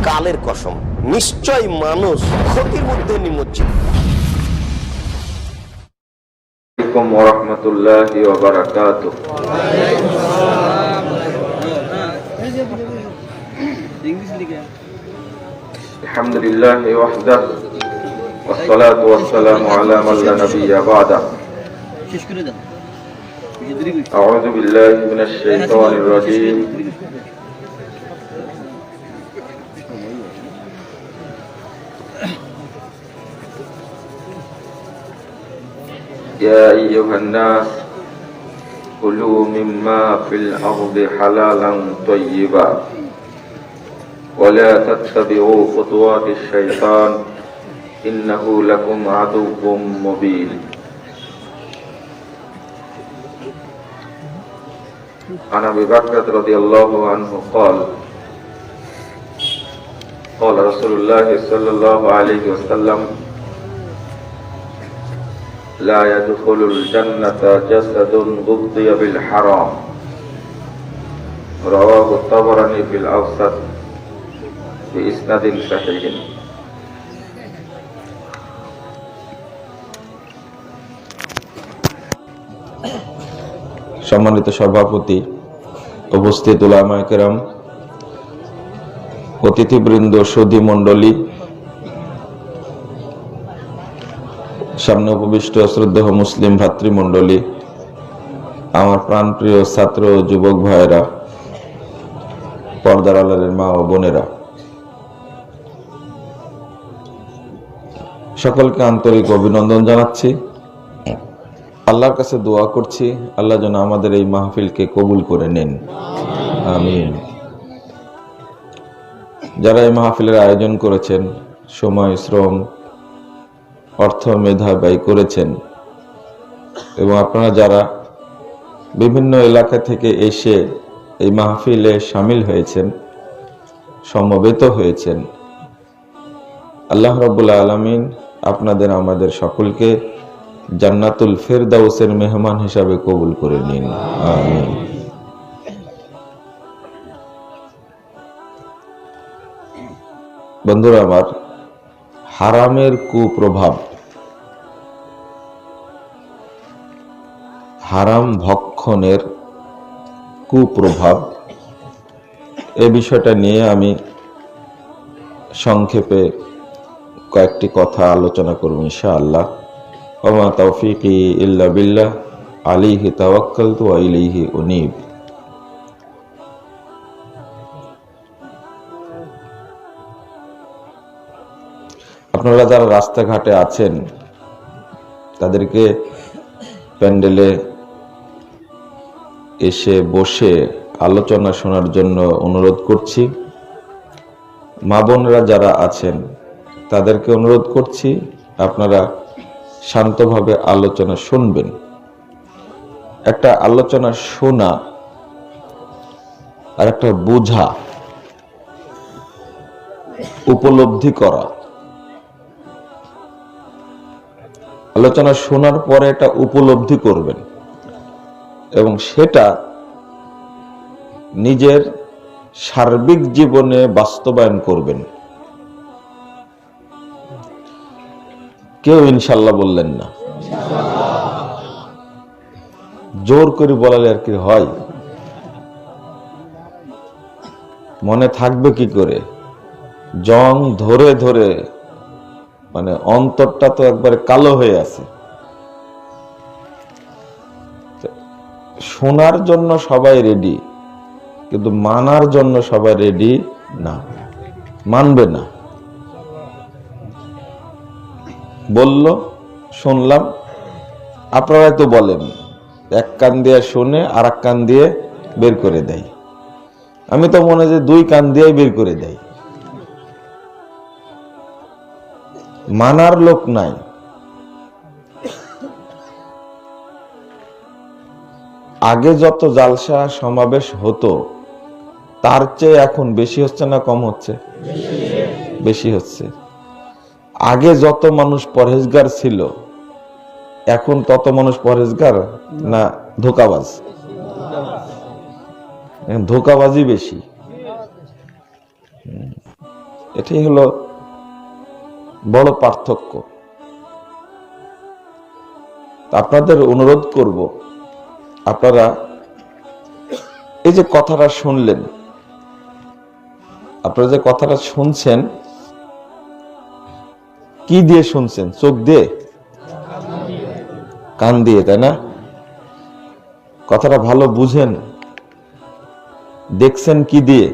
কালের কসম, নিশ্চয় মানুষ ক্ষতির মধ্যে নিমজ্জিত। ওয়ারাহমাতুল্লাহি ওয়া বারাকাতুহু। আলহামদুলিল্লাহি ওয়াহদাহু ওয়াসসালাতু ওয়াসসালামু আলা মান লা নাবিয়্যা বা'দাহু। আউযু বিল্লাহি মিনাশ শাইতানির রাজীম। يا أيها الناس كلوا مما في الأرض حلالا طيبا ولا تتبعوا خطوات الشيطان إنه لكم عدو مبين. عن أبي بكر رضي الله عنه قال قال رسول الله صلى الله عليه وسلم لا يدخل الجنة جسد غذي بالحرام. رواه الطبراني في الأوسط بإسناد صحيح. সম্মানিত সভাপতি, উপস্থিত উলামায়ে কেরাম, অতিথিবৃন্দ, সুধী মণ্ডলী, সামনে উপবিষ্ট শ্রদ্ধেয় মুসলিম ভাতৃমণ্ডলী, আমার প্রাণপ্রিয় ছাত্র ও যুবক ভাইয়েরা, পর্দার আড়ালের মা ও বোনেরা, সকলকে আন্তরিক অভিনন্দন জানাচ্ছি। আল্লাহর কাছে দোয়া করছি আল্লাহ যেন আমাদের এই মাহফিলকে কবুল করে নেন, আমিন। যারা এই মাহফিলের আয়োজন করেছেন, সময়, শ্রম, অর্থ, মেধা ব্যয় করেছেন, এবং আপনারা যারা বিভিন্ন এলাকা থেকে এসে এই মাহফিলে শামিল হয়েছেন, সমবেত হয়েছেন, আল্লাহ রাব্বুল আলামিন আপনাদের আমাদের সকলকে জান্নাতুল ফেরদাউসের মেহমান হিসাবে কবুল করে নিন, আমিন। বন্ধুরা আমার, হারামের কুপ্রভাব, হারাম ভক্ষণের কুপ্রভাব, এই বিষয়টা নিয়ে আমি সংক্ষেপে কয়েকটি কথা আলোচনা করব ইনশাআল্লাহ। ওমা তাওফীকি ইল্লা বিল্লাহ, আলাইহি তাওয়াক্কালতু ওয়া ইলাইহি উনীব। আপনারা যারা রাস্তাঘাটে আছেন তাদেরকে প্যান্ডেলে এসে বসে আলোচনা শোনার জন্য অনুরোধ করছি। মা বোনেরা যারা আছেন তাদেরকে অনুরোধ করছি আপনারা শান্তভাবে আলোচনা শুনবেন। একটা আলোচনা শোনা আর একটা বোঝা, উপলব্ধি করা। আলোচনা শোনার পরে এটা উপলব্ধি করবেন এবং সেটা নিজের সার্বিক জীবনে বাস্তবায়ন করবেন। কেউ ইনশাল্লাহ বললেন না, জোর করে বলালে আর কি হয়? মনে থাকবে কি করে? জং ধরে ধরে মানে অন্তরটা তো একবারে কালো হয়ে আছে। শোনার জন্য সবাই রেডি, কিন্তু মানার জন্য সবাই রেডি না, মানবে না। বলল, শুনলাম, আপনারাই তো বলেন এক কান দিয়ে শুনে আর এক কান দিয়ে বের করে দেয়। আমি তো মনে হয় যে দুই কান দিয়ে বের করে দেয়। মানার লোক নাই। আগে যত জালসা সমাবেশ হতো তার চেয়ে এখন বেশি হচ্ছে না কম হচ্ছে? বেশি হচ্ছে। আগে যত মানুষ পরহেজগার ছিল এখন তত মানুষ পরহেজগার না ধোঁকাবাজ? ধোঁকাবাজি বেশি। এটাই হলো বড় পার্থক্য। আপনাদের অনুরোধ করব, আপনারা এই যে কথাটা শুনলেন, আপনারা যে কথাটা শুনছেন, কি দিয়ে শুনছেন? চোখ দিয়ে, কান দিয়ে, তাই না? কথাটা ভালো বুঝেন। দেখছেন কি দিয়ে?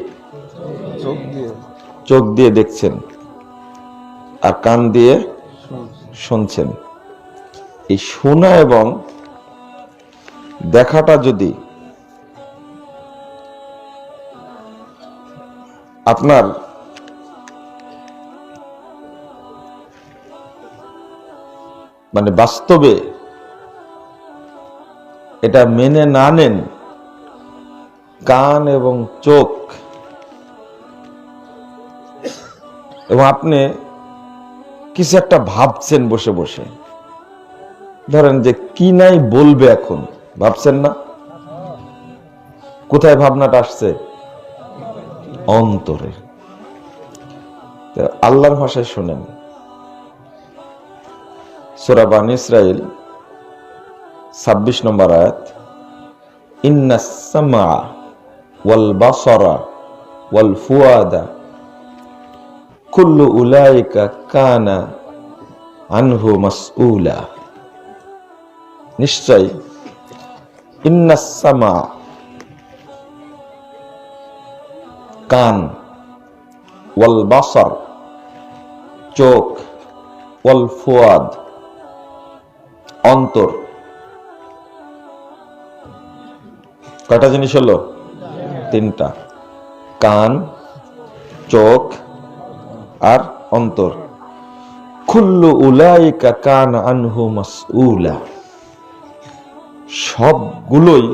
চোখ দিয়ে দেখছেন, আর কান দিয়ে শুনছেন। এই শোনা এবং দেখাটা যদি আপনার মানে বাস্তবে এটা মেনে না নেন, কান এবং চোখ, এবং আপনি কিছু একটা ভাবছেন বসে বসে, ধরেন যে কি নাই বলবে এখন, ভাবছেন না? কোথায় ভাবনাটা আসছে? অন্তরে। আল্লাহর ভাষায় শুনেন, সূরা বানী ইসরাঈল 26 নম্বর আয়াত, ইন্নাস সামআ ওয়াল বাসারা ওয়াল ফুয়াদা কুল্লু উলাইকা কানা আনহু মাসউলা। নিশ্চয় ইন্নাস সামআ, কান, ওয়াল বাসার, চোখ, ওয়াল ফুয়াদ, অন্তর, কয়টা জিনিস হলো? তিনটা। কান, চোখ আর অন্তর। কুল্লু উলাইকা কানা আনহু মাসউলা, সবগুলোই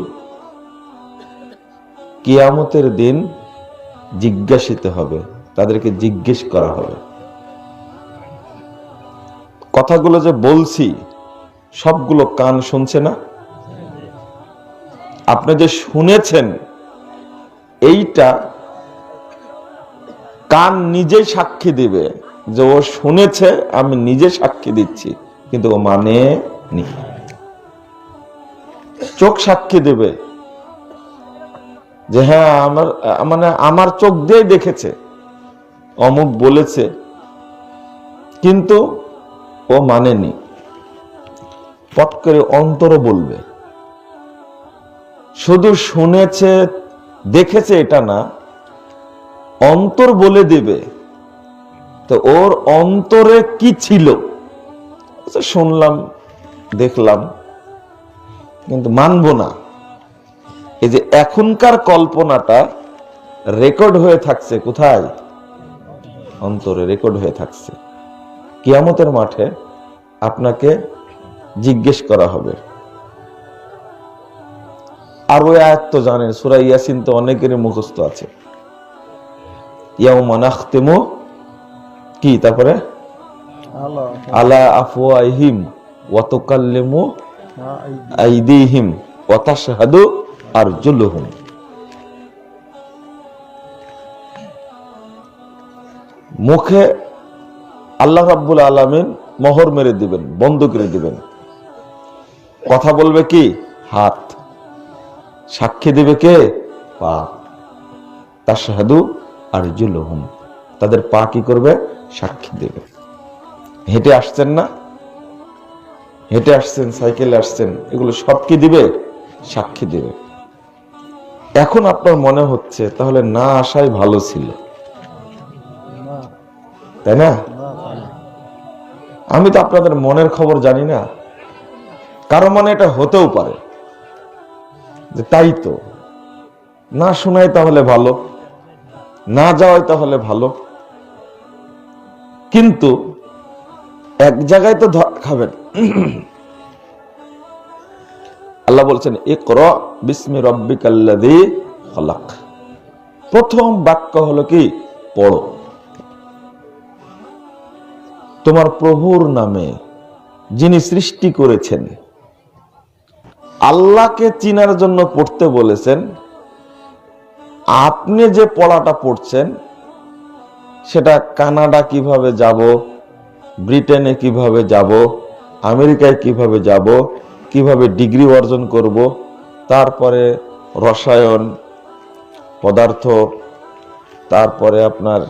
কিয়ামতের দিন জিজ্ঞাসিত হবে, তাদেরকে জিজ্ঞেস করা হবে। কথাগুলো যে বলছি সবগুলো কান শুনছে না? আপনি যে শুনেছেন, এইটা কান নিজেই সাক্ষী দিবে যে ও শুনেছে, আমি নিজে সাক্ষী দিচ্ছি, কিন্তু ও মানে নি। চোখ সাক্ষী দেবে যে হ্যাঁ আমার চোখ দিয়ে দেখেছে, অমুক বলেছে, কিন্তু ও মানেনি। পট করে অন্তরও বলবে, শুধু শুনেছে দেখেছে এটা না, অন্তর বলে দিবে তো ওর অন্তরে কি ছিল। শুনলাম, দেখলাম, কিন্তু মানবো না। এই যে এখনকার কল্পনাটা রেকর্ড হয়ে থাকছে কোথায়? অন্তরে রেকর্ড হয়ে থাকছে। কিয়ামতের মাঠে আপনাকে জিজ্ঞেস করা হবে। আর ওই আয়াত তো জানেন, সূরা ইয়াসিন তো অনেকেরই মুখস্থ আছে। ইয়াউমা নাখতিমু, কি তারপরে? আলা আফওয়াহিম ওয়া তুকাল্লিমু আইদিহিম ওয়া তাশহাদু আরজুলুহুম। মুখে আল্লাহ রাব্বুল আলামিন মোহর মেরে দিবেন, বন্ধ করে দিবেন। কথা বলবে কি? হাত। সাক্ষী দিবে কে? পা। তাশহাদু আরজুলুহুম, তাদের পা কি করবে? সাক্ষী দেবে। হেঁটে আসছেন না? হেঁটে আসছেন, সাইকেলে আসছেন, এগুলো সব কি দিবে? সাক্ষী দিবে। এখন আপনার মনে হচ্ছে তাহলে না আসাই ভালো ছিল, তাই না? আমি তো আপনাদের মনের খবর জানি না, কারো মনে এটা হতেও পারে যে তাই তো, না শোনাই তাহলে ভালো, না যাওয়াই তাহলে ভালো। কিন্তু এক জায়গায় তো খাবেন। আল্লাহ বলছেন, ইকরা বিসমি রাব্বিকাল্লাযী খলাক। প্রথম বাক্য হলো কি? পড়ো। তোমার প্রভুর নামে, যিনি সৃষ্টি করেছেন। আল্লাহকে চিনার জন্য পড়তে বলেছেন, আপনি যে পড়াটা পড়ছেন সেটা কানাডা কিভাবে যাব, ব্রিটেনে কিভাবে যাব, আমেরিকায় কিভাবে যাব, কিভাবে ডিগ্রি অর্জন করব, তারপরে রসায়ন, পদার্থ, তারপরে আপনার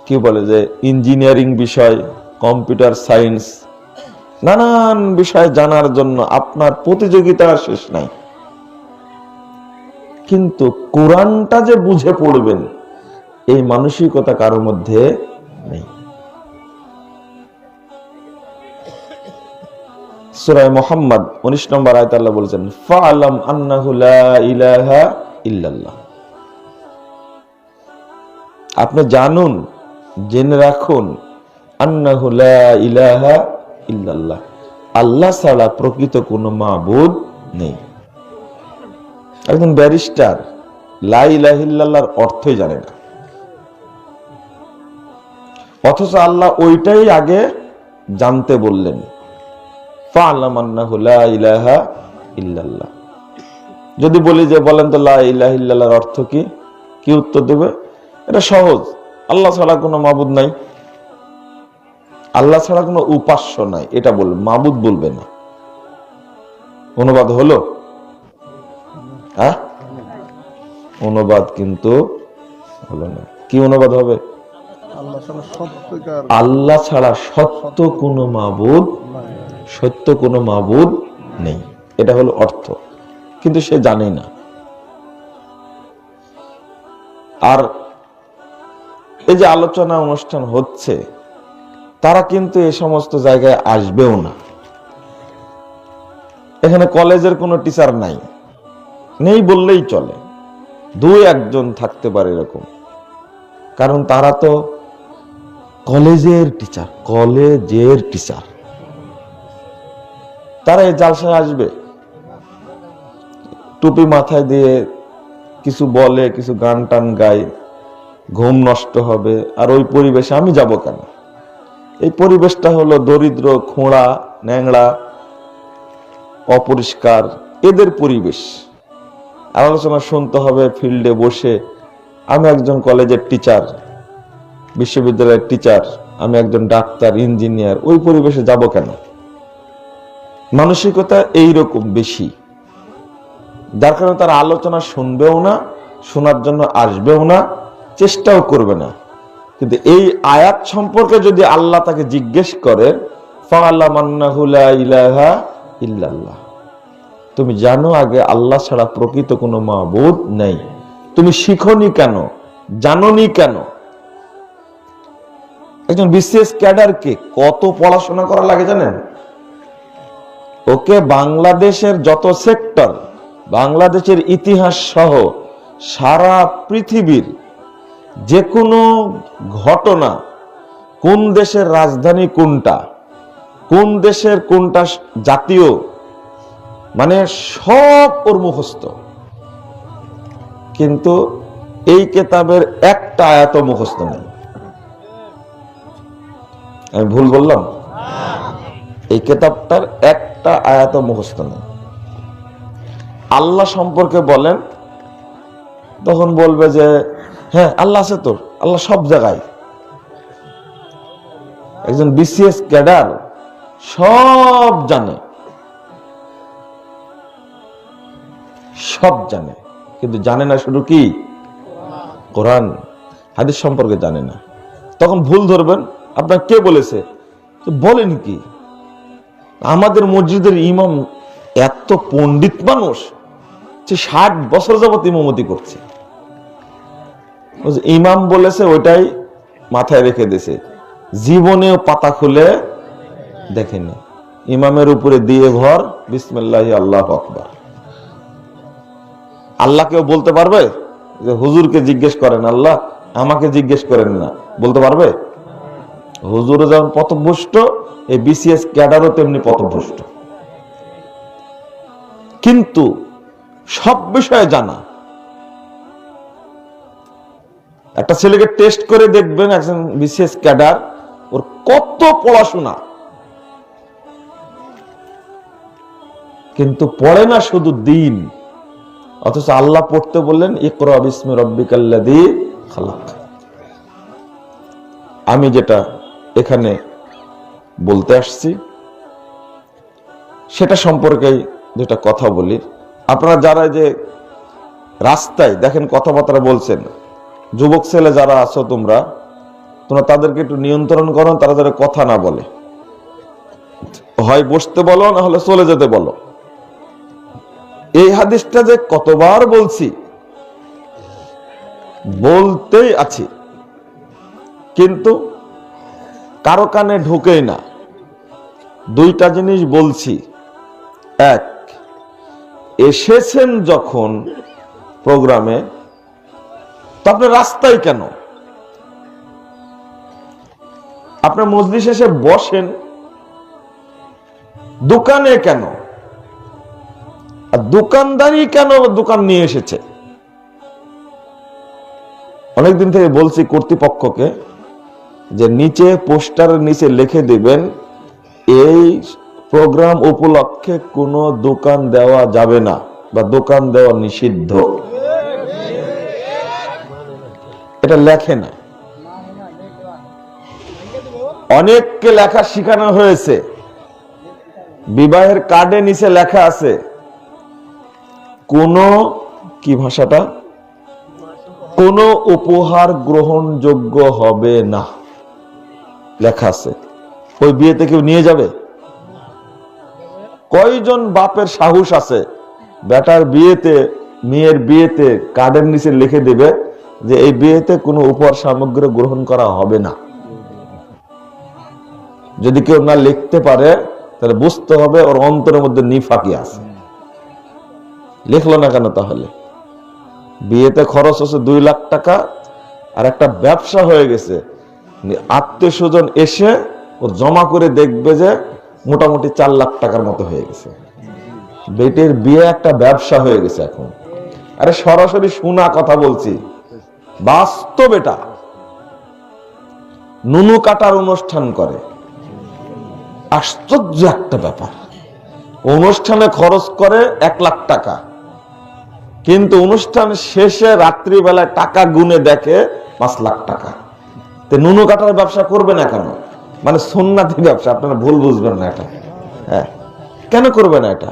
কি বলে যে ইঞ্জিনিয়ারিং বিষয়, কম্পিউটার সায়েন্স, নানান বিষয় জানার জন্য আপনার প্রতিযোগিতার শেষ নাই। কিন্তু কোরআনটা যে বুঝে পড়বেন এই মানসিকতা কারোর মধ্যে নেই। সূরা মুহাম্মদ 19 নম্বর আয়াতে আল্লাহ বলেছেন, ফাআলাম আন্নাহু লা ইলাহা ইল্লাল্লাহ। আপনি জানুন, জেনে রাখুন, আন্নাহু লা ইলাহা ইল্লাল্লাহ, আল্লাহ ছাড়া প্রকৃত কোনো মাবুদ নেই। একজন ব্যারিস্টার লা ইলাহা ইল্লাল্লাহর অর্থই জানে না, অথচ আল্লাহ ওইটাই আগে জানতে বললেন, ফাআলাম আন্নাহু লা ইলাহা ইল্লাল্লাহ। যদি বলি যে বলেন তো লা ইলাহা ইল্লাল্লাহর অর্থ কি, কি উত্তর দেবে? এটা সহজ, আল্লাহ ছাড়া কোনো মাবুদ নাই, আল্লাহ ছাড়া কোনো উপাস্য নাই, এটা বলবে, মাবুদ বলবে না। অনুবাদ হলো? হ্যাঁ, অনুবাদ কিন্তু হলো না। কি অনুবাদ হবে? আল্লাহ ছাড়া সত্য কোনো মাবুদ, সত্য কোনো মাবুদ নেই, এটা হলো অর্থ। কিন্তু সে জানে না। আর এই যে আলোচনা অনুষ্ঠান হচ্ছে, তারা কিন্তু এই সমস্ত জায়গায় আসবেও না। এখানে কলেজের কোনো টিচার নাই, নেই বললেই চলে, দুই একজন থাকতে পারে এরকম, কারণ তারা তো কলেজের টিচার, কলেজের টিচার। তারা এই জালসায় আসবে, টুপি মাথায় দিয়ে কিছু বলে, কিছু গান টান গায়, ঘুম নষ্ট হবে। আর ওই পরিবেশে আমি যাব কেন? এই পরিবেশটা হলো দরিদ্র, খোঁড়া, ন্যাংড়া, অপরিষ্কার, এদের পরিবেশ। আলোচনা শুনতে হবে ফিল্ডে বসে। আমি একজন কলেজের টিচার, বিশ্ববিদ্যালয়ের টিচার, আমি একজন ডাক্তার, ইঞ্জিনিয়ার, ওই পরিবেশে যাব কেন? মানসিকতা এইরকম বেশি, যার কারণে তারা আলোচনা শুনবেও না, শোনার জন্য আসবেও না, চেষ্টাও করবে না। কিন্তু এই আয়াত সম্পর্কে যদি আল্লাহ তাকে জিজ্ঞেস করে, ফাআলাম আন্নাহু লা ইলাহা ইল্লাল্লাহ, তুমি জানো আগে আল্লাহ ছাড়া প্রকৃত কোনো মাবুদ নেই, তুমি শিখোনি কেন, জানোনি কেন? একজন বিসিএস ক্যাডারকে কত পড়াশোনা করা লাগে জানেন? ওকে বাংলাদেশের যত সেক্টর, বাংলাদেশের ইতিহাস সহ সারা পৃথিবীর যে কোনো ঘটনা, কোন দেশের রাজধানী কোনটা, কোন দেশের কোনটা জাতীয়, মানে সব ওর মুখস্থ। কিন্তু এই কিতাবের একটা আয়াত মুখস্থ নেই। আমি ভুল বললাম? এই কিতাবটার একটা আয়াত মুখস্থ নেই। আল্লাহ সম্পর্কে বলেন, তখন বলবে যে হ্যাঁ আল্লাহ আছে, তোর আল্লাহ সব জায়গায়। একজন বিসিএস ক্যাডার সব জানে, সব জানে, কিন্তু জানে না শুধু কি কোরআন হাদিস সম্পর্কে জানে না। তখন ভুল ধরবেন, আপনার কে বলেছে? বলেন কি, আমাদের মসজিদের ইমাম এত পণ্ডিত মানুষ, যে 60 বছর যাবত ইমামতি করছে, ইমাম বলেছে ওইটাই মাথায় রেখে দিয়েছে, জীবনেও পাতা খুলে দেখেনি। ইমামের উপরে দিয়ে ভর বিসমিল্লাহি আল্লাহু আকবার। আল্লাহ কেউ বলতে পারবে যে হুজুরকে জিজ্ঞেস করেন, আল্লাহ আমাকে জিজ্ঞেস করেন না, বলতে পারবে? হুজুরও যেমন পথভ্রষ্ট, এই বিসিএস ক্যাডারও তেমনি পথভ্রষ্ট। কিন্তু সব বিষয়ে জানা। একটা ছেলেকে টেস্ট করে দেখবেন, একজন বিসিএস ক্যাডার, ওর কত পড়াশোনা, কিন্তু পড়ে না শুধু দিন, অথচ আল্লাহ পড়তে বললেন ইকরা বিসমি রাব্বিকাল্লাযী খালাক। আমি যেটা এখানে বলতে আসছি সেটা সম্পর্কে যেটা কথা বলি, আপনারা যারা যে রাস্তায় দেখেন কথাবার্তা বলছেন, যুবক ছেলে যারা আছো তোমরা তাদেরকে একটু নিয়ন্ত্রণ করো, তারা যারা কথা না বলে, হয় বসতে বলো না হলে চলে যেতে বলো। এই হাদিসটা যে কতবার বলছি, বলতেই আছি, কিন্তু কারো কানে ঢুকেই না। দুইটা জিনিস বলছি। এক, এসেছেন যখন প্রোগ্রামে তো আপনি রাস্তায় কেন? আপনার মজলিস এসে বসেন, দোকানে কেন? আর দোকানদারি কেন দোকান নিয়ে এসেছে? অনেকদিন থেকে বলছি কর্তৃপক্ষকে যে নিচে পোস্টারের নিচে লিখে দিবেন এই প্রোগ্রাম উপলক্ষে কোনো দোকান দেওয়া যাবে না বা দোকান দেওয়া নিষিদ্ধ। এটা লেখে না। অনেককে লেখা শেখানো হয়েছে, বিবাহের কার্ডে নিচে লেখা আছে কোন কি ভাষাটা, কোন উপহার গ্রহণযোগ্য হবে না, লেখা আছে। ওই বিয়েতে কেউ নিয়ে যাবে? কয়জন বাপের সাহস আছে বেটার বিয়েতে, মেয়ের বিয়েতে কার্ডের নিচে লিখে দেবে যে এই বিয়েতে কোনো উপহার সামগ্রী গ্রহণ করা হবে না? যদি কেউ না লিখতে পারে তাহলে বুঝতে হবে ওর অন্তরের মধ্যে নিফাকি আছে। লিখলো না কেন তাহলে? বিয়েতে খরচ হচ্ছে 2 লাখ টাকা, আর একটা ব্যবসা হয়ে গেছে। আত্মীয় স্বজন এসে ও জমা করে দেখবে যে মোটামুটি 4 লাখ টাকার মতো হয়ে গেছে। বেটির বিয়ে একটা ব্যবসা হয়ে গেছে এখন। আরে সরাসরি শোনা কথা বলছি, বাস্তব। এটা নুনু কাটার অনুষ্ঠান করে, আশ্চর্য একটা ব্যাপার। অনুষ্ঠানে খরচ করে 1 লাখ টাকা, কিন্তু অনুষ্ঠান শেষে রাত্রিবেলায় টাকা গুনে দেখে 5 লাখ টাকা। তো নুনু কাটার ব্যবসা করবে না কেন? মানে সুন্নাতি ব্যবসা। আপনারা ভুল বুঝবেন না এটা। হ্যাঁ, কেন করবে না এটা?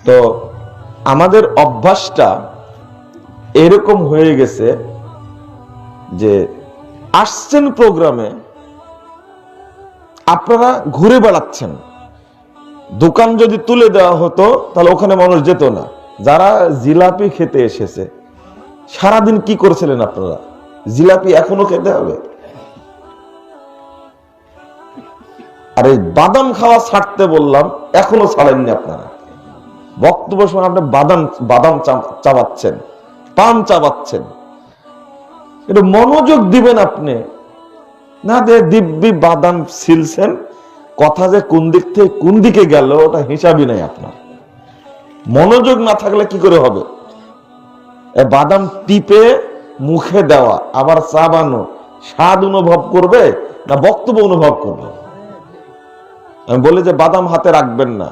তো আমাদের অভ্যাসটা এরকম হয়ে গেছে যে আসছেন প্রোগ্রামে, আপনারা ঘুরে বেড়াচ্ছেন। দোকান যদি তুলে দেওয়া হতো তাহলে ওখানে মানুষ যেত না। যারা জিলাপি খেতে এসেছে, সারাদিন কি করেছিলেন আপনারা? জিলাপি এখনো খেতে হবে? আর এই বাদাম খাওয়া ছাড়তে বললাম, এখনো ছাড়েননি আপনারা। বক্তব্য সময় আপনি বাদাম চাবাচ্ছেন, পান চাবাচ্ছেন। এটা মনোযোগ দিবেন আপনি না, দিব্যি বাদাম ছিলছেন, কথা যে কোন দিক থেকে কোন দিকে গেল ওটা হিসাবই নাই আপনার। মনোযোগ না থাকলে কি করে হবে? বাদাম টিপে মুখে দেওয়া আবার চাবানো, স্বাদ অনুভব করবে না বক্তব্য অনুভব করবে? আমি বলি যে বাদাম হাতে রাখবেন না।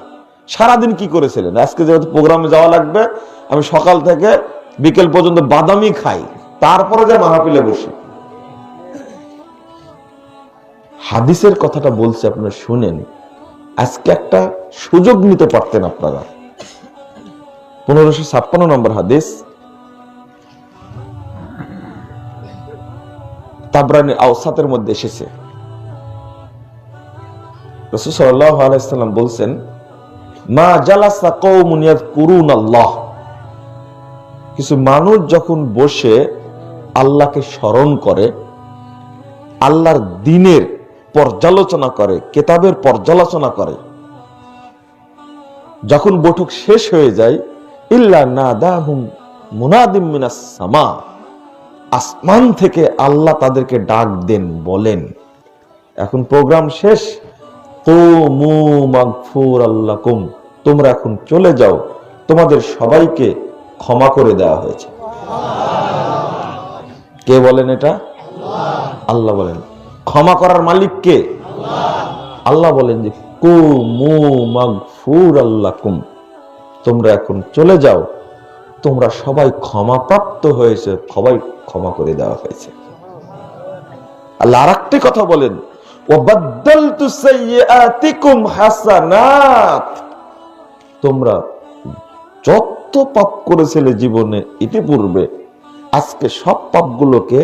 সারাদিন কি করেছিলেন? আজকে যেহেতু প্রোগ্রামে যাওয়া লাগবে, আমি সকাল থেকে বিকেল পর্যন্ত বাদামই খাই, তারপরে যে মাহফিলে বসি। হাদিসের কথাটা বলছি, আপনারা শুনেন। আজকে একটা সুযোগ নিতে পারতেন আপনারা। 1556 নম্বর হাদিস, তাবরানী আওসাতের মধ্যে এসেছে। রাসূল সাল্লাল্লাহু আলাইহি ওয়াসাল্লাম বলছেন, মা জালাসা কওমুন ইয়াযকুরুনাল্লাহ, কিছু মানুষ যখন বসে আল্লাহকে স্মরণ করে, আল্লাহর দ্বীনের পর্যালোচনা করে, কিতাবের পর্যালোচনা করে, যখন বৈঠক শেষ হয়ে যায়, ইল্লা নাদাহুম মুনাদিম মিনাস সামা, আসমান থেকে আল্লাহ তাদেরকে ডাক দেন, বলেন এখন প্রোগ্রাম শেষ, কুমু মাগফুরাল লাকুম, তোমরা এখন চলে যাও, তোমাদের সবাইকে ক্ষমা করে দেওয়া হয়েছে। কে বলেন এটা? আল্লাহ বলেন। ক্ষমা করার মালিক কে? আল্লাহ বলেন যে কুমু মাগফুরাল লাকুম, তোমরা এখন চলে যাও, তোমরা সবাই ক্ষমাপ্রাপ্ত হয়েছে, সবাই ক্ষমা করে দেওয়া হয়েছে। আল্লাহ আরেকটি কথা বলেন, ওয়াবাদদালতু সাইয়্যাতিকুম হাসানাত, তোমরা যত পাপ করেছিলে জীবনে ইতিপূর্বে, আজকে সব পাপগুলোকে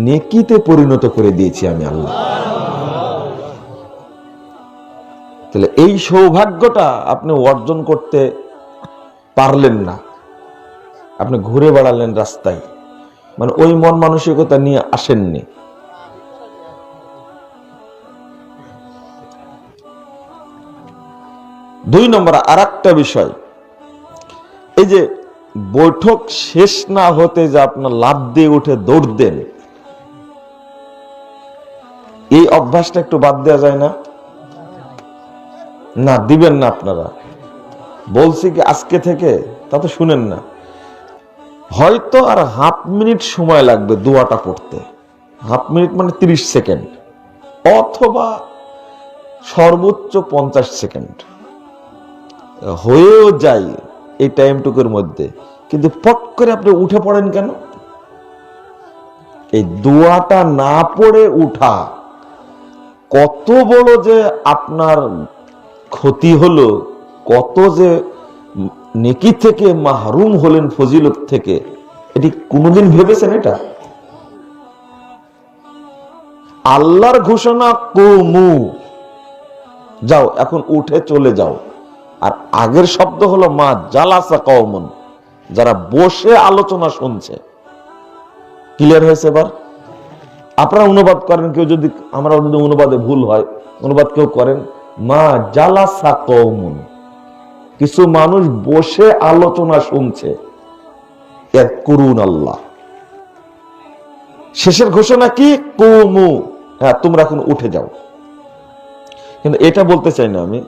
নেকিতে পরিণত করে দিয়েছি আমি আল্লাহ। তাহলে এই সৌভাগ্যটা আপনি অর্জন করতে পারলেন না, আপনি ঘুরে বেড়ালেন রাস্তায়, মানে ওই মন মানসিকতা নিয়ে আসেননি। দুই নম্বর আর একটা বিষয়, এই যে বৈঠক শেষ না হতে যে আপনার লাফ দিয়ে উঠে দৌড় দেন, এই অভ্যাসটা একটু বাদ দেওয়া যায় না? না, দিবেন না আপনারা। বলছি কি আজকে থেকে, তা তো শুনেন না। হয়তো আর হাফ মিনিট সময় লাগবে দোয়াটা পড়তে, হাফ মিনিট মানে 30 সেকেন্ড, অথবা সর্বোচ্চ 50 সেকেন্ড হয়েও যায় এই টাইমটুকুর মধ্যে, কিন্তু পট করে আপনি উঠে পড়েন কেন? এই দোয়াটা না পড়ে উঠা কত বড় যে আপনার ক্ষতি হলো, কত যে নেকি থেকে মাহরুম হলেন, ফজিলত থেকে, এটি কোনোদিন ভেবেছেন? এটা আল্লাহর ঘোষণা, কুমু, যাও এখন উঠে চলে যাও। আর আগের শব্দ হলো মা জালাসা কওমুন, যারা বসে আলোচনা শুনছে। ক্লিয়ার হয়েছে? এবার আপনারা অনুবাদ করেন, কেউ যদি, আমরা যদি অনুবাদে ভুল হয়, অনুবাদ কেউ করেন, মা জালাসা কওমুন, কিছু মানুষ বসে আলোচনা শুনছে, ইয়াযকুরুন আল্লাহ। শেষের ঘোষণা কি? কুমু, হ্যাঁ তোমরা এখন উঠে যাও। কিন্তু এটা বলতে চাই না আমি।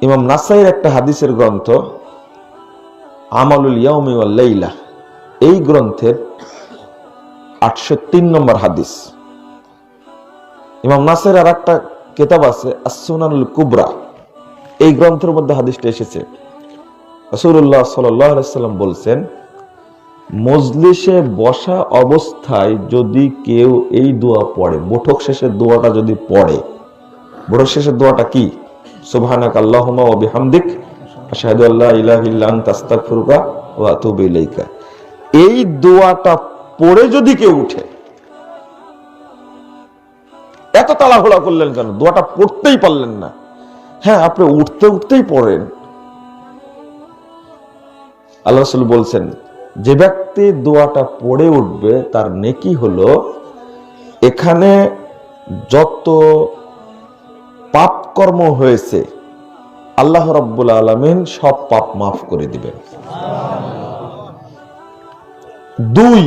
ইমাম নাসাইর একটা হাদিসের গ্রন্থ আমালুল ইয়াউমি ওয়াল লাইলা, এই গ্রন্থের 803 নম্বর হাদিস। ইমাম নাসাইর আর একটা কিতাব আছে আস-সুনানুল কুবরা, এই গ্রন্থের মধ্যে হাদিসটা এসেছে। রাসূলুল্লাহ সাল্লাল্লাহু আলাইহি ওয়াসাল্লাম বলছেন, মজলিসে বসা অবস্থায় যদি কেউ এই দোয়া পড়ে, বৈঠক শেষের দোয়াটা যদি পড়ে, বৈঠক শেষের দোয়াটা কি? সুবহানাকা আল্লাহুম্মা ওয়া বিহামদিক আশহাদু আল্লা ইলাহা ইল্লা আনতা আস্তাগফিরুকা ওয়া আতুবু ইলাইকা, এই দোয়াটা পড়ে যদি কেউ উঠে, এত তাড়াহুড়া করলেন কেন? দোয়াটা পড়তেই পারলেন না? হ্যাঁ, আপনি উঠতে উঠতেই পড়েন। আল্লাহ রাসূল বলছেন, যে ব্যক্তি দোয়াটা পড়ে উঠবে তার নেকি হলো, এখানে যত পাপ কর্ম হয়েছে আল্লাহ রাব্বুল আলামিন সব পাপ মাফ করে দিবেন। 2,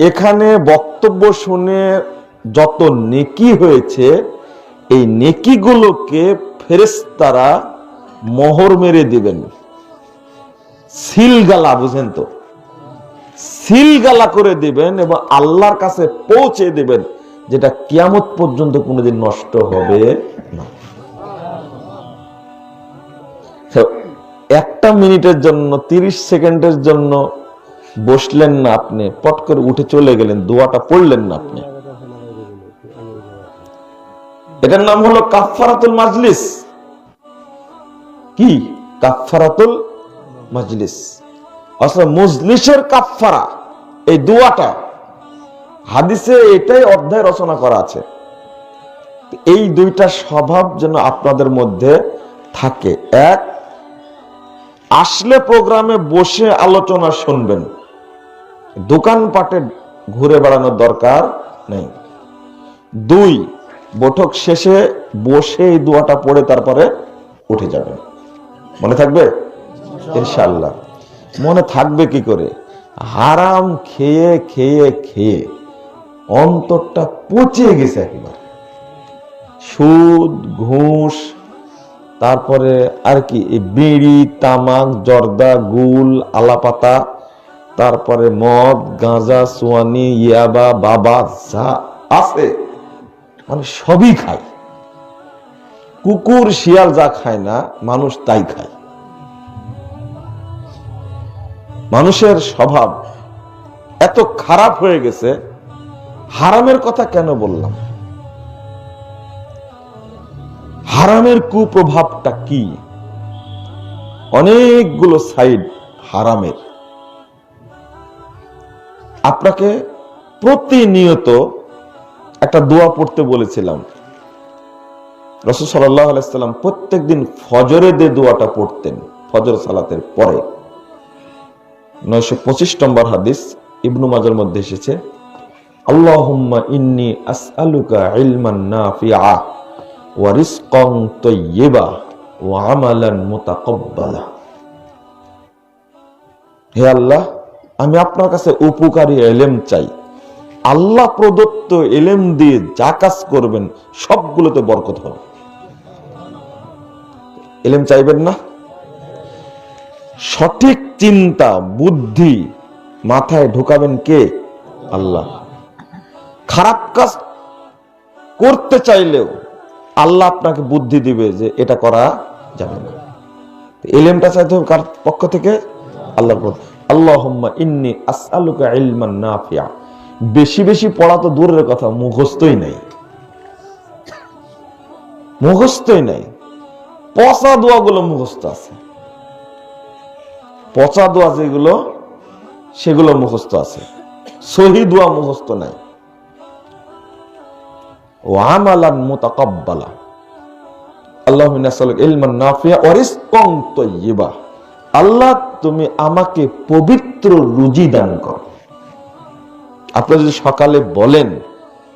এখানে বক্তব্য শুনে যত নেকি হয়েছে, এই নেকিগুলোকে ফেরেশতারা মোহর মেরে দিবেন, সিলগালা, বুঝেন তো, সিলগালা করে দিবেন এবং আল্লাহর কাছে পৌঁছে দিবেন, যেটা কিয়ামত পর্যন্ত কোনোদিন নষ্ট হবে না। একটা মিনিটের জন্য, 30 সেকেন্ডের জন্য বসলেন না আপনি, পট করে উঠে চলে গেলেন, দোয়াটা পড়লেন না আপনি, এটার নাম হলো কাফফারাতুল মাজলিস। কি? কাফফারাতুল মাজলিস, আসলে মজলিসের কাফফারা এই দোয়াটা। হাদিসে এটাই অধ্যায় রচনা করা আছে। এই দুইটা স্বভাব যেন আপনাদের মধ্যে থাকে। এক, আসলে প্রোগ্রামে বসে আলোচনা শুনবেন, দোকানপাটে ঘুরে বেড়ানোর দরকার নেই। 2, বৈঠক শেষে বসে এই দোয়াটা পড়ে তারপরে উঠে যাবেন। মনে থাকবে ইনশাআল্লাহ? মনে থাকবে কি করে? হারাম খেয়ে খেয়ে খেয়ে অন্তরটা পচে গেছে একেবারে। সুদ, ঘুষ, তারপরে আর কি, এই বিড়ি, তামাক, জর্দা, গুল, আলাপাতা, তারপরে মদ, গাঁজা, সোয়ানি, ইয়াবা, বাবা, যা আছে মানে সবই খায়। কুকুর শিয়াল যা খায় না, মানুষ তাই খায়। মানুষের স্বভাব এত খারাপ হয়ে গেছে। হারামের কথা কেন বললাম? হারামের কুপ্রভাবটা কি? অনেকগুলো সাইড হারামের। আপনাকে প্রতিনিয়ত একটা দোয়া পড়তে বলেছিলাম। রাসূল সাল্লাল্লাহু আলাইহি সাল্লাম প্রত্যেকদিন ফজরে যে দোয়াটা পড়তেন, ফজর সালাতের পরে। 925 নম্বর হাদিস ইবনু মাজার মধ্যে এসেছে, আল্লাহুম্মা ইন্নী আসআলুকা ইলমান নাফিআ ওয়া রিজকান তাইয়্যিবা ওয়া আমালান মুতাকাব্বালা। হে আল্লাহ, আমি আপনার কাছে উপকারী ইলম চাই। আল্লাহ প্রদত্ত ইলম দিয়ে যা কাজ করবেন সবগুলোতে বরকত হবে। ইলম চাইবেন না? সঠিক চিন্তা বুদ্ধি মাথায় ঢোকাবেন কে? আল্লাহ। খারাপ কাজ করতে চাইলেও আল্লাহ আপনাকে বুদ্ধি দিবে যে এটা করা যাবে না। ইলমটা চাইতে হবে কার পক্ষ থেকে? আল্লাহর পক্ষ। আল্লাহুম্মা ইন্নী আসআলুকা ইলমান নাফিআ। বেশি বেশি পড়া তো দূরের কথা, মুখস্থই নাই। মুখস্থই নাই। পচা দোয়াগুলো মুখস্থ আছে। পচা দোয়া যেগুলো, সেগুলো মুখস্থ আছে, সহি দোয়া মুখস্থ নাই। ওয়া আমালান মুতাকাব্বালা। আল্লাহুম্মা ইন্নী আসআলুকা ইলমান নাফিআ ওয়া রিজকান তাইয়্যিবা। আল্লাহ, তুমি আমাকে পবিত্র রুজি দান করো। আপনি যদি সকালে বলেন,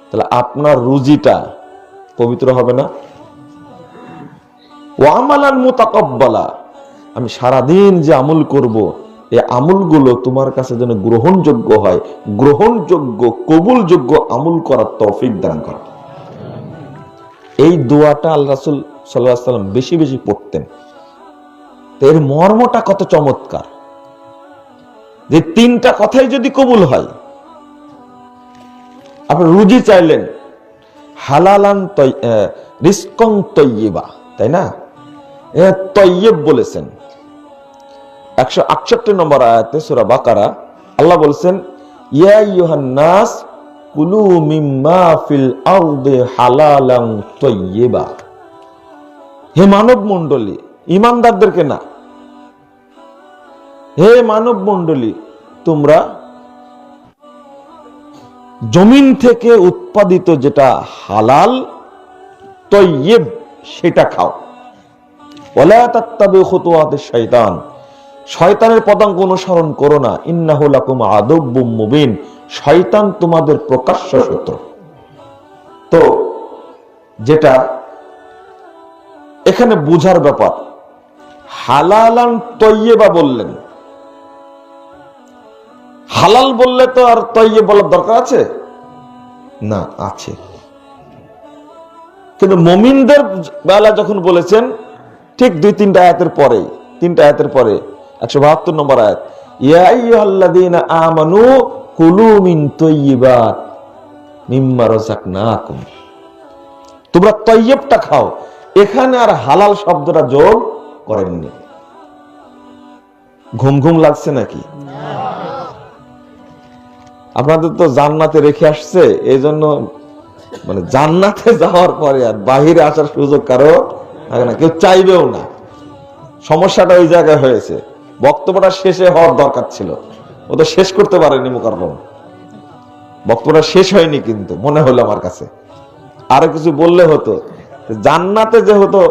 তাহলে আপনার রুজিটা পবিত্র হবে না? ওয়া আমালান মুতাকাব্বালা। আমি সারাদিন যে আমল করব, এই আমলগুলো তোমার কাছে যেন গ্রহণযোগ্য হয়। গ্রহণযোগ্য, কবুলযোগ্য আমল করার তৌফিক দান করো। এই দোয়াটা আল্লাহ রাসূল সাল্লাল্লাহু আলাইহি ওয়াসাল্লাম বেশি বেশি পড়তেন। এর মর্মটা কত চমৎকার, যে তিনটা কথাই যদি কবুল হয়। আপনি রুজি চাইলেন, হালালান রিজকান তাইয়্যিবা, তাই না? তাইয়্যিব বলেছেন 168 নম্বর আয়াতে সূরা বাকারা। আল্লাহ বলেছেন, ইয়া আইয়ুহান নাস কুলু মিম্মা ফিল আরদি হালালান তাইয়্যিবা। হে মানব মণ্ডলী, ঈমানদারদেরকে না, হে মানব মণ্ডলী, তোমরা জমিন থেকে উৎপাদিত যেটা হালাল তাইয়্যিব সেটা খাও। ওয়ালা তাত্তাবিউ খুতুওয়াতিশ শাইতান। শয়তানের পদাঙ্ক অনুসরণ করো না। ইন্নাহু লাকুম আদুব্বুম মুবিন। শয়তান তোমাদের প্রকাশ্য শত্রু। তো যেটা এখানে বুঝার ব্যাপার, হালালান তাইয়্যিবা বললেন। হালাল বললে তো আর তাইয়্যিব বলার দরকার আছে না? আছে। কিন্তু মুমিনদের বেলা যখন বলেছেন, ঠিক 2-3টা আয়াতের পরে, 3টা আয়াতের পরে 172 নম্বর আয়াত, ইয়া আইয়ুহাল্লাযীনা আমানু কুলু মিন তাইয়্যিবাত মিম্মা রাযাকনাকুম। তোমরা তাইয়্যিবটা খাও। এখানে আর হালাল শব্দটা যোগ করেননি। ঘুম ঘুম লাগছে নাকি? আপনাদের তো জান্নাতে রেখে আসছে, এই জন্য মানে জান্নাতে যাওয়ার পরে আর বাহিরে আসার সুযোগ কারো থাকে না, কেউ চাইবেও না। সমস্যাটা ওই জায়গায় হয়েছে। বক্তব্যটা শেষে হওয়ার দরকার ছিল, ও তো শেষ করতে পারেনি মুকাররম। বক্তব্যটা শেষ হয়নি, কিন্তু মনে হলো আমার কাছে আরো কিছু বললে হতো। জান্নাতে যে হতো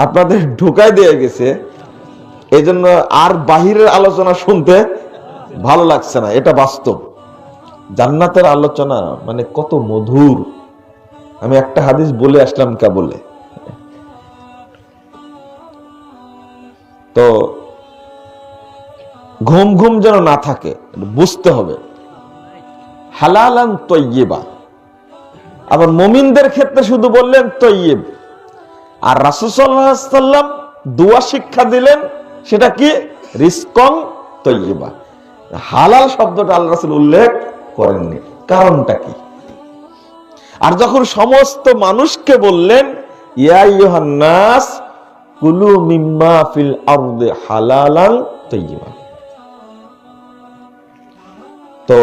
আপনাদের ঢুকাই দিয়ে গেছে, এই জন্য আর বাহিরের আলোচনা শুনতে ভালো লাগছে না। এটা বাস্তব। জান্নাতের আলোচনা মানে কত মধুর। আমি একটা হাদিস বলে আসলাম কেবলে। তো ঘুম ঘুম যেন না থাকে, বুঝতে হবে। হালালান তাইয়্যিবা। আবার মুমিনদের ক্ষেত্রে শুধু বললেন তাইয়্যিব। আর রাসূল সাল্লাল্লাহু আলাইহি ওয়াসাল্লাম দোয়া শিক্ষা দিলেন, সেটা কি? রিজকান তাইয়্যিবা। হালাল শব্দটা আল্লাহ রাসূল উল্লেখ করেননি। কারণটা কি? আর যখন সমস্ত মানুষকে বললেন ইয়া আইয়ুহান নাস কুলু মিম্মা ফিল আরদি হালালান তাইয়্যিবা, তো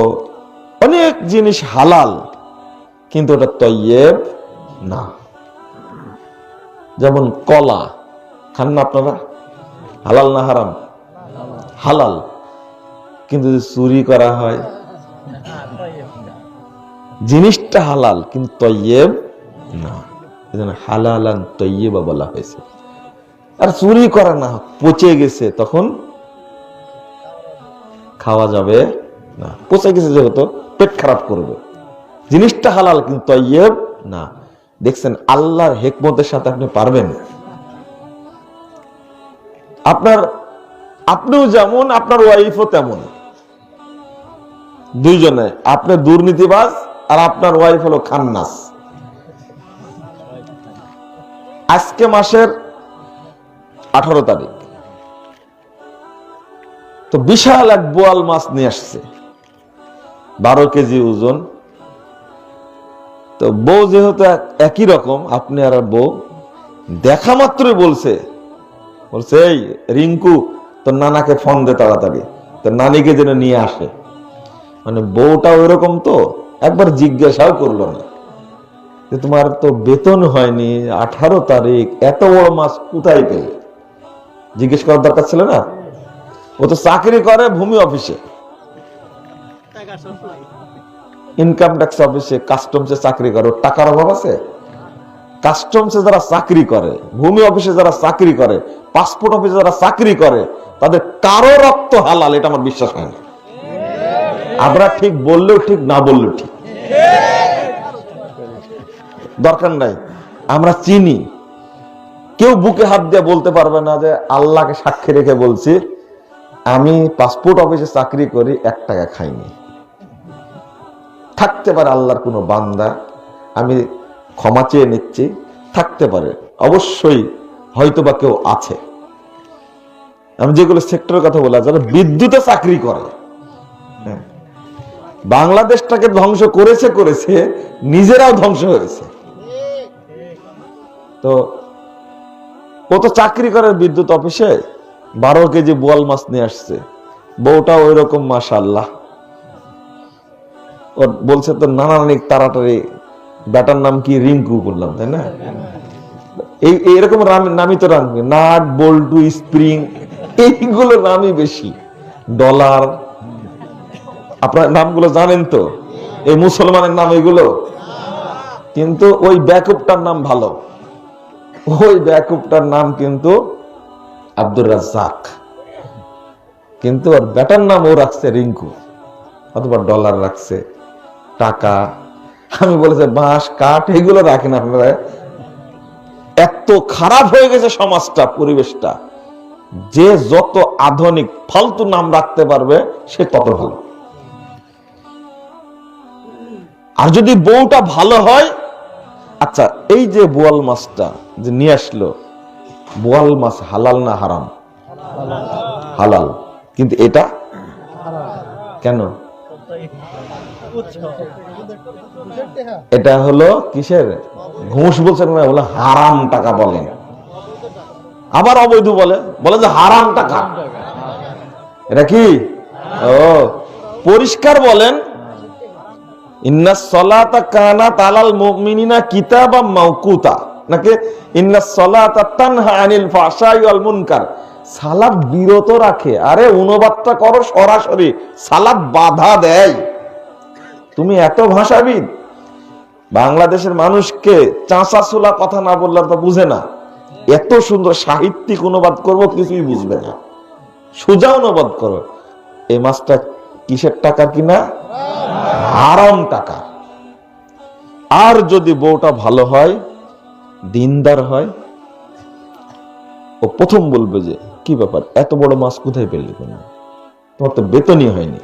অনেক জিনিস হালাল কিন্তু ওটা তৈয়ব না। যেমন কলা খান না আপনারা, হালাল না হারাম? হালাল, কিন্তু যদি চুরি করা হয় জিনিসটা হালাল কিন্তু তৈয়ব না, এজন্য হালালান তৈয়বা বলা হয়েছে। আর চুরি করা না, পচে গেছে তখন খাওয়া যাবে না, পচে গেছে যেহেতু পেট খারাপ করবে, জিনিসটা হালাল কিন্তু তৈয়ব না। দেখছেন আল্লাহর হিকমতের সাথে আপনি পারবেন। আপনিও যেমন আপনার ওয়াইফও তেমন, দুইজনে, আপনি দুর্নীতিবাজ আর আপনার ওয়াইফ হলো খান্নাস। আজকে মাসের 18 তারিখ, তো বিশাল এক বোয়াল মাছ নিয়ে আসছে, 12 কেজি ওজন। তো বউ যেহেতু একই রকম, আপনি আর বউ, দেখা মাত্রই বলছে এই রিঙ্কু তোর নানাকে ফোন দে তাড়াতাড়ি, তোর নানিকে যেন নিয়ে আসে। মানে বউটা ওইরকম, তো একবার জিজ্ঞাসাও করলো না যে তোমার তো বেতন হয়নি, 18 তারিখ এত বড় মাছ কোথায় পেলে? জিজ্ঞেস করার দরকার ছিল না? ও তো চাকরি করে ভূমি অফিসে, ইনকাম ট্যাক্স অফিসে, কাস্টমসে চাকরি করে। ওর টাকার অভাব আছে? কাস্টমসে যারা চাকরি করে, ভূমি অফিসে যারা চাকরি করে, পাসপোর্ট অফিসে যারা চাকরি করে, তাদের কারো রক্ত হালাল, এটা আমার বিশ্বাস হয় না। আমরা ঠিক বললেও ঠিক, না বললেও ঠিক, দরকার নাই। আমরা চিনি, কেউ বুকে হাত দিয়ে বলতে পারবে না যে আল্লাহকে সাক্ষী রেখে বলছি আমি পাসপোর্ট অফিসে চাকরি করি, 1 টাকা খাইনি। থাকতে পারে আল্লাহর কোনো বান্দা, আমি ক্ষমা চেয়ে নিচ্ছি, থাকতে পারে, অবশ্যই হয়তো বা কেউ আছে। আমি যেগুলো সেক্টরের কথা বলা, যারা বিদ্যুতে চাকরি করে, বাংলাদেশটাকে ধ্বংস করেছে, নিজেরাও ধ্বংস হয়েছে। তো ও তো চাকরি করে বিদ্যুৎ অফিসে, 12 কেজি বোয়াল মাছ নিয়ে আসছে, বউটা ওই রকম মাশাআল্লাহ। ওর বলছে তো নানানিক তাড়াতাড়ি, বেটার নাম কি? রিঙ্কু বললাম, তাই না? এইরকম নামই তো রাখবে, নাট বল্টু স্প্রিং, এইগুলো নামই বেশি, ডলার। আপনার নামগুলো জানেন তো, এই মুসলমানের নাম এগুলো, কিন্তু ওই ব্যাকআপটার নাম ভালো, ওই ব্যাকআপটার নাম কিন্তু আব্দুর রাজ্জাক, কিন্তু ওর বেটার নাম ও রাখছে রিঙ্কু, অথবা ডলার রাখছে, টাকা। আমি বলেছি বাঁশ কাঠ এগুলো রাখেন আপনারা। এত খারাপ হয়ে গেছে সমাজটা, পরিবেশটা, যে যত আধুনিক ফালতু নাম রাখতে পারবে সে তত ভালো। আর যদি বউটা ভালো হয়, আচ্ছা এই যে বোয়াল মাছটা যে নিয়ে আসলো, বোয়াল মাছ হালাল না হারাম? হালাল, কিন্তু এটা কেন? এটা হলো কিসের ঘুষ বলছেন না, বলে হারাম টাকা বলেন, আবার অবৈধ বলে যে হারাম টাকা। এটা কি? ও পরিষ্কার বলেন, ইন্নাস সালাতা কানাত আলাল মুমিনিনা কিতাবাম মাওকুতা, নাকি ইন্নাস সালাতা তানহা আনিল ফাহশাই ওয়াল মুনকার, সালাত বিরত রাখে। আরে অনুবাদটা করো সরাসরি, সালাত বাধা দেয়। তুমি এত ভাষাবিদ, বাংলাদেশের মানুষকে চাঁচাছোলা কথা না বললে তো বুঝে না। এত সুন্দর সাহিত্যিক অনুবাদ করব, কিছুই বুঝবে না, সোজা অনুবাদ করো। এই মাছটা কিসের টাকা কিনা? হারাম টাকা। আর যদি বউটা ভালো হয়, দিনদার হয়, ও প্রথম বলবে যে কি ব্যাপার, এত বড় মাছ কোথায় পেলে, তোমার তো বেতনই হয়নি।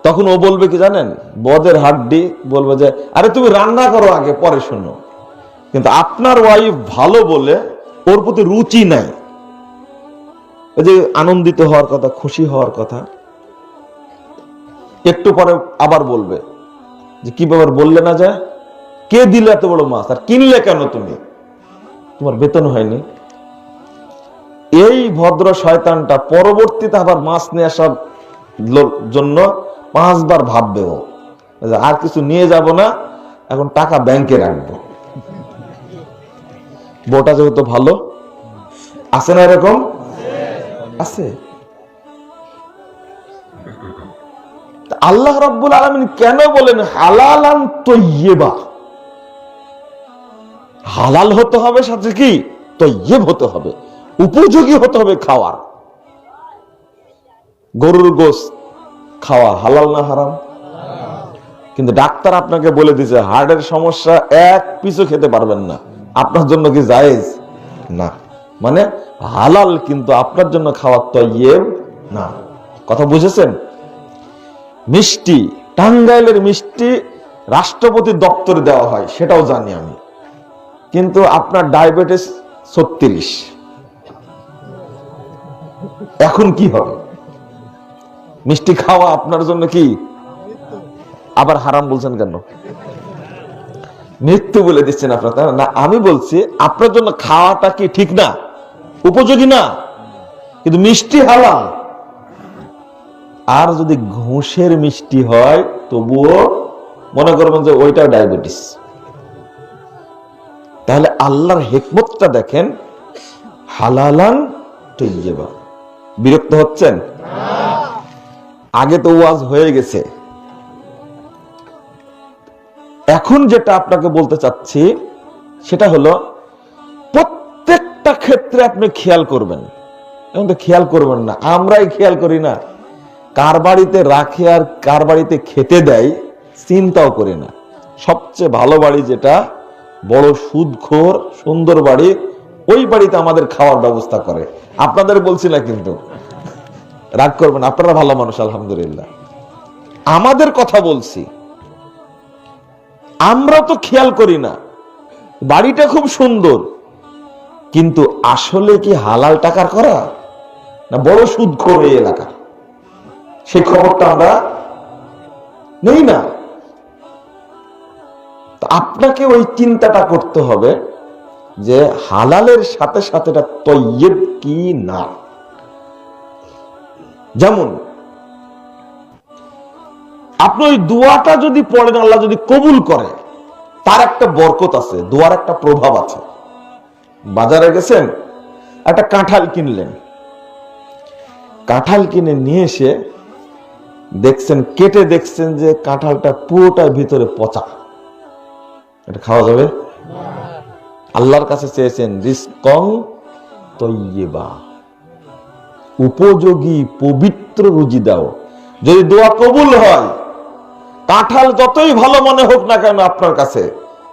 তখন ও বলবে কি জানেন, বদের হাড্ডি, বলবে যে আরে তুমি রান্না করো আগে, পরে শোনো। কিন্তু আপনার ওয়াইফ ভালো বলে ওর প্রতি রুচি নাই, ওই যে আনন্দিত হওয়ার কথা, খুশি হওয়ার কথা, একটু পরে আবার বলবে যে কি ব্যাপার বললে না যায়, কে দিলে এত বড় মাছ, আর কিনলে কেন তুমি, তোমার বেতন হয়নি? এই ভদ্র শয়তানটা পরবর্তীতে আবার মাছ নিয়ে আসার জন্য 5 বার ভাববে, ও আর কিছু নিয়ে যাব না, এখন টাকা ব্যাংকে রাখবো। বউটা যেহেতু ভালো, আছে না এরকম? আছে। আল্লাহ রাব্বুল আলামিন কেন বলেন হালালান তাইয়্যিবা? হালাল হতে হবে, সাথে কি তাইয়্যিব হতে হবে, উপযোগী হতে হবে খাওয়ার। গরুর গোশত খাওয়া হালাল না হারাম? কিন্তু ডাক্তার আপনাকে বলে দিয়েছে হার্টের সমস্যা, এক পিছু খেতে পারবেন না, আপনার জন্য কি জায়েজ না? মানে হালাল, কিন্তু আপনার জন্য খাওয়া তাইয়্যিব না। কথা বুঝেছেন? মিষ্টি, টাঙ্গাইলের মিষ্টি রাষ্ট্রপতির দপ্তরে দেওয়া হয়, সেটাও জানি আমি, কিন্তু আপনার ডায়াবেটিস 36, এখন কি হবে? মিষ্টি খাওয়া আপনার জন্য কি আবার হারাম বলছেন কেন? মৃত্যু বলে দিচ্ছেন আপনার না? আমি বলছি আপনার জন্য খাওয়াটা কি ঠিক না, উপযোগী না, কিন্তু মিষ্টি হালাল। আর যদি ঘুষের মিষ্টি হয় তবুও মনে করবেন যে ওইটাও ডায়াবেটিস। তাহলে আল্লাহর হিকমতটা দেখেন, হালালান তাইয়্যিবা। বিরক্ত হচ্ছেন? আগে তো ওয়াজ হয়ে গেছে, এখন যেটা আপনাকে বলতে চাচ্ছি সেটা হলো প্রত্যেকটা ক্ষেত্রে আপনি খেয়াল করবেন। এখন তো খেয়াল করবেন না, আমরাই খেয়াল করি না, কার বাড়িতে রাখে আর কার বাড়িতে খেতে দেয় চিন্তাও করি না। সবচেয়ে ভালো বাড়ি যেটা, বড় সুদখোর সুন্দর বাড়ি, ওই বাড়িতে আমাদের খাওয়ার ব্যবস্থা করে। আপনাদের বলছি না কিন্তু, রাগ করবেন, আপনারা ভালো মানুষ আলহামদুলিল্লাহ। আমাদের কথা বলছি, আমরা তো খেয়াল করি না, বাড়িটা খুব সুন্দর, কিন্তু আসলে কি হালাল টাকার করা না বড় সুদখোর এই এলাকা, সেই খবরটা আমরা নেই না। আপনাকে ওই চিন্তাটা করতে হবে যে হালালের সাথে সাথে এটা তাইয়্যিব কি না। যেমন আপনি ওই দোয়াটা যদি পড়েন, আল্লাহ যদি কবুল করে, তার একটা বরকত আছে, দোয়ার একটা প্রভাব আছে। বাজারে গেছেন, একটা কাঁঠাল কিনলেন, কাঁঠাল কিনে নিয়ে এসে দেখছেন, কেটে দেখছেন যে কাঁঠালটা পুরোটা ভিতরে পচা, এটা খাওয়া যাবে? আল্লাহর কাছে চেয়েছেন রিজকান তাইয়্যিবা, উপযোগী পবিত্র রুজি দাও। যদি দোয়া কবুল হয়, কাঁঠাল যতই ভালো মনে হোক না কেন আপনার কাছে,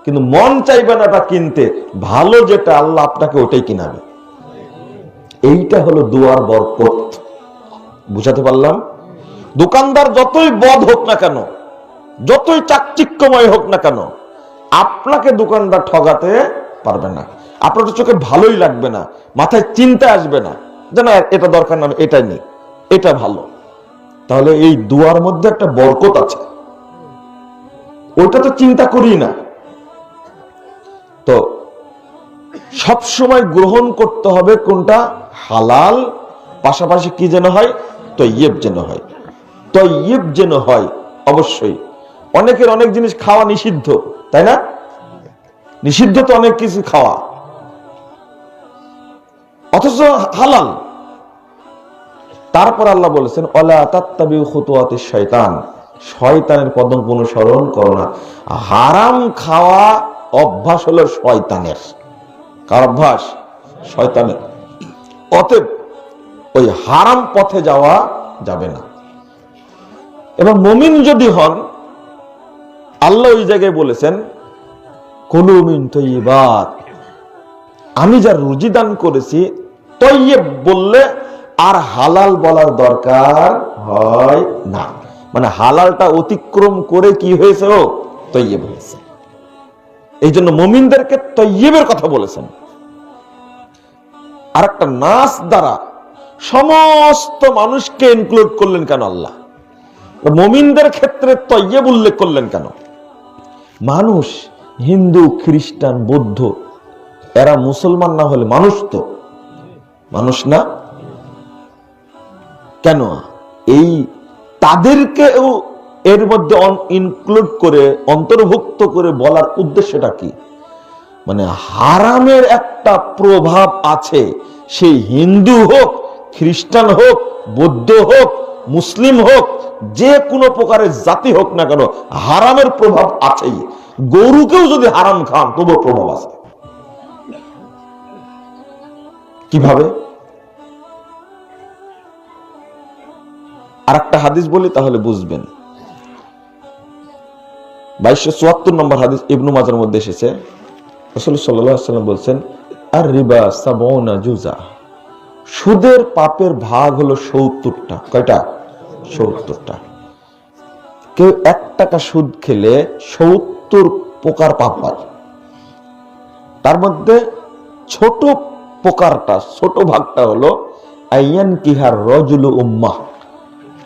কিন্তু মন চাইবে না এটা কিনতে, ভালো যেটা আল্লাহ আপনাকে ওটাই কিনাবে। এইটা হলো দোয়ার বরকত। বুঝাতে পারলাম? দোকানদার যতই বদ হোক না কেন, যতই চাকচিক্যময় হোক না কেন, আপনাকে দোকানদার ঠগাতে পারবে না। আপনার চোখে ভালোই লাগবে না, মাথায় চিন্তা আসবে না যে না এটা দরকার না, এটাই নেই, এটা ভালো। তাহলে এই দুয়ার মধ্যে একটা বরকত আছে, ওইটা তো চিন্তা করি না। তো সব সময় গ্রহণ করতে হবে কোনটা? হালাল, পাশাপাশি কি যেন হয়? তাইয়্যিব যেন হয়। তাইয়্যিব যেন হয় অবশ্যই। অনেকের অনেক জিনিস খাওয়া নিষিদ্ধ, তাই না? নিষিদ্ধ তো অনেক কিছু খাওয়া, অথচ হালাল। তারপর আল্লাহ বলেছেন ওয়ালা তাত্তাবিউ খুতুওয়াতিশ শয়তান, শয়তানের পদঙ্ক অনুসরণ করো না। হারাম খাওয়া অভ্যাস হলো শয়তানের। কার অভ্যাস? শয়তানের। অতএব ওই হারাম পথে যাওয়া যাবে না। এবং মুমিন যদি হন, আল্লাহ ওই জায়গায় বলেছেন কুলু মিন তাইয়্যিবাত, আমি যা রুজি দান করেছি, তাইয়্যিব বললে আর হালাল বলার দরকার হয় না। মানে হালালটা অতিক্রম করে কি হয়েছে? ও তাইয়্যিব হয়েছে। এই জন্য মুমিনদেরকে তাইয়্যিবের কথা বলেছেন। আর একটা নাস দ্বারা সমস্ত মানুষকে ইনক্লুড করলেন কেন আল্লাহ? মুমিনদের ক্ষেত্রে তাইয়্যিব উল্লেখ করলেন কেন? মানুষ হিন্দু, খ্রিস্টান, বৌদ্ধ এরা মুসলমান না হলে মানুষ তো মানুষ না কেন? এই তাদেরকেও এর মধ্যে ইনক্লুড করে, অন্তর্ভুক্ত করে বলার উদ্দেশ্যটা কি? মানে হারামের একটা প্রভাব আছে, সেই হিন্দু হোক, খ্রিস্টান হোক, বৌদ্ধ হোক, মুসলিম হোক, যে কোনো প্রকারের জাতি হোক না কেন, হারামের প্রভাব আছেই। গরুকেও যদি হারাম খান তবুও প্রভাব আছে। কিভাবে? আর একটা হাদিস বলি তাহলে বুঝবেন। 2274 নম্বর হাদিস ইবনু মাজার মধ্যে এসেছে, রাসূল সাল্লাল্লাহু আলাইহি ওয়াসাল্লাম বলছেন, আর রিবা সাবউনা জুজা, সুদের পাপের ভাগ হলো 70টা। কয়টা? 70টা। কেউ 1 টাকা সুদ খেলে 70 প্রকার পাপ হয়। তার মধ্যে ছোট প্রকারটা, ছোট ভাগটা হলো আইয়ান কিহার রজুলু উম্মাহ,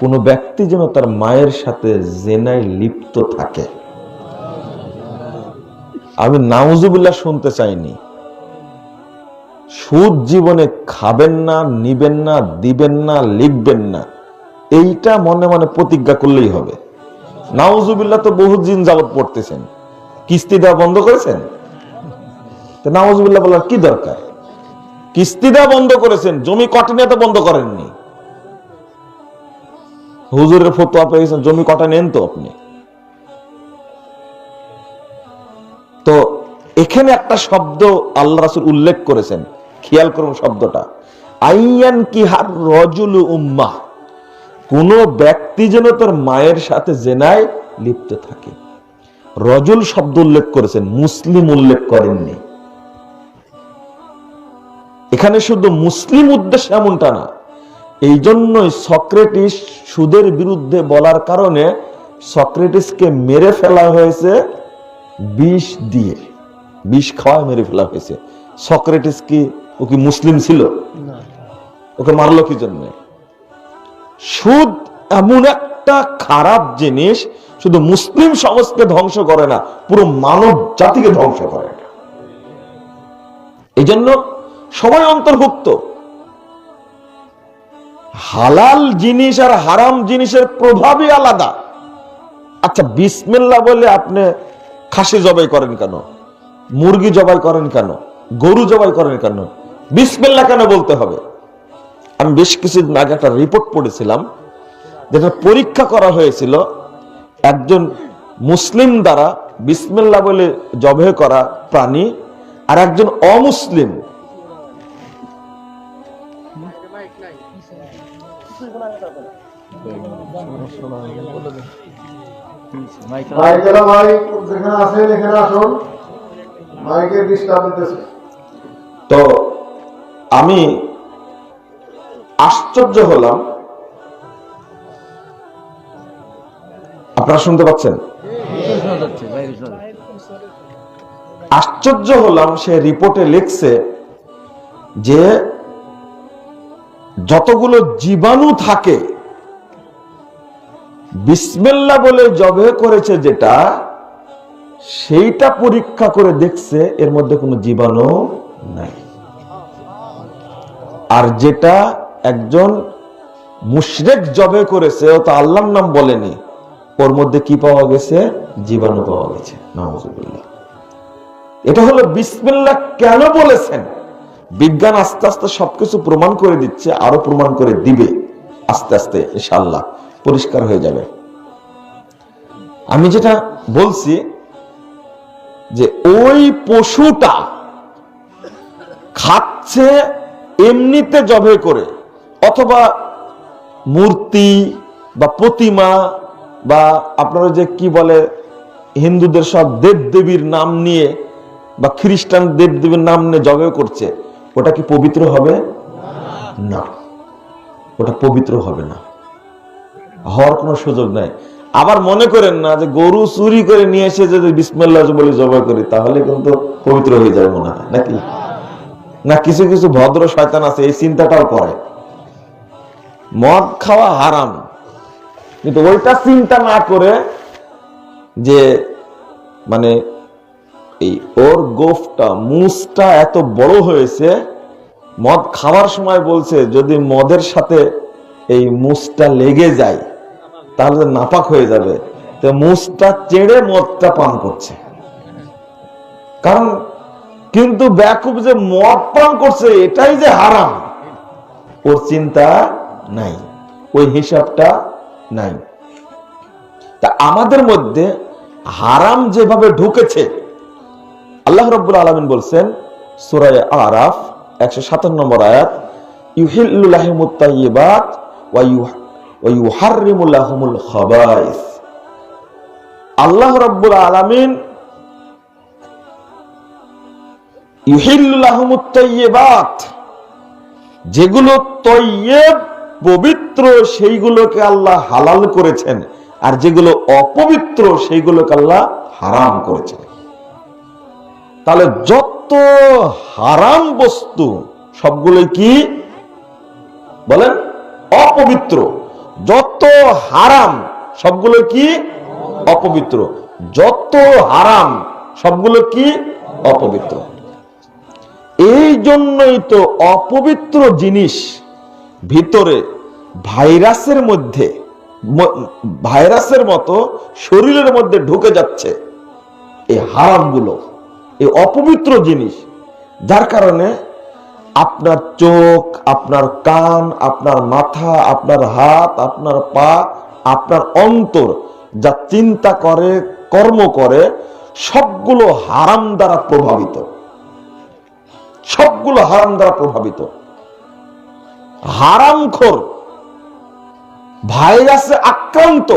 কোন ব্যক্তি যেন তার মায়ের সাথে জেনায় লিপ্ত থাকে। আমি নাউজুবিল্লাহ শুনতে চাইনি। সুদ জীবনে খাবেন না, নিবেন না, দিবেন না, লিখবেন না, এইটা মনে মনে প্রতিজ্ঞা করলেই হবে। নাউজুবিল্লাহ তো বহুদিন যাবত পড়তেছেন, কিস্তি দেওয়া বন্ধ করেছেন, তো নাউজুবিল্লাহ বলার কি দরকার? কিস্তি দেওয়া বন্ধ করেছেন, জমি কটনে তো বন্ধ করেননি। হুজুরের ফতোয়া পেয়ে গেছেন, জমি কটা নেন তো আপনি। তো এখানে একটা শব্দ আল্লাহ রাসূল উল্লেখ করেছেন, খেয়াল করুন শব্দটা, আইয়ান কিহার রজুলু উম্মাহ, কোন ব্যক্তি যেন তার মায়ের সাথে জেনায় লিপ্ত থাকে। রজুল শব্দ উল্লেখ করেছেন, মুসলিম উল্লেখ করেননি। এখানে শুধু মুসলিম উদ্দেশ্য এমনটা না। এই জন্যই সক্রেটিস সুদের বিরুদ্ধে বলার কারণে সক্রেটিসকে মেরে ফেলা হয়েছে বিষ দিয়ে, বিষ খাওয়া মেরে ফেলা হয়েছে। সক্রেটিস কি ও কি মুসলিম ছিল? ওকে মারলো কি জন্য? সুদ এমন একটা খারাপ জিনিস, শুধু মুসলিম সমাজকে ধ্বংস করে না, পুরো মানব জাতিকে ধ্বংস করে। এই জন্য সবাই অন্তর্ভুক্ত। হালাল জিনিস আর হারাম জিনিসের প্রভাবই আলাদা। আচ্ছা, বিসমিল্লাহ বলে আপনি খাসি জবাই করেন কেন? মুরগি জবাই করেন কেন? গরু জবাই করেন কেন? বিসমিল্লাহ কেন বলতে হবে? আমি বেশ কিছুদিন আগে একটা রিপোর্ট পড়েছিলাম, যেটা পরীক্ষা করা হয়েছিল একজন মুসলিম দ্বারা বিসমিল্লাহ বলে জবাই করা প্রাণী আর একজন অমুসলিম। তো আমি আশ্চর্য হলাম, আপনারা শুনতে পাচ্ছেন? আশ্চর্য হলাম, সে রিপোর্টে লিখছে যে যতগুলো জীবাণু থাকে বিসমিল্লাহ বলে জবাই করেছে যেটা, সেইটা পরীক্ষা করে দেখছে এর মধ্যে কোনো জীবাণু নাই। আর যেটা একজন মুশরিক জবাই করেছে, ও তো আল্লাহর নাম বলেনি, ওর মধ্যে কি পাওয়া গেছে? জীবাণু পাওয়া গেছে। নাউযুবিল্লাহ। এটা হলো বিসমিল্লাহ কেন বলেছেন। বিজ্ঞান আস্তে আস্তে সবকিছু প্রমাণ করে দিচ্ছে, আরো প্রমাণ করে দিবে, আস্তে আস্তে ইনশাআল্লাহ পরিষ্কার হয়ে যাবে। আমি যেটা বলছি যে ওই পশুটা খাচ্ছে এমনিতে জবাই করে, অথবা মূর্তি বা প্রতিমা বা আপনারা যে কি বলে হিন্দুদের সব দেবদেবীর নাম নিয়ে বা খ্রিস্টান দেবদেবীর নাম নিয়ে জবাই করছে, ওটা কি পবিত্র হবে? না, ওটা পবিত্র হবে না, হওয়ার কোনো সুযোগ নাই। আবার মনে করেন না যে গরু চুরি করে নিয়ে এসে যদি বিসমিল্লাহ বলে জবাই করি তাহলে কিন্তু পবিত্র হয়ে যাবে মনে হয় নাকি? না, কিছু কিছু ভদ্র শয়তান আছে এই চিন্তাটাও করে, মদ খাওয়া হারাম, কিন্তু ওইটা চিন্তা না করে যে মানে এই ওর গোফটা মুসটা এত বড় হয়েছে, মদ খাওয়ার সময় বলছে যদি মদের সাথে এই মুসটা লেগে যায় তাহলে নাপাক হয়ে যাবে, তো মুসটা চেড়ে মদটা পান করছে। কারণ কিন্তু বেকুব যে মদ পান করছে এটাই যে হারাম ওর চিন্তা নাই, ওই হিসাবটা নাই। তা আমাদের মধ্যে হারাম যেভাবে ঢুকেছে, আল্লাহ রাব্বুল আলামিন বলছেন সূরা আরাফ 157 নম্বর আয়াত, ইউহিল্লু লাহুমুত তাইয়্যিবাত ওয়া ইউহাররিমু লাহুমুল খাবাইস। আল্লাহ রাব্বুল আলামিন ইউহিল্লু লাহুমুত তাইয়্যিবাত, যেগুলো তয়্যিব পবিত্র সেইগুলোকে আল্লাহ হালাল করেছেন, আর যেগুলো অপবিত্র সেইগুলোকে আল্লাহ হারাম করেছেন। তাহলে যত হারাম বস্তু সবগুলো কি বলেন? অপবিত্র। যত হারাম সবগুলো কি অপবিত্র। যত হারাম সবগুলো কি অপবিত্র। এই জন্যই তো অপবিত্র জিনিস ভিতরে ভাইরাসের মতো শরীরের মধ্যে ঢুকে যাচ্ছে, এই হারামগুলো, এই অপবিত্র জিনিস, যার কারণে আপনার চোখ, আপনার কান, আপনার মাথা, আপনার হাত, আপনার পা, আপনার অন্তর যা চিন্তা করে, কর্ম করে, সবগুলো হারাম দ্বারা প্রভাবিত। সবগুলো হারাম দ্বারা প্রভাবিত। হারামখোর, ভাইরাসে আক্রান্ত,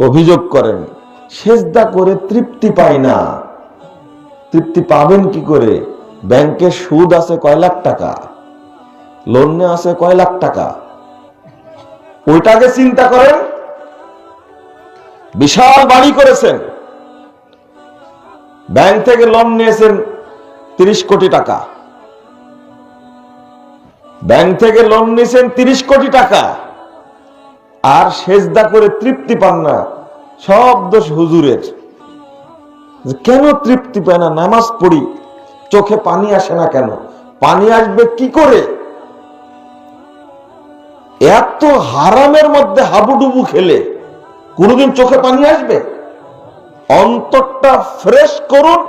অভিযোগ করেন সেজদা করে তৃপ্তি পায় না। তৃপ্তি পাবেন কি করে? ব্যাংকে সুদ আছে কয় লাখ টাকা, লোন নিয়ে আছে কয় লাখ টাকা, ওইটাকে চিন্তা করেন। বিশাল বাড়ি করেছেন, ব্যাংক থেকে লোন নিয়েছেন 30 কোটি টাকা, ব্যাংক থেকে লোন নিয়েছেন 30 কোটি টাকা, আর সেজদা করে তৃপ্তি পান না। সব দোষ হুজুরের। কেন তৃপ্তি পায় না? নামাজ পড়ি, চোখে পানি আসে না কেন? পানি আসবে কি করে? এত হারামের মধ্যে হাবুডুবু খেলে কোনদিন চোখে পানি আসবে? অন্তরটা ফ্রেশ করুন,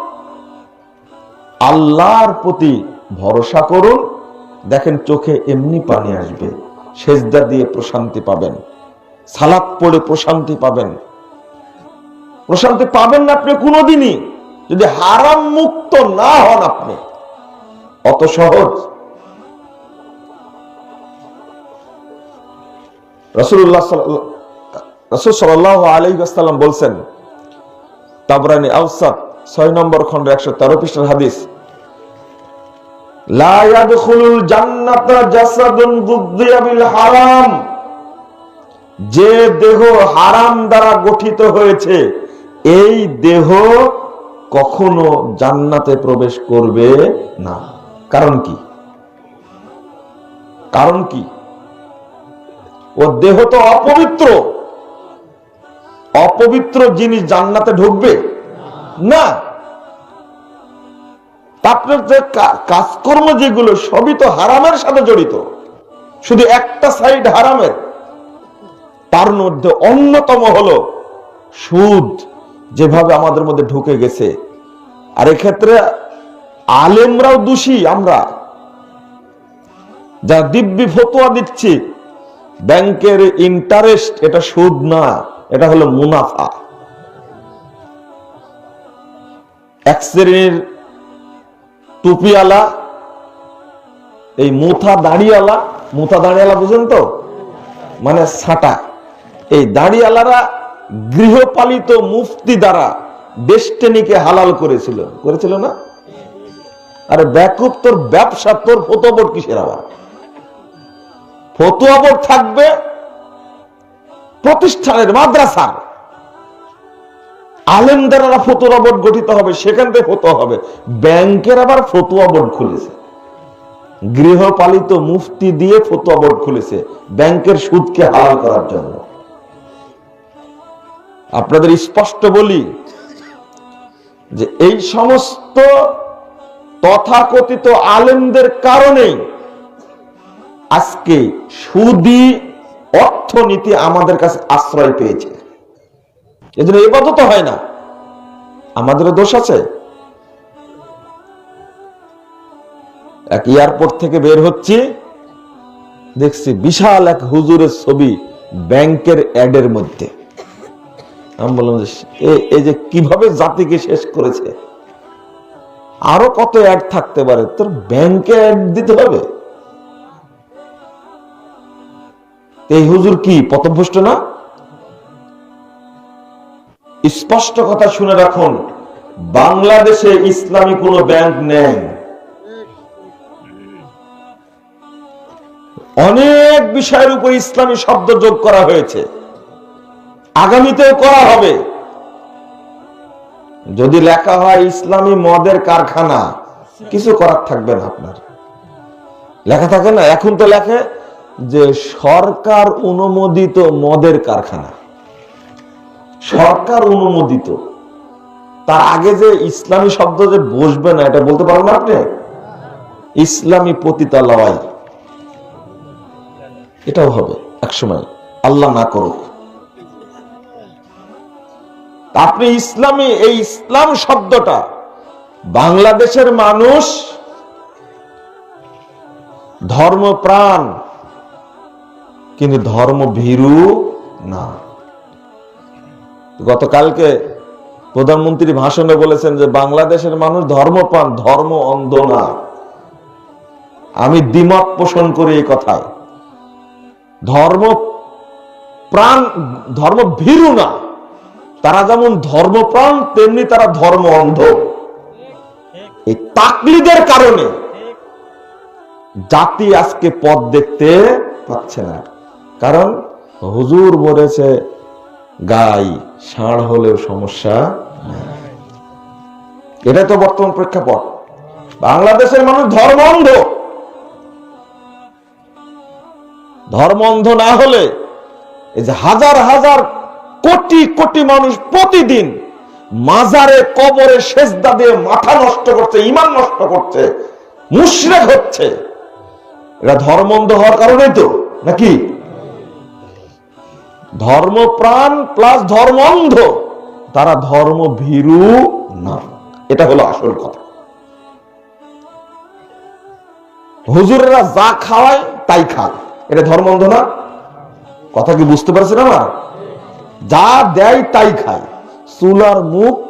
আল্লাহর প্রতি ভরসা করুন, দেখেন চোখে এমনি পানি আসবে। সেজদা দিয়ে প্রশান্তি পাবেন, সালাত পড়ে প্রশান্তি পাবেন। প্রশান্তি পাবেন না আপনি কোনোদিনই যদি হারাম মুক্ত না হন। আপনি অত সহজ? রাসূল সাল্লাল্লাহু আলাইহি ওয়াসাল্লাম বলছেন, তাবরানী আওসাত 6 নম্বর খন্ড 113 পৃষ্ঠার হাদিস, লা ইয়াদখুলুল জান্নাতা জাসাদুন গুযিয়া বিল হারাম। যে দেহ হারাম দ্বারা গঠিত হয়েছে এই দেহ কখনো জান্নাতে প্রবেশ করবে না। কারণ কি? কারণ কি? ও দেহ তো অপবিত্র। অপবিত্র জিনিস জান্নাতে ঢুকবে না। আপনার যে কাজকর্ম যেগুলো সবই তো হারামের সাথে জড়িত, শুধু একটা সাইড হারামের। তার মধ্যে অন্যতম হলো সুদ, যেভাবে আমাদের মধ্যে ঢুকে গেছে। আর এক্ষেত্রে আলেমরাও দোষী। আমরা যা দিব্যি ফতোয়া দিচ্ছি, ব্যাংকের ইন্টারেস্ট এটা সুদ না, এটা হলো মুনাফা। এক শ্রেণীর টুপিওয়ালা, এই মুথা দাড়িওয়ালা বুঝেন তো, মানে ছাটা, এই দাড়িওয়ালারা গৃহপালিত মুফতি দ্বারা ডেস্টিনিকে হালাল করেছিল না? আরে বেকুব, তোর ব্যবসা, তোর ফতোয়া বোর্ড কিসের? আবার ফতোয়া বোর্ড থাকবে প্রতিষ্ঠানের, মাদ্রাসার আলেম দ্বারা ফতোয়া বোর্ড গঠিত হবে, সেখান থেকে ফতোয়া হবে। ব্যাংকের আবার ফতোয়া বোর্ড খুলেছে, গৃহপালিত মুফতি দিয়ে ফতোয়া বোর্ড খুলেছে ব্যাংকের সুদকে হালাল করার জন্য। আপনাদের স্পষ্ট বলি যে এই সমস্ত তথাকথিত আলেমদের কারণেই আজকে সুদী অর্থনীতি আমাদের কাছে আশ্রয় পেয়েছে। এজন্য ইবাদত হয় না। আমাদেরও দোষ আছে। এক এয়ারপোর্ট থেকে বের হচ্ছি, দেখছি বিশাল এক হুজুরের ছবি ব্যাংকের অ্যাডের মধ্যে। আমি বললাম যে এই যে কিভাবে জাতিকে শেষ করেছে, আরো কত অ্যাড থাকতে পারে, তোর ব্যাংকে অ্যাড দিতে হবে? এই হুজুর কি পথভ্রষ্ট না? স্পষ্ট কথা শুনে রাখুন, বাংলাদেশে ইসলামী কোন ব্যাংক নেই। অনেক বিষয়ের উপর ইসলামী শব্দ যোগ করা হয়েছে, আগামীতেও করা হবে। যদি লেখা হয় ইসলামী মদের কারখানা, কিছু করার থাকবে না আপনার। লেখা থাকে না, এখন তো লেখে যে সরকার অনুমোদিত মদের কারখানা, সরকার অনুমোদিত। তার আগে যে ইসলামী শব্দ যে বসবে না, এটা বলতে পারবেন আপনি? ইসলামী পতিতালয়, এটাও হবে একসময়, আল্লাহ না করুক। আপনি ইসলামী, এই ইসলাম শব্দটা বাংলাদেশের মানুষ ধর্মপ্রাণ, কিন্তু ধর্মভীরু না। গতকালকে প্রধানমন্ত্রী ভাষণে বলেছেন যে বাংলাদেশের মানুষ ধর্মপ্রাণ, ধর্ম অন্ধ না। আমি দ্বিমত পোষণ করি এই কথায়। ধর্মপ্রাণ, ধর্মভীরু না। তারা যেমন ধর্মপ্রাণ, তেমনি তারা ধর্ম অন্ধ। এই তাকলিদের কারণে জাতি আজকে পথ দেখতে পাচ্ছে না। কারণ হুজুর বলেছে গাই, ষাঁড় হলেও সমস্যা নাই। এটা তো বর্তমান প্রেক্ষাপট। বাংলাদেশের মানুষ ধর্ম অন্ধ। ধর্ম অন্ধ না হলে এই যে হাজার হাজার কোটি কোটি মানুষ প্রতিদিন মাজারে কবরে সেজদা দিয়ে মাথা নষ্ট করছে, ঈমান নষ্ট করছে, মুশরিক হচ্ছে, এটা ধর্ম অন্ধ হওয়ার কারণেই তো, নাকি? ধর্মপ্রাণ প্লাস ধর্ম অন্ধ, তারা ধর্ম ভীরু না। এটা হলো আসল কথা। হুজুরেরা যা খাওয়ায় তাই খায়, এটা ধর্ম অন্ধ না? কথা কি বুঝতে পারছেন আমার? যা দেয় তাই খায়। চুলার মুখ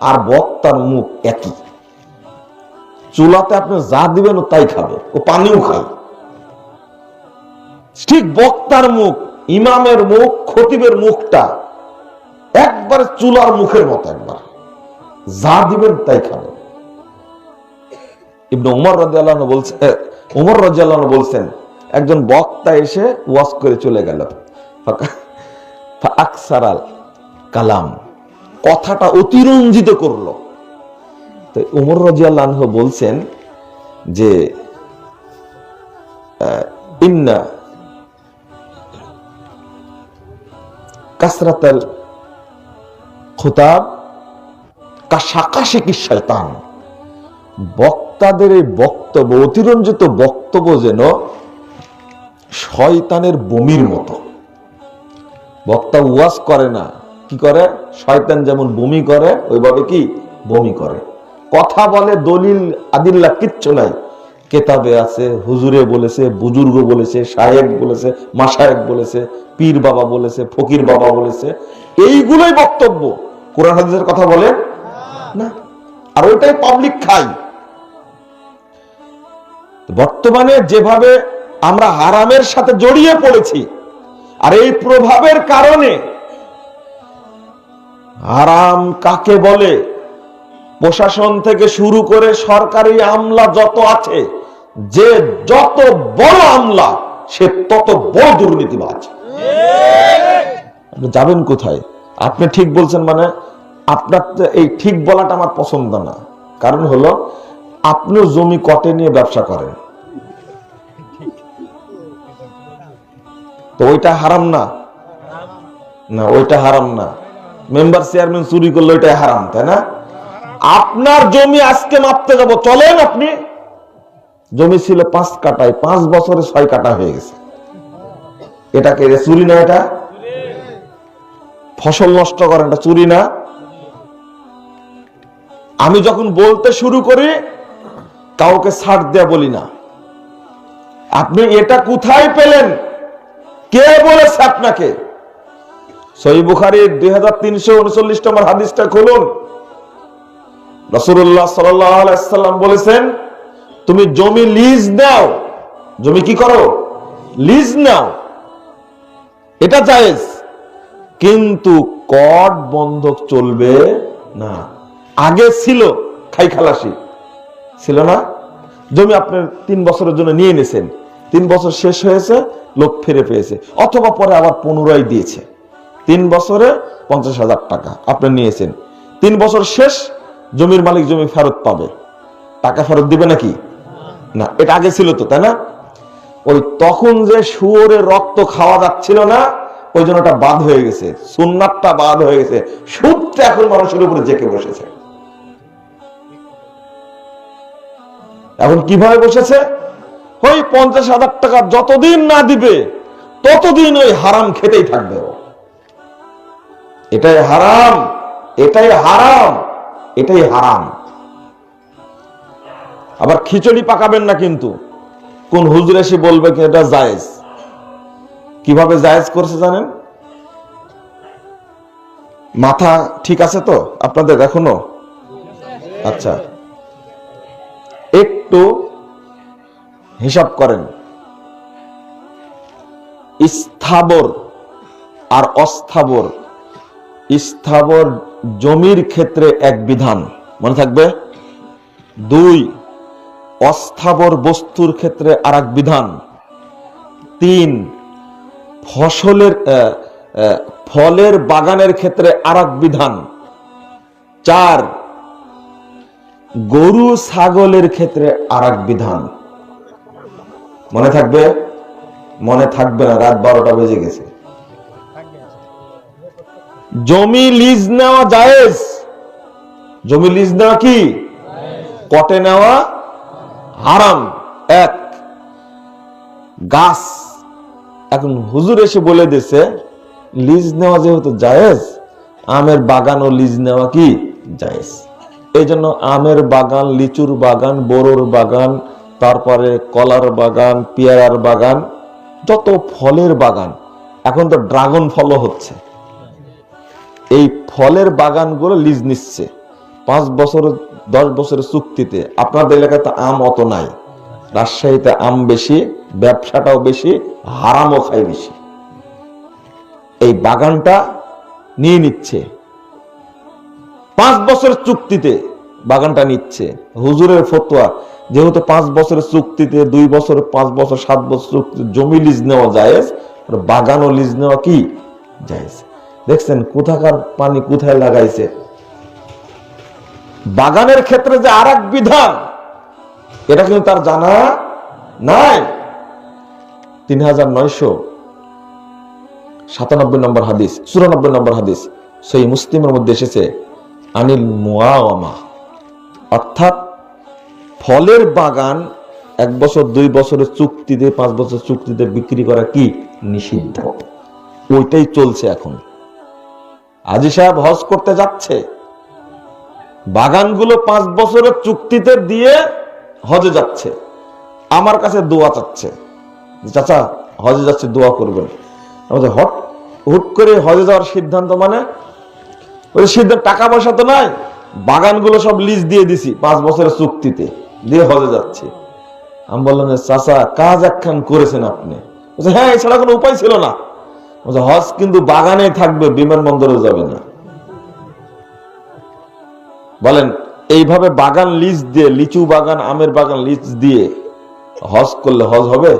আর বক্তার মুখ একই। চুলাতে আপনি যা দিবেন ও তাই খাবে, ও পানিও খায়। ঠিক বক্তার মুখ, ইমামের মুখ, খতিবের মুখটা একবার চুলার মুখের মতো, একবার যা দিবেন তাই খাবে। ইবনে উমর রাদিয়াল্লাহু আনহু বলছেন, উমর রাদিয়াল্লাহু আনহু বলছেন, একজন বক্তা এসে ওয়াজ করে চলে গেল, আকসারাল কালাম, কথাটা অতিরঞ্জিত করলো। তো উমর রাদিয়াল্লাহু আনহু বলছেন যে ইন্না কাসরাতাল খুতাব কাশাকাশিকি শয়তান, বক্তাদের এই বক্তব্য, অতিরঞ্জিত বক্তব্য যেন শয়তানের বমির মতো। বক্তা ওয়াজ করে না, কি করে? শয়তান যেমন বমি করে ওইভাবে কি বমি করে। কথা বলে, দলিল আদিল্লা কিচ্ছু নাই। কেতাবে আছে, হুজুরে বলেছে, বুজুর্গ বলেছে, শায়েখ বলেছে, মাশায়েখ বলেছে, পীর বাবা বলেছে, ফকির বাবা বলেছে, এইগুলোই বক্তব্য। কোরআন হাদিসের কথা বলে না, আর ওইটাই পাবলিক খাই। বর্তমানে যেভাবে আমরা হারামের সাথে জড়িয়ে পড়েছি, আর এই প্রভাবের কারণে হারাম কাকে বলে, প্রশাসন থেকে শুরু করে সরকারি আমলা যত আছে, যে যত বড় আমলা সে তত বড় দুর্নীতিবাজ। আপনি যাবেন কোথায়? আপনি ঠিক বলছেন মানে আপনার এই ঠিক বলাটা আমার পছন্দ না। কারণ হলো আপনিও জমি কটে নিয়ে ব্যবসা করেন, তো ওইটা হারাম না? না, ওইটা হারাম না। মেম্বার চেয়ারম্যান চুরি করলো, এটাই হারাম, তাই না? আপনার জমি আজকে মাপতে যাব, চলেন। আপনি জমি ছিল 5 কাঠায়, 5 বছরে 6 কাঠা হয়ে গেছে। এটাকে চুরি না? এটা ফসল নষ্ট করেন, এটা চুরি না? আমি যখন বলতে শুরু করি কাউকে ছাড় দেয়া বলি না। আপনি এটা কোথায় পেলেন? কে বলেছে আপনাকে? সহিহ বুখারীর 2339 নম্বর হাদিসটা খুলুন। রাসূলুল্লাহ সাল্লাল্লাহু আলাইহি ওয়াসাল্লাম বলেছেন, তুমি জমি লিজ নাও। জমি কি করো? লিজ নাও, এটা জায়েজ, কিন্তু কর বন্ধক চলবে না। আগে ছিল খাই খালাসি, ছিল না? জমি আপনার 3 বছরের জন্য নিয়ে নিয়েছেন, 3 বছর শেষ হয়েছে, লোক ফিরে পেয়েছে, অথবা পরে আবার পুনরায় দিয়েছে। 3 বছরে 50,000 টাকা আপনি নিয়েছেন, 3 বছর শেষ, জমির মালিক জমি ফেরত পাবে। টাকা ফেরত দিবে নাকি? না। এটা আগে ছিল তো, তাই না? ওই তখন যে শুয়োরের রক্ত খাওয়া যাচ্ছিল না, ওই জন্য ওটা বাদ হয়ে গেছে, সুন্নাতটা বাদ হয়ে গেছে, সুদটা এখন মানুষের উপরে জেকে বসেছে। এখন কিভাবে বসেছে? ওই 50,000 টাকা যতদিন না দিবে ততদিন ওই হারাম খেতেই থাকবে। এটাই হারাম, এটাই হারাম, এটাই হারাম। আবার খিচুড়ি পাকাবেন না কিন্তু। কোন হুজুর এসে বলবে কি এটা জায়েজ? কিভাবে জায়েজ করছে জানেন? মাথা ঠিক আছে তো আপনাদের এখনো? আচ্ছা, একটু হিসাব করেন। স্থাবর আর অস্থাবর, স্থাবর জমির ক্ষেত্রে এক বিধান, মনে থাকবে। 2, অস্থাবর বস্তুর ক্ষেত্রে আর এক বিধান। 3, ফলের বাগানের ক্ষেত্রে আর এক বিধান। 4, গরু ছাগলের ক্ষেত্রে আর এক বিধান। মনে থাকবে? মনে থাকবে না, রাত 12টা বেজে গেছে। জমি লিজ নেওয়া জায়েজ। জমি লিজ নেওয়া কি? কটে নেওয়া হারাম। 1, গাছ। এখন হুজুর এসে বলে দিয়েছে লিজ নেওয়া যেহেতু জায়েজ, আমের বাগানও লিজ নেওয়া কি জায়েজ। এই জন্য আমের বাগান, লিচুর বাগান, বড়োর বাগান, তারপরে কলার বাগান, পেয়ারার বাগান, যত ফলের বাগান, এখন তো ড্রাগন ফলও হচ্ছে, এই ফলের বাগানগুলো লিজ নিচ্ছে 5 বছর 10 বছরের চুক্তিতে। আপনাদের এলাকায় তো আম অত নাই, রাজশাহীতে আম বেশি, ব্যবসাটাও বেশি, হারামও খায় বেশি। এই বাগানটা নিয়ে নিচ্ছে 5 বছরের চুক্তিতে, বাগানটা নিচ্ছে। হুজুরের ফতোয়া, যেহেতু 5 বছরের চুক্তিতে, 2 বছর, 5 বছর, 7 বছর চুক্তিতে জমি লিজ নেওয়া জায়েজ, বাগানও লিজ নেওয়া কি জায়েজ। দেখছেন কোথাকার পানি কোথায় লাগাইছে। বাগানের ক্ষেত্রে যে আর এক বিধান, এটা কিন্তু তার জানা নাই। 3997 নম্বর হাদিস, 94 নম্বর হাদিস সহিহ মুসলিমের মধ্যে এসেছে, আনিল মুআওয়ামা, অর্থাৎ ফলের বাগান 1 বছর 2 বছরের চুক্তিতে, 5 বছর চুক্তিতে বিক্রি করা কি নিষিদ্ধ। ওইটাই চলছে এখন। হাজী সাহেব হজ করতে যাচ্ছে, বাগানগুলো 5 বছরের চুক্তিতে দিয়ে হজে যাচ্ছে, আমার কাছে দোয়া চাচ্ছে, চাচা হজে যাচ্ছে দোয়া করবেন। আমাদের হুট করে হজে যাওয়ার সিদ্ধান্ত, মানে ওই সিদ্ধান্ত, টাকা পয়সা তো নাই, বাগানগুলো সব লিজ দিয়ে দিছি 5 বছরের চুক্তিতে, দিয়ে হজে যাচ্ছে। আমি বললাম চাচা কাজ একখান করেছেন আপনি? হ্যাঁ, এছাড়া কোনো উপায় ছিল না। হজ কিন্তু বাগানে থাকবে, বিমানবন্দরে যাবে না। বলেন এইভাবে বাগান লিজ দিয়ে, লিচু বাগান, আমের বাগান লিজ দিয়ে হজ করলে হজ হবে?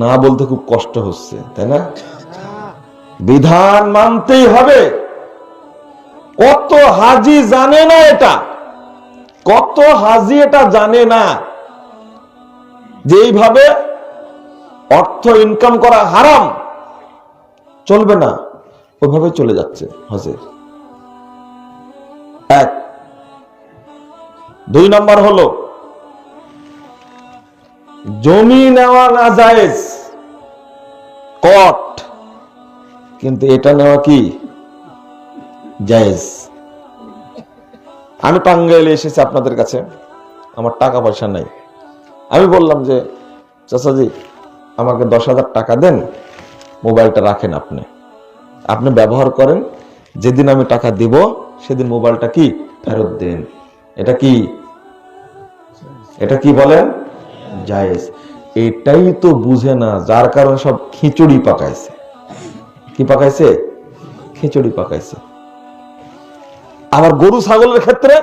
না বলতে খুব কষ্ট হচ্ছে, তাই না? বিধান মানতেই হবে। কত হাজি জানে না এটা, কত হাজি এটা জানে না যে এইভাবে অর্থ ইনকাম করা হারাম, চলবে না। ওইভাবে চলে যাচ্ছে হজে। এক। 2 নম্বর হলো জমি নেওয়া না জায়েজ, কট, কিন্তু এটা নেওয়া কি জায়েজ। আমি টাঙ্গাইলে এসেছি আপনাদের কাছে, আমার টাকা পয়সা নাই। আমি বললাম যে চাচাজি আমাকে 10,000 টাকা দেন, মোবাইলটা রাখেন, আপনি ব্যবহার করেন, যেদিন আমি টাকা দিব সেদিন মোবাইলটা কি ফেরত দেন। এটা কি বলেন? জায়েজ। এটাই তো বুঝে না, যার কারণে সব খিচুড়ি পাকাইছে। কি পাকাইছে? খিচুড়ি পাকাইছে। আবার গরু ছাগলের ক্ষেত্রে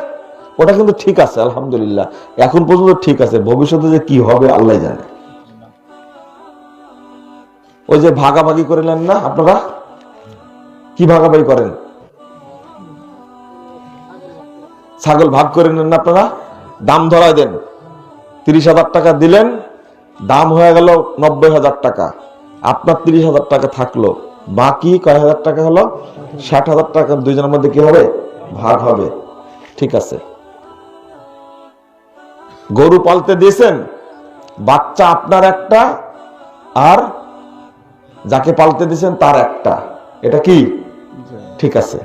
ওটা কিন্তু ঠিক আছে, আলহামদুলিল্লাহ, এখন পর্যন্ত ঠিক আছে। ভবিষ্যতে যে কি হবে আল্লাহ জানে। ওই যে ভাগাভাগি করে নেন না আপনারা, কি ভাগাভাগি করেন? ছাগল ভাগ করে নেন না আপনারা, দাম ধরায় দেন। 30,000 টাকা দিলেন, দাম হয়ে গেল 90,000 টাকা, আপনার 30,000 টাকা থাকলো, বাকি কয় হাজার টাকা হলো? 60,000 টাকা দুইজনের মধ্যে কি হবে? ভাগ হবে। ঠিক আছে। গরু পালতে দিয়েছেন, বাচ্চা আপনার একটা আর যাকে পালতে দিয়েছেন তার একটা, এটা কি ঠিক আছে?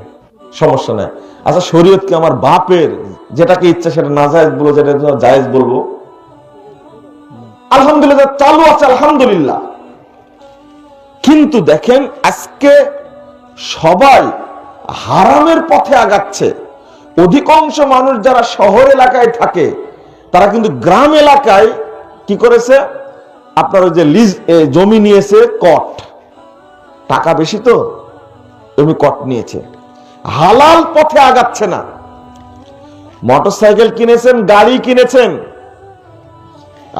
সমস্যা নাই। আচ্ছা, শরীয়ত কি আমার বাপের যেটাকে ইচ্ছা সেটা না জায়েজ বলবো, যেটা জায়েজ বলবো? আলহামদুলিল্লাহ চালু আছে, আলহামদুলিল্লাহ। কিন্তু দেখেন আজকে সবাই হারামের পথে আগাচ্ছে। অধিকাংশ মানুষ যারা শহর এলাকায় থাকে তারা কিন্তু গ্রাম এলাকায় কি করেছে, আপনার ওই যে লিজ জমি নিয়েছে, কট, টাকা বেশি তো জমি কট নিয়েছে, হালাল পথে আগাচ্ছে না। মোটরসাইকেল কিনেছেন, গাড়ি কিনেছেন,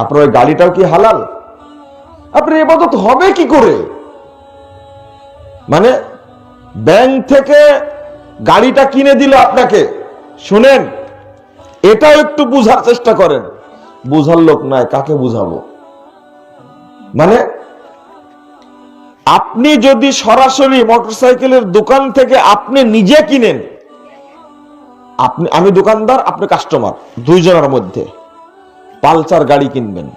আপনার ওই গাড়িটাও কি হালাল? আপনার ইবাদত হবে কি করে? মানে ব্যাংক থেকে গাড়িটা কিনে দিল আপনাকে, শুনেন এটাও একটু বুঝার চেষ্টা করেন। বুঝার লোক নাই, কাকে বুঝাবো? মানে আপনি যদি সরাসরি মোটরসাইকেলের দোকান থেকে আপনি নিজে কিনেন, আমি দোকানদার, আপনি কাস্টমার, দুইজনের মধ্যে পালসার গাড়ি কিনবেন,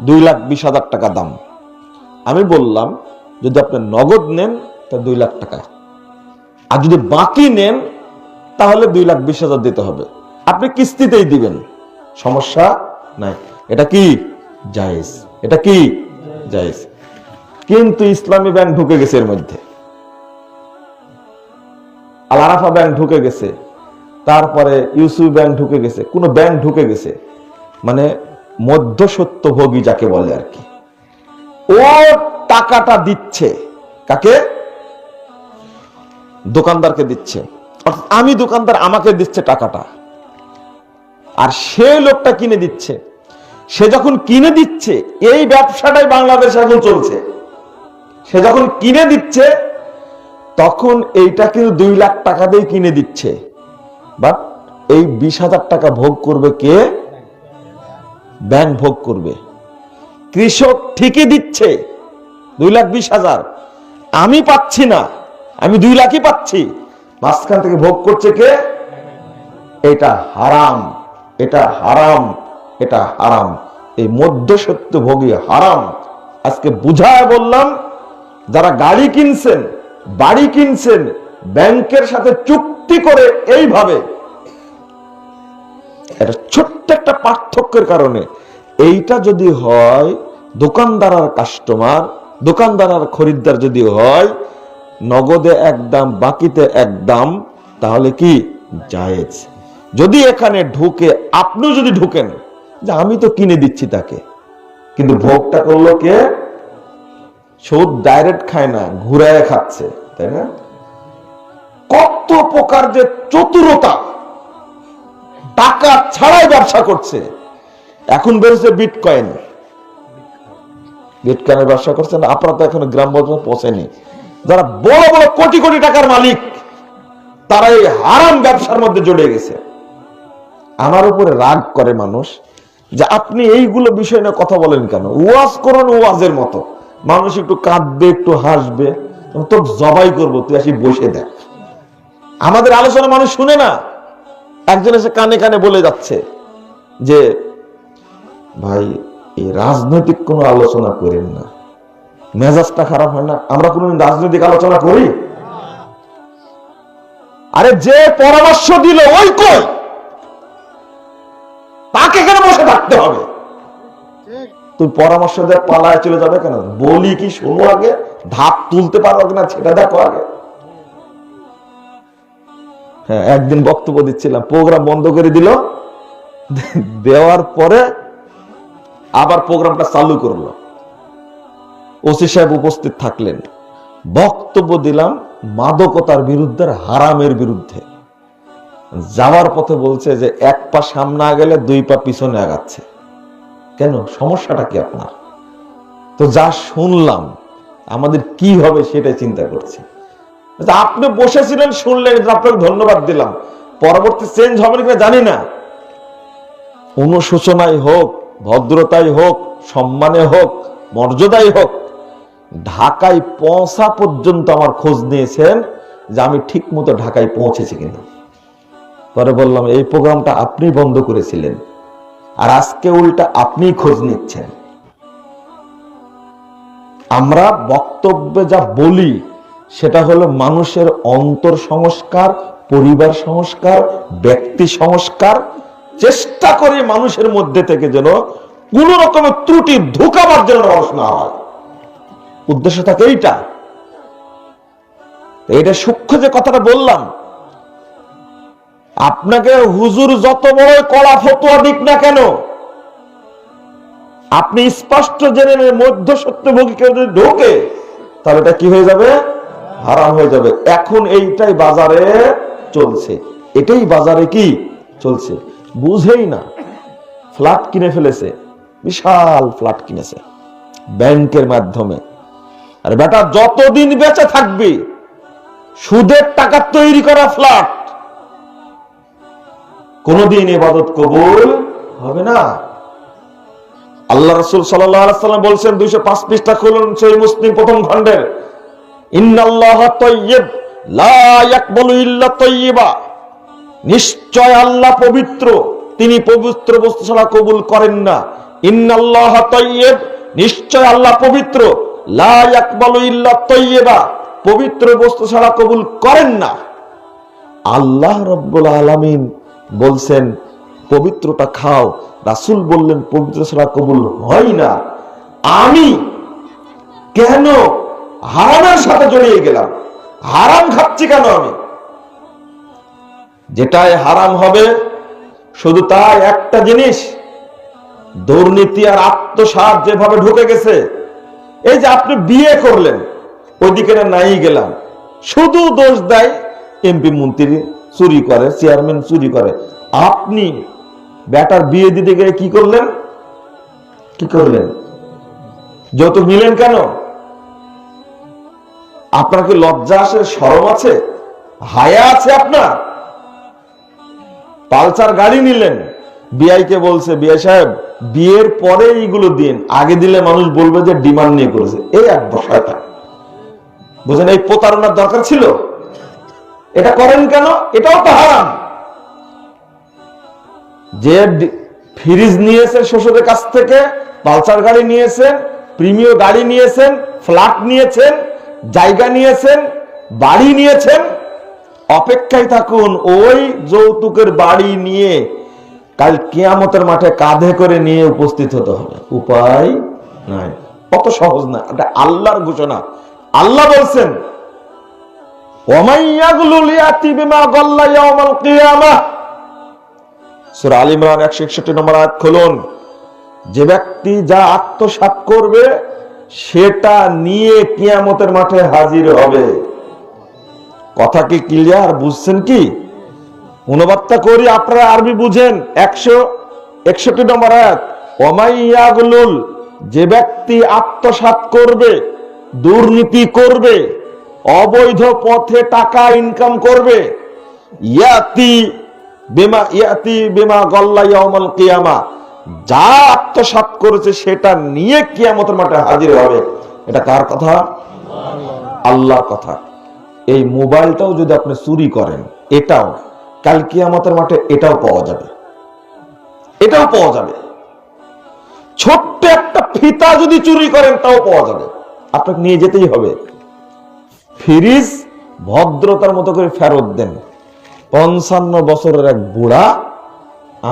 2,20,000 টাকা দাম। আমি বললাম যদি আপনি নগদ নেন তা 2 লাখ টাকা, আর যদি বাকি নেন তাহলে 2,20,000 দিতে হবে। আপনি কিস্তিতেই দিবেন, সমস্যা নাই। এটা কি জায়েজ? এটা কি জায়েজ? কিন্তু ইসলামী ব্যাংক ঢুকে গেছে এর মধ্যে, আল আরাফা ব্যাংক ঢুকে গেছে, তারপরে ইউসুফ ব্যাংক ঢুকে গেছে, কোন ব্যাংক ঢুকে গেছে, মানে মধ্যস্বত্বভোগী যাকে বলে আর কি। ও টাকাটা দিচ্ছে কাকে? দোকানদারকে দিচ্ছে। আমি দোকানদার, আমাকে দিচ্ছে টাকাটা, আর সে লোকটা কিনে দিচ্ছে। সে যখন কিনে দিচ্ছে, এই ব্যবসাটাই বাংলাদেশে এখন চলছে। সে যখন কিনে দিচ্ছে তখন এইটা কিন্তু 2 লাখ টাকা দিয়ে কিনে দিচ্ছে, বাট এই 20,000 টাকা ভোগ করবে কে? ব্যাংক ভোগ করবে। কৃষক ঠিকই দিচ্ছে 2,20,000, আমি পাচ্ছি না, আমি 2 লাখই পাচ্ছি, মাঝখান থেকে ভোগ করছে কে? এটা হারাম, এটা হারাম, এটা হারাম। এই মধ্যস্বত্বভোগী হারাম। আজকে বুঝায় বললাম, যারা গাড়ি কিনছেন, বাড়ি কিনছেন, ব্যাংকের সাথে চুক্তি করে এইভাবে, এটা ছোট্ট একটা পার্থক্যের কারণে, এইটা যদি হয় দোকানদার আর কাস্টমার, দোকানদার আর খরিদ্দার যদি হয় নগদে এক দাম বাকিতে এক দাম, তাহলে কি জায়েজ। যদি এখানে ঢুকে, আপনিও যদি ঢুকেন যে আমি তো কিনে দিচ্ছি তাকে, কিন্তু ভোগটা করলো কে? সুদ ডাইরেক্ট খায় না, ঘুরায় খাচ্ছে, তাই না? কত প্রকার যে চতুরতা, টাকা ছাড়াই ব্যবসা করছে। এখন বেরোছে বিটকয়েন, বিটকয়েনের ব্যবসা করছে না। আপনারা তো এখন গ্রাম পর্যন্ত পৌঁছেনি। যারা বড় বড় কোটি কোটি টাকার মালিক, তারা এই হারাম ব্যবসার মধ্যে জড়িয়ে গেছে। আমার উপরে রাগ করে মানুষ যে আপনি এইগুলো বিষয় নিয়ে কথা বলেন কেন? ওয়াজ করুন ওয়াজের মতো, মানুষ একটু কাঁদবে, একটু হাসবে, তো জবাই করবো, তুই আসি বসে দেখ। আমাদের আলোচনা মানুষ শুনে না। একজন এসে কানে কানে বলে যাচ্ছে যে ভাই এই রাজনৈতিক কোনো আলোচনা করেন না, মেজাজটা খারাপ হয় না? আমরা কোনদিন রাজনৈতিক আলোচনা করি? আরে যে পরামর্শ দিল ওই কই, তাকে কেন বসে থাকতে হবে? তুই পরামর্শ দিয়ে পালায় চলে যাবে কেন? বলি কি শোনো আগে, ধাপ তুলতে পারো কিনা সেটা দেখো আগে। হ্যাঁ, একদিন বক্তব্য দিচ্ছিলাম, প্রোগ্রাম বন্ধ করে দিল, দেওয়ার পরে আবার প্রোগ্রামটা চালু করলো। ওসি সাহেব উপস্থিত থাকলেন, বক্তব্য দিলাম মাদকতার বিরুদ্ধে, হারামের বিরুদ্ধে। যাওয়ার পথে বলছে যে এক পা সামনে গেলে দুই পা পিছনে আগাচ্ছে। কেন, সমস্যাটা কি আপনার? তো যা শুনলাম আমাদের কি হবে সেটাই চিন্তা করছি। আপনি বসেছিলেন, শুনলেন, আপনাকে ধন্যবাদ দিলাম, পরবর্তী চেঞ্জ হবে কিনা জানি না। অনুশোচনাই হোক, ভদ্রতাই হোক, সম্মানে হোক, মর্যাদাই হোক, ঢাকায় পৌঁছা পর্যন্ত আমার খোঁজ নিয়েছেন যে আমি ঠিক মতো ঢাকায় পৌঁছেছি কিনা। পরে বললাম এই প্রোগ্রামটা আপনি বন্ধ করেছিলেন, আর আজকে উল্টা আপনি খোঁজ নিচ্ছেন। আমরা বক্তব্যে যা বলি সেটা হলো মানুষের অন্তর সংস্কার, পরিবার সংস্কার, ব্যক্তি সংস্কার। চেষ্টা করি মানুষের মধ্যে থেকে যেন কোন রকমের ত্রুটি ঢুকাবার জন্য মানুষ না হয়, উদ্দেশ্য থাকে এইটা। এটা সূক্ষ্ম যে কথাটা বললাম, আপনাকে হুজুর যত বড় কড়া ফতোয়া দিক না কেন, আপনি স্পষ্ট জেনে মধ্য সত্যভোগী কেউ যদি ঢোকে তাহলে এটা কি হয়ে যাবে? হারাম হয়ে যাবে। এখন এইটাই বাজারে চলছে, এটাই বাজারে কি চলছে বুঝেই না। ফ্ল্যাট কিনে ফেলেছে, বিশাল ফ্ল্যাট কিনেছে ব্যাংকের মাধ্যমে। আর বেটা যতদিন বেঁচে থাকবি সুদের টাকা তৈরি করা ফ্ল্যাট, কোনদিন ইবাদত কবুল হবে না। আল্লাহ রাসূল সাল্লাল্লাহু আলাইহি ওয়াসাল্লাম বলছেন, 205 পৃষ্ঠা খুলুন সহিহ মুসলিম প্রথম খণ্ডের, ইন্নাল্লাহা তাইয়্যিব লা ইয়াকবালু ইল্লা তাইয়্যিবা, নিশ্চয় আল্লাহ পবিত্র, তিনি পবিত্র বস্তু ছাড়া কবুল করেন না। ইন্নাল্লাহা তাইয়্যিব, নিশ্চয় আল্লাহ পবিত্র, লা ইয়াকবালু ইল্লা তাইয়্যিবা, পবিত্র বস্তু ছাড়া কবুল করেন না। আল্লাহ রাব্বুল আলামিন বলছেন পবিত্রটা খাও, রাসূল বললেন পবিত্র ছাড়া কবুল হয় না। আমি কেন হারামের সাথে জড়িয়ে গেলাম? হারাম খাচ্ছি কেন আমি? যেটাই হারাম হবে শুধু তাই একটা জিনিস, দুর্নীতি আর আত্মসাৎ যেভাবে ঢুকে গেছে। এই যে আপনি বিয়ে করলেন, ওইদিকে নাই গেলাম, শুধু দোষ দেয় এমপি মন্ত্রী চুরি করে, চেয়ারম্যান চুরি করে। আপনি বেটার বিয়ে দিতে গিয়ে কি করলেন? কি করলেন? যৌতুক নিলেন কেন? আপনার কি লজ্জা আছে, শরম আছে, হায়া আছে আপনার? পালসার গাড়ি নিলেন, বিআইকে বলছে বিআই সাহেব বিয়ের পরে এইগুলো দিন, আগে দিলে মানুষ বলবে যে ডিমান্ড নিয়ে করেছে। এই এক বসায়টা বুঝেন, এই প্রতারণার দরকার ছিল? এটা করেন কেন? এটাও তো হারাম। যে ফ্রিজ নিয়েছেন শ্বশুরের কাছ থেকে, পালসার গাড়ি নিয়েছেন, প্রিমিয় গাড়ি নিয়েছেন, ফ্ল্যাট নিয়েছেন, জায়গা নিয়েছেন, বাড়ি নিয়েছেন, অপেক্ষায় থাকুন ওই যৌতুকের বাড়ি নিয়ে কাল কিয়ামতের মাঠে কাঁধে করে নিয়ে উপস্থিত হতে হবে। উপায় নাই, কত সহজ না। এটা আল্লাহর ঘোষণা। আল্লাহ বলছেন সূরা আল ইমরান 161 নম্বর আয়াত খুলুন। যে ব্যক্তি যা আত্মসাৎ করবে সেটা নিয়ে কিয়ামতের মাঠে হাজির হবে। কথা কি ক্লিয়ার? বুঝছেন কি? অনুবাদটা করি, আপনারা আরবি বুঝেন। 161 নম্বর আয়াত, ওমাইয়াগুলুল, যে ব্যক্তি আত্মসাৎ করবে, দুর্নীতি করবে, অবৈধ পথে টাকা ইনকাম করবে, ইয়াতি বিমা গাল্লা ইয়াউমাল কিয়ামা, যা আত্মসাৎ করেছে সেটা নিয়ে কিয়ামতের মাঠে হাজির হবে। এটা কার কথা? আল্লাহর কথা, এই মোবাইলটাও যদি আপনি চুরি করেন, এটাও কাল কিয়ামতের মাঠে এটাও পাওয়া যাবে, এটাও পাওয়া যাবে। ছোট্ট একটা ফিতা যদি চুরি করেন তাও পাওয়া যাবে, আপনাকে নিয়ে যেতেই হবে। ফ্রিজ ভদ্রতার মতো করে ফেরত দেন। 55 বছরের এক বুড়া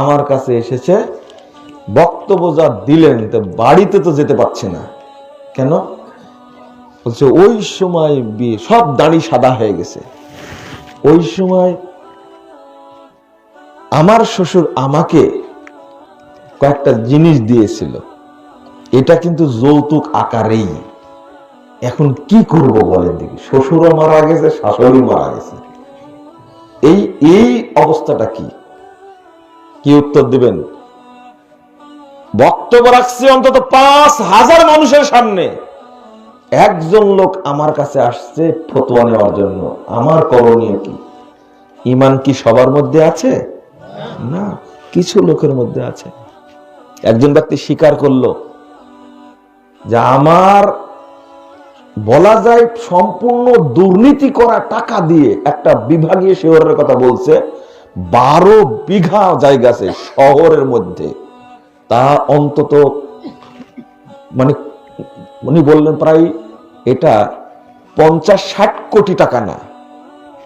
আমার কাছে এসেছে, বক্তব্য যা দিলেন তো বাড়িতে তো যেতে পারছে না। কেন? বলছে ওই সময় বিয়ে, সব দাড়ি সাদা হয়ে গেছে। ওই সময় আমার শ্বশুর আমাকে কয়েকটা জিনিস দিয়েছিল, এটা কিন্তু যৌতুক আকারেই। এখন কি করব বলেন দেখি, শ্বশুরও মারা গেছে, শাশুড়ি মারা গেছে, এই অবস্থাটা কি? কি উত্তর দিবেন? বক্তব্য রাখছি অন্তত 5000 মানুষের সামনে। একজন লোক আমার কাছে আসছে ফতোয়া নেওয়ার জন্য, আমার করণীয় কি? ঈমান কি সবার মধ্যে আছে? না, কিছু লোকের মধ্যে আছে। একজন ব্যক্তি স্বীকার করলো যে আমার বলা যায় সম্পূর্ণ দুর্নীতি করা টাকা দিয়ে একটা বিভাগীয় শহরের কথা বলছে, 12 বিঘা জায়গা আছে শহরের মধ্যে, তা অন্তত মানে উনি বললেন প্রায় এটা 50-60 কোটি টাকা না,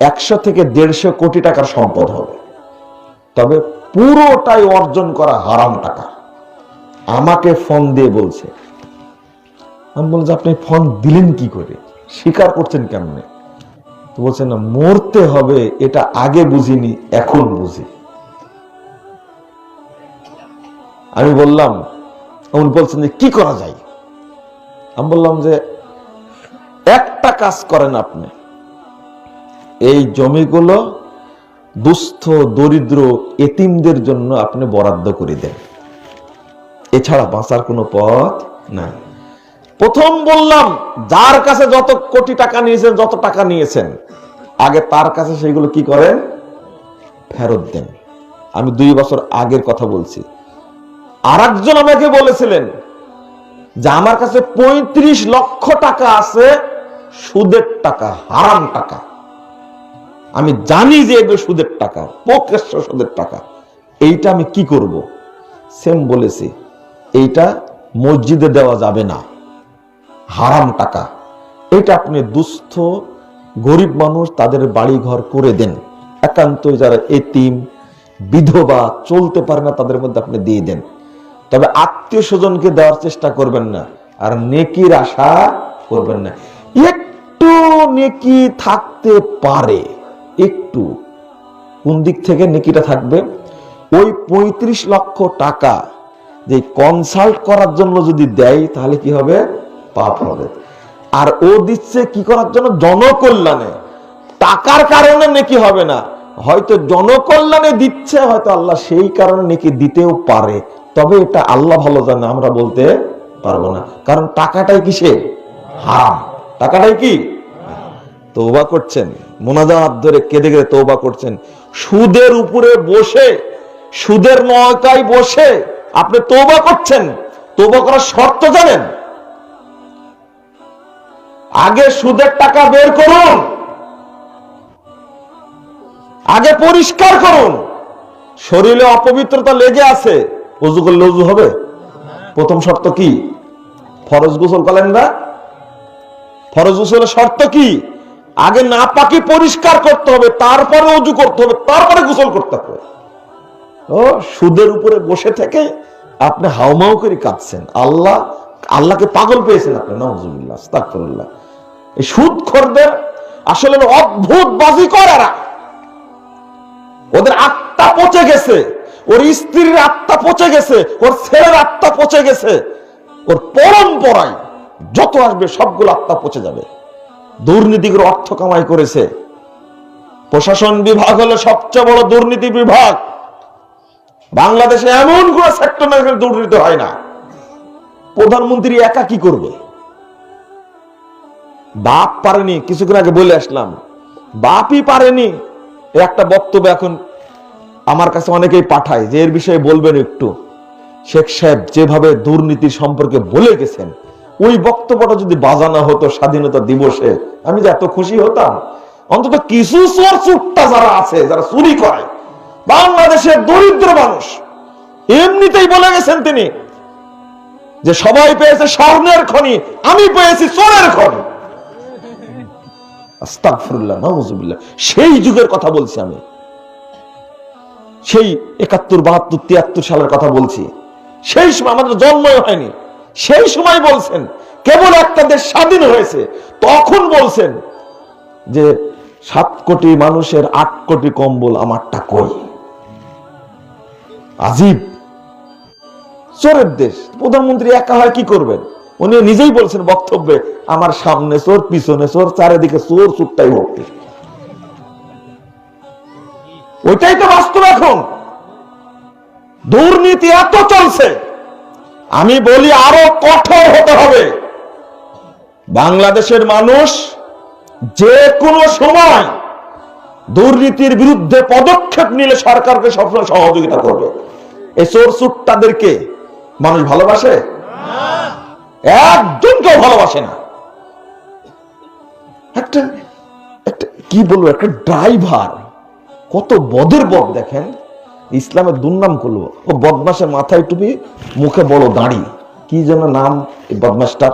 100 থেকে 150 কোটি টাকার সম্পদ হবে। তবে পুরোটাই অর্জন করা হারাম টাকা। আমাকে ফোন দিয়ে বলছে, আমি বলছি আপনি ফোন দিলেন কি করে, স্বীকার করছেন কেমনে? তো বলছে না, মরতে হবে এটা আগে বুঝিনি, এখন বুঝি। আমি বললাম, উনি বলছেন যে কি করা যায়? আমি বললাম যে একটা কাজ করেন, আপনি এই জমিগুলো দুস্থ দরিদ্র এতিমদের জন্য আপনি বরাদ্দ করে দেন, এছাড়া বাঁচার কোনো পথ নাই। প্রথম বললাম, যার কাছে যত কোটি টাকা নিয়েছেন, যত টাকা নিয়েছেন, আগে তার কাছে সেগুলো কি করেন? ফেরত দেন। আমি 2 বছর আগের কথা বলছি। আর একজন আমাকে বলেছিলেন যে আমার কাছে 35 লক্ষ টাকা আছে, সুদের টাকা, হারাম টাকা। আমি জানি যে এগুলো সুদের টাকা, প্রকাশ্য সুদের টাকা। এইটা আমি কি করব? সেম বলেছি, এইটা মসজিদে দেওয়া যাবে না, হারাম টাকা। এটা আপনি দুস্থ গরিব মানুষ তাদের বাড়ি ঘর করে দেন, একান্ত যারা এতিম বিধবা চলতে পারে না তাদের মধ্যে আপনি দিয়ে দেন। তবে আত্মীয় স্বজনকে দেওয়ার চেষ্টা করবেন না, আর নেকির আশা করবেন না। একটু নেকি থাকতে পারে, একটু। কোন দিক থেকে নেকিটা থাকবে? ওই 35 লক্ষ টাকা যে কনসাল্ট করার জন্য যদি দেয় তাহলে কি হবে? পাপ হবে। আর ও দিচ্ছে কি করার জন্য? জনকল্যাণে। টাকার কারণে নেকি হবে না, হয়তো জনকল্যাণে দিচ্ছে, হয়তো আল্লাহ সেই কারণে নেকি দিতেও পারে। তবে এটা আল্লাহ ভালো জানে, আমরা বলতে পারবো না, কারণ টাকাটাই কিসে? হারাম। টাকাটাই কি? তওবা করছেন, মোনাজাত ধরে কেঁদে কেঁদে তওবা করছেন। সুদের উপরে বসে, সুদের নৌকায় বসে আপনি তওবা করছেন। তওবা করার শর্ত জানেন? আগে সুদের টাকা বের করুন, আগে পরিষ্কার করুন। শরীরে অপবিত্রতা লেগে আছে, ওযু করলে ওযু হবে? প্রথম শর্ত কি? ফরজ গোসল করেন না? ফরজ গোসলের শর্ত কি? আগে নাপাকি পরিষ্কার করতে হবে, তারপরে ওযু করতে হবে, তারপরে গোসল করতে হবে। ও সুদের উপরে বসে থেকে আপনি হাউমাউ করে কাঁদছেন, আল্লাহকে পাগল পেয়েছেন আপনি। নাউযুবিল্লাহ, আস্তাগফিরুল্লাহ। এই সুদখোরদের আসলে অদ্ভুত বাজিকর এরা। ওদের আত্মা পচে গেছে, ওর স্ত্রীর আত্মা পচে গেছে, ওর ছেলের আত্মা পচে গেছে, ওর পরম্পরায় যত আসবে সবগুলো আত্মা পচে যাবে। দুর্নীতি করে অর্থ কামাই করেছে। প্রশাসন বিভাগ হলো সবচেয়ে বড় দুর্নীতি বিভাগ। বাংলাদেশে এমন কোন সেক্টর না যেখানে দুর্নীতি হয় না। প্রধানমন্ত্রী একা কি করবে? বাপ পারেনি, কিছুক্ষণ আগে বলে আসলাম, বাপই পারেনি। একটা বক্তব্য এখন আমার কাছে অনেকেই পাঠায় যে এর বিষয়ে বলবেন একটু। শেখ সাহেব যেভাবে দুর্নীতি সম্পর্কে বলে গেছেন, ওই বক্তব্যটা যদি বাজানো হতো স্বাধীনতা দিবসে, আমি যে এত খুশি হতাম। অন্তত কিছু চোর চুট্টা যারা আছে, যারা চুরি করে, বাংলাদেশের দরিদ্র মানুষ, এমনিতেই বলে গেছেন তিনি যে সবাই পেয়েছে স্বর্ণের খনি, আমি পেয়েছি চোরের খনি। আস্তাগফিরুল্লাহ, নাউযুবিল্লাহ। সেই যুগের কথা বলছি আমি, সেই 71, 72, 73 সালের কথা বলছি। সেই সময় আমাদের জন্মই হয়নি, সেই সময় বলছেন কেবল একটা দেশ স্বাধীন হয়েছে, তখন বলছেন যে 7 কোটি মানুষের 8 কোটি কম্বল আমারটা কই। আজীব, চোরের দেশ। প্রধানমন্ত্রী একা হয় কি করবেন? উনি নিজেই বলছেন বক্তব্যে, আমার সামনে চোর, পিছনে চোর, চারিদিকে চোর, চুরটাই ভর্তি। ওইটাই তো বাস্তব। এখন দুর্নীতি এত চলছে, আমি বলি আরো কঠোর হতে হবে। বাংলাদেশের মানুষ যে কোনো সময় দুর্নীতির বিরুদ্ধে পদক্ষেপ নিলে সরকারকে সবসময় সহযোগিতা করবে। এই চোর চুট্টাদেরকে মানুষ ভালোবাসে? একজনকেও ভালোবাসে না। একটা কি বলবো, একটা ড্রাইভার কত বদের বদ দেখেন, ইসলামের দুর্নাম করলো। ও বদমাসের মাথায় টুপি, মুখে বড় দাড়ি, কি যেন নাম এই বদমাসটা,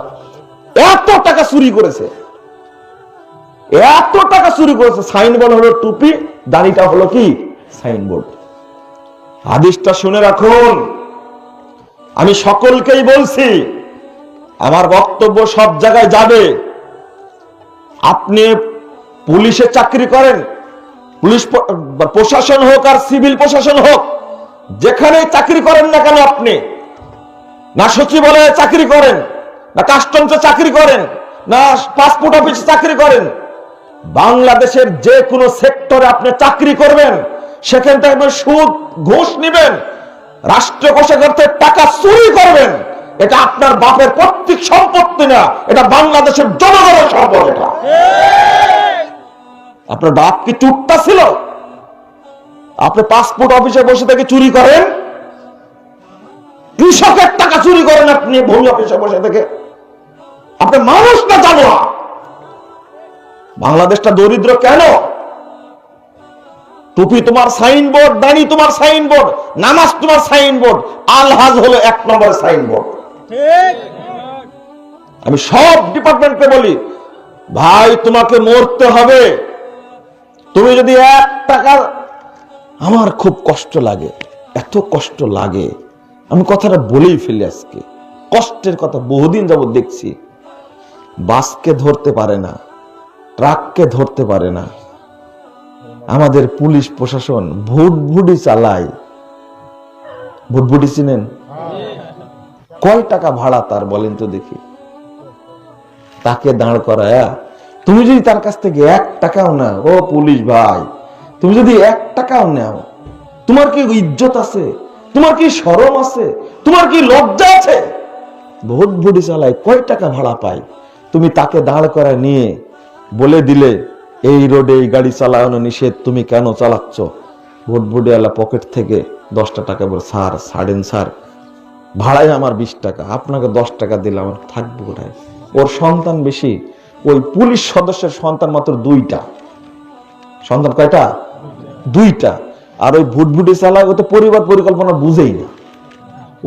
এত টাকা চুরি করেছে, এত টাকা চুরি করেছে। সাইনবোর্ড হলো টুপি, দাড়িটা হলো কি সাইনবোর্ড। হাদিসটা শুনে রাখুন, আমি সকলকেই বলছি, আমার বক্তব্য সব জায়গায় যাবে। আপনি পুলিশে চাকরি করেন, পুলিশ প্রশাসন হোক আর সিভিল প্রশাসন হোক, যেখানে চাকরি করেন না কেন, আপনি না সচিবালয়ে চাকরি করেন, না কাস্টমসে চাকরি করেন, না পাসপোর্ট অফিসে চাকরি করেন, বাংলাদেশের যে কোনো সেক্টরে আপনি চাকরি করবেন, সেখান থেকে আপনি সুদ ঘুষ নিবেন, রাষ্ট্র কোষাগার থেকে টাকা চুরি করবেন, এটা আপনার বাপের পৈতৃক সম্পত্তি না, এটা বাংলাদেশের জনগণের সম্পদ। এটা আপনার বাপ কি চুট্টা ছিল? আপনি পাসপোর্ট অফিসে বসে থেকে চুরি করেন, কৃষকের টাকা চুরি করেন আপনি ভূমি অফিসে বসে থেকে। আপনি মানুষ না জানোয়ার। বাংলাদেশটা দরিদ্র কেন? টুপি তোমার সাইনবোর্ড, দাড়ি তোমার সাইনবোর্ড, নামাজ তোমার সাইনবোর্ড, আলহাজ হলো 1 নম্বর সাইনবোর্ড। আমি সব ডিপার্টমেন্টকে বলি, ভাই তোমাকে মরতে হবে। তুমি যদি 1 টাকা, আমার খুব কষ্ট লাগে, এত কষ্ট লাগে, আমি কথাটা বলেই ফেলি আজকে। কষ্টের কথা বহুদিন যাবত দেখছি। বাসকে ধরতে পারে না, ট্রাককে ধরতে পারে না, আমাদের পুলিশ প্রশাসন ভুটভুটি চালায়। ভুটভুটি চিনেন? কয় টাকা ভাড়া তার বলেন তো দেখি। তাকে দাঁড় করায়া তুমি যদি তার কাছ থেকে 1 টাকাও নাও, ও পুলিশ ভাই, তুমি যদি 1 টাকাও নাও, তোমার কি ইজ্জত আছে? তোমার কি শরম আছে? তোমার কি লজ্জা আছে? ভুটভুটি চালায়, কয় টাকা ভাড়া পায়? তুমি তাকে দাঁড় করা নিয়ে বলে দিলে এই রোডে এই গাড়ি চালানো নিষেধ, তুমি কেন চালাচ্ছ? ভুটভুটিওয়ালা পকেট থেকে 10 টাকা বলে, স্যার ছাড়েন স্যার, ভাড়ায় আমার 20 টাকা, আপনাকে 10 টাকা দিলে আমার থাকবে কোথায়? ওর সন্তান বেশি, ওই পুলিশ সদস্যের সন্তান মাত্র 2টা। সন্তান কয়টা? 2টা। আর ওই ভুটভুটি চালায়, ও তো পরিবার পরিকল্পনা বুঝেই না,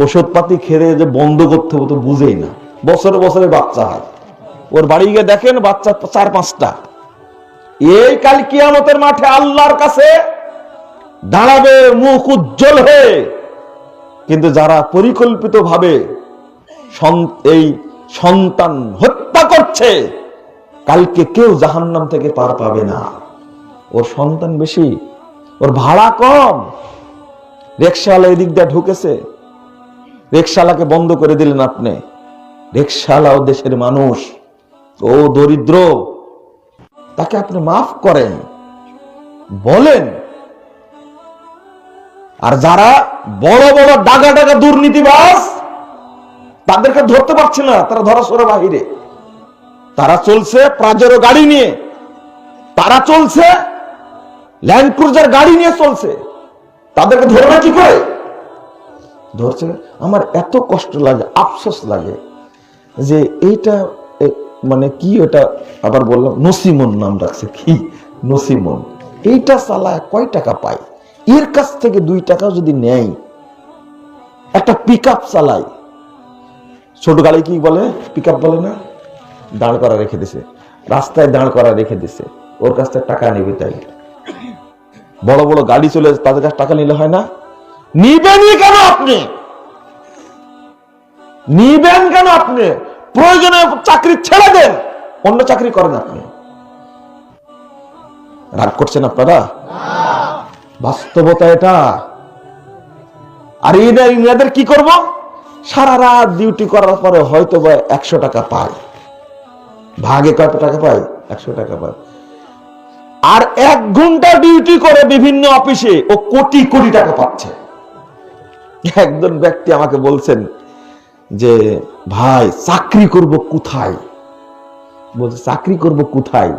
ওষুধ পাতি খেয়ে যে বন্ধ করতে হবে তো বুঝেই না। বছরে বছরে বাচ্চা হয়। ওর বাড়ি গিয়ে দেখেন বাচ্চা 4-5টা। এই কাল কিয়ামতের মাঠে আল্লাহর কাছে দাঁড়াবে মুখ উজ্জ্বল হয়ে। কিন্তু যারা পরিকল্পিত ভাবে এই সন্তান হত্যা করছে, কালকে কেউ জাহান্নাম থেকে পার পাবে না। ওর সন্তান বেশি, ওর ভাড়া কম। রিকশাওয়ালা এদিক দিয়ে ঢুকেছে, রিকশাওয়ালাকে বন্ধ করে দিলেন আপনি। রিকশাওয়ালাও দেশের মানুষ, ও দরিদ্র, তাকে আপনি মাফ করেন, বলেন। আর যারা বড় বড় ডাগা ডাগা দুর্নীতিবাজ, তাদেরকে ধরতে পারছে না, তারা ধরাছোঁয়ার বাহিরে। তারা চলছে প্রাজেরো গাড়ি নিয়ে, তারা চলছে ল্যান্ড ক্রুজার গাড়ি নিয়ে চলছে, তাদেরকে ধরবে কি করে? ধরছে। আমার এত কষ্ট লাগে, আফসোস লাগে, যে এইটা মানে কি, ওটা আবার বললাম নসিমন নাম রাখছে, কি নসিমন, এইটা চালায় কয় টাকা পায়, এর কাছ থেকে 2 টাকা যদি নেয়, একটা পিক আপ চালায়, ছোট গাড়ি কি বলে, পিক আপ বলে না, দাঁড় করা রেখে দিছে, রাস্তায় দাঁড় করা রেখে দিছে, ওর কাছ থেকে টাকা নেবে। তাই বড় বড় গাড়ি চলে তাদের কাছে টাকা নিলে হয় না? নিবেনই কেন আপনি, নিবেন কেন আপনি? প্রয়োজনে চাকরি ছেড়ে দেন, অন্য চাকরি করেন আপনি। রাগ করছেন আপনারা? বাস্তবতা এটা। আর এনাদের কি করব? সারা রাত ডিউটি করার পরে হয়তো বা 100 টাকা পায়, ভাগে কত টাকা পায়? 100 টাকা পায়। আর 1 ঘন্টা ডিউটি করে বিভিন্ন অফিসে ও কোটি কোটি টাকা পাচ্ছে। একজন ব্যক্তি আমাকে বলছেন যে ভাই চাকরি করব কোথায়? বলছে চাকরি করব কোথায়?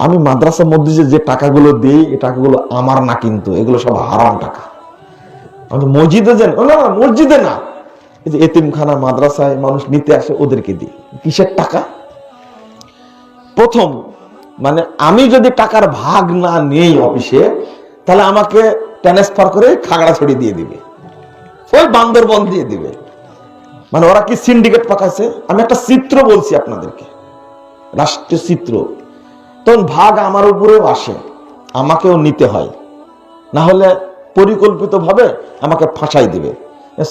আমি মাদ্রাসা মসজিদে যে টাকাগুলো দিই, এই টাকাগুলো আমার না, কিন্তু এগুলো সব হারাম টাকা। আমি মসজিদে যান, না না মসজিদে না, এই যে এতিমখানা মাদ্রাসায় মানুষ নিতে আসে ওদেরকে দিই। কিসের টাকা? প্রথম মানে আমি যদি টাকার ভাগ না নেই অফিসে, তাহলে আমাকে ট্রান্সফার করে খাগড়াছড়ি দিয়ে দিবে, ওই বান্দরবন দিয়ে দিবে। মানে ওরা কি সিন্ডিকেট পাকাইছে? আমি একটা চিত্র বলছি আপনাদেরকে, রাষ্ট্রীয় চিত্র। তখন ভাগ আমার উপরেও আসে, আমাকেও নিতে হয়, না হলে পরিকল্পিত ভাবে আমাকে ফাঁসাই দিবে,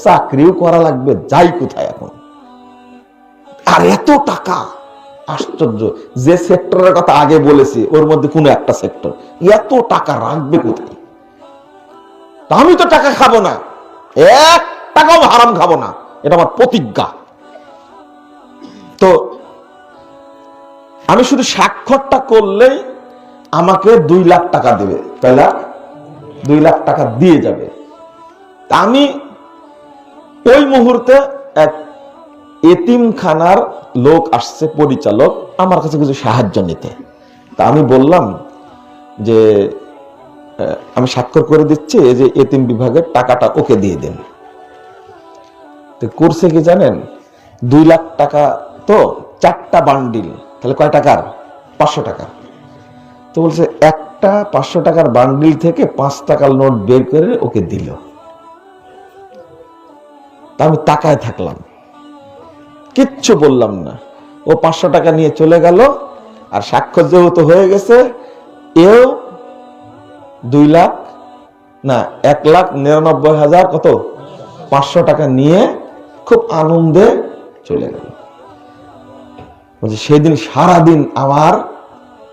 চাকরিও করা লাগবে, যাই কোথায় এখন। আর এত টাকা, আশ্চর্য। যে সেক্টরের কথা আগে বলেছি ওর মধ্যে কোন একটা সেক্টর এত টাকা রাখবে কোথায়? আমি তো টাকা খাবো না, 1 টাকাও হারাম খাবো না, এটা আমার প্রতিজ্ঞা। তো আমি শুধু স্বাক্ষরটা করলেই আমাকে 2 লাখ টাকা দেবে, তাহলে 2 লাখ টাকা দিয়ে যাবে। আমি ওই মুহূর্তে এক এতিমখানার লোক আসছে, পরিচালক, আমার কাছে কিছু সাহায্য নিতে। তা আমি বললাম যে আমি স্বাক্ষর করে দিচ্ছি, এই যে এতিম বিভাগের টাকাটা ওকে দিয়ে দেন। তো করছে কি জানেন? 2 লাখ টাকা তো 4টা বান্ডিল, তাহলে কয় টাকার? 500 টাকা। তো বলছে একটা 500 টাকার বান্ডিল থেকে 5 টাকার নোট বের করে ওকে দিল। তা আমি তাকায় থাকলাম, কিচ্ছু বললাম না। ও 500 টাকা নিয়ে চলে গেল, আর স্বাক্ষর যেহেতু হয়ে গেছে, এও 2 লাখ না 1,99,000 কত 500 টাকা নিয়ে খুব আনন্দে চলে গেল। বলছে সেদিন সারাদিন আমার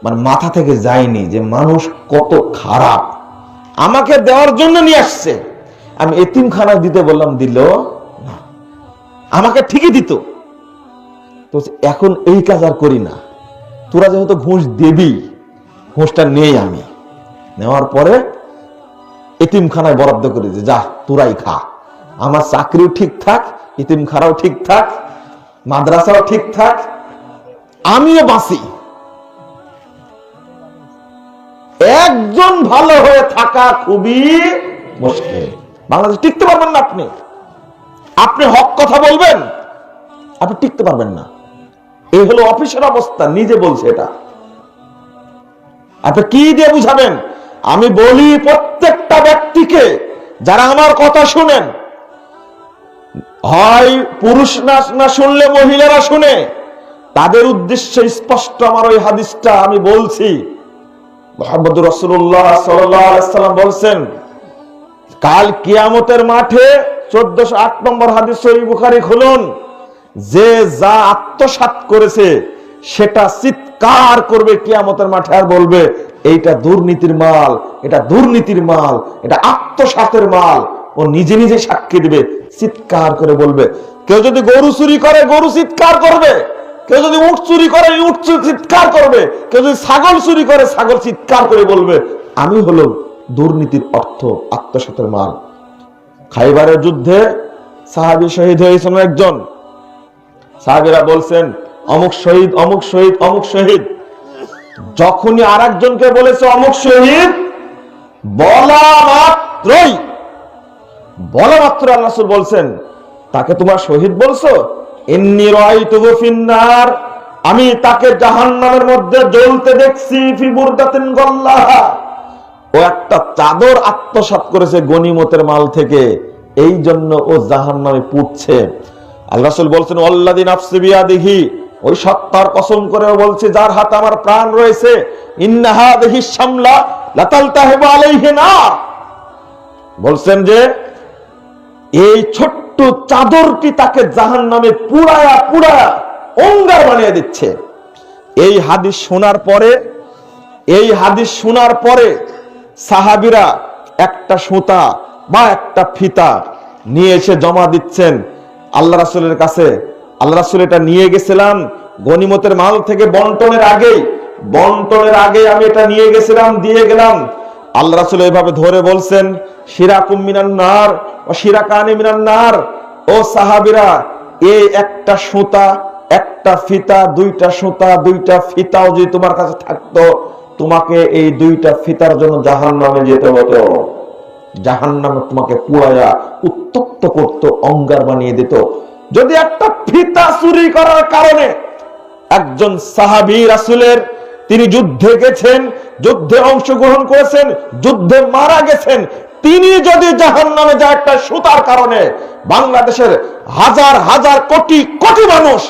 মানে মাথা থেকে যায়নি যে মানুষ কত খারাপ, আমাকে দেওয়ার জন্য নিয়ে আসছে। আমি এতিমখানা দিতে বললাম, দিল না, আমাকে ঠিকই দিত। তো এখন এই কাজ আর করি না, তোরা যেহেতু ঘুষ দেবি, ঘুষটা নেই। আমি নেওয়ার পরে এতিমখানায় বরাদ্দ করে দিই, যা তোরাই খা, আমার চাকরিও ঠিক থাক, এতিমখানাও ঠিক থাক, মাদ্রাসাও ঠিক থাক, আমিও বাঁচি। একজন ভালো হয়ে থাকা খুবই মুশকিল। বাংলাদেশে টিকতে পারবেন না আপনি। আপনি হক কথা বলবেন, আপনি টিকতে পারবেন না। এই হলো অফিসের অবস্থা, নিজে বলছে এটা। আপনি কি দিয়ে বুঝাবেন? আমি বলি প্রত্যেকটা ব্যক্তিকে, যারা আমার কথা শুনেন, হয় পুরুষ না শুনলে মহিলারা শুনে, তাদের উদ্দেশ্যে স্পষ্ট আমার ওই হাদিসটা আমি বলছি। মুহাম্মদুর রাসূলুল্লাহ সাল্লাল্লাহু আলাইহি ওয়াসাল্লাম বলছেন, কাল কিয়ামতের মাঠে 1408 নম্বর হাদিস, সহিহ বুখারী খুলুন, যে যা আত্মসাৎ করেছে সেটা চিৎকার করবে কিয়ামতের মাঠে, আর বলবে এইটা দুর্নীতির মাল, এটা দুর্নীতির মাল, এটা আত্মসাতের মাল। ও নিজে নিজে সাক্ষী দিবে, চিৎকার করে বলবে। কেউ যদি গরু চুরি করে, গরু চিৎকার করবে। কেউ যদি উট চুরি করে, উট চিৎকার করবে। কেউ যদি ছাগল চুরি করে, ছাগল চিৎকার করে বলবে আমি হলো দুর্নীতির অর্থ, আত্মসাতের মাল। খাইবারের যুদ্ধে সাহাবী শহীদ হয়েছেন একজন। সাহাবীরা বলছেন অমুক শহীদ, অমুক শহীদ, অমুক শহীদ। যখনই আর একজনকে বলেছে অমুক শহীদ, বলা মাত্র আল্লাহ রাসূল বলছেন, তাকে তোমার শহীদ বলছো? ইন্নী রাআইতুহু ফিন্নার, আমি তাকে জাহান্নামের মধ্যে জ্বলতে দেখছি, ফি বুরদাতিন গাল্লাহা, ও একটা চাদর আত্মসাৎ করেছে গনিমতের মাল থেকে, এই জন্য ও জাহান্নামে পুড়ছে। আল্লাহ রাসূল বলছেন ওয়াল্লাযী নাফসি বিয়াদিহি, ওই সত্তার কসম করে বলছি যার হাতে আমার প্রাণ রয়েছে, ইন্না হাযিহি শামলা লাতালতাহিবু আলাইহি নার, বলছেন যে এই ছোট্ট চাদরটি তাকে জাহান্নামে পুড়ায়া পুড়ায়া অঙ্গার বানিয়ে দিচ্ছে। এই হাদিস শোনার পরে সাহাবীরা একটা সুতা বা একটা ফিতা নিয়ে এসে জমা দিচ্ছেন আল্লাহ রাসূলের কাছে। আল্লাহ রাসূল এটা নিয়ে গেছিলাম গনিমতের মাল থেকে বন্টনের আগে আমি এটা নিয়ে গেছিলাম, দিয়ে গেলাম। আল্লাহ রাসূল এইভাবে ধরে বলছেন শিরাকুম মিনান নার ওয়া শিরাকানি মিনান নার, ও সাহাবীরা, এই একটা সুতা একটা ফিতা, দুইটা সুতা দুইটা ফিতাও যদি তোমার কাছে থাকতো, তোমাকে এই দুইটা ফিতার জন্য জাহান্নামে যেতে হতো। জাহান্নামে তোমাকে পুড়ায়া উত্তপ্ত করত, অঙ্গার বানিয়ে দিত। যদি একটা ফিতা চুরি করার কারণে একজন সাহাবী রাসূলের, তিনি যুদ্ধে গেছেন, যুদ্ধে অংশগ্রহণ করেছেন, যুদ্ধে মারা গেছেন, তিনি যদি জাহান্নামে যায় একটা সুতার কারণে, বাংলাদেশের হাজার হাজার কোটি কোটি মানুষ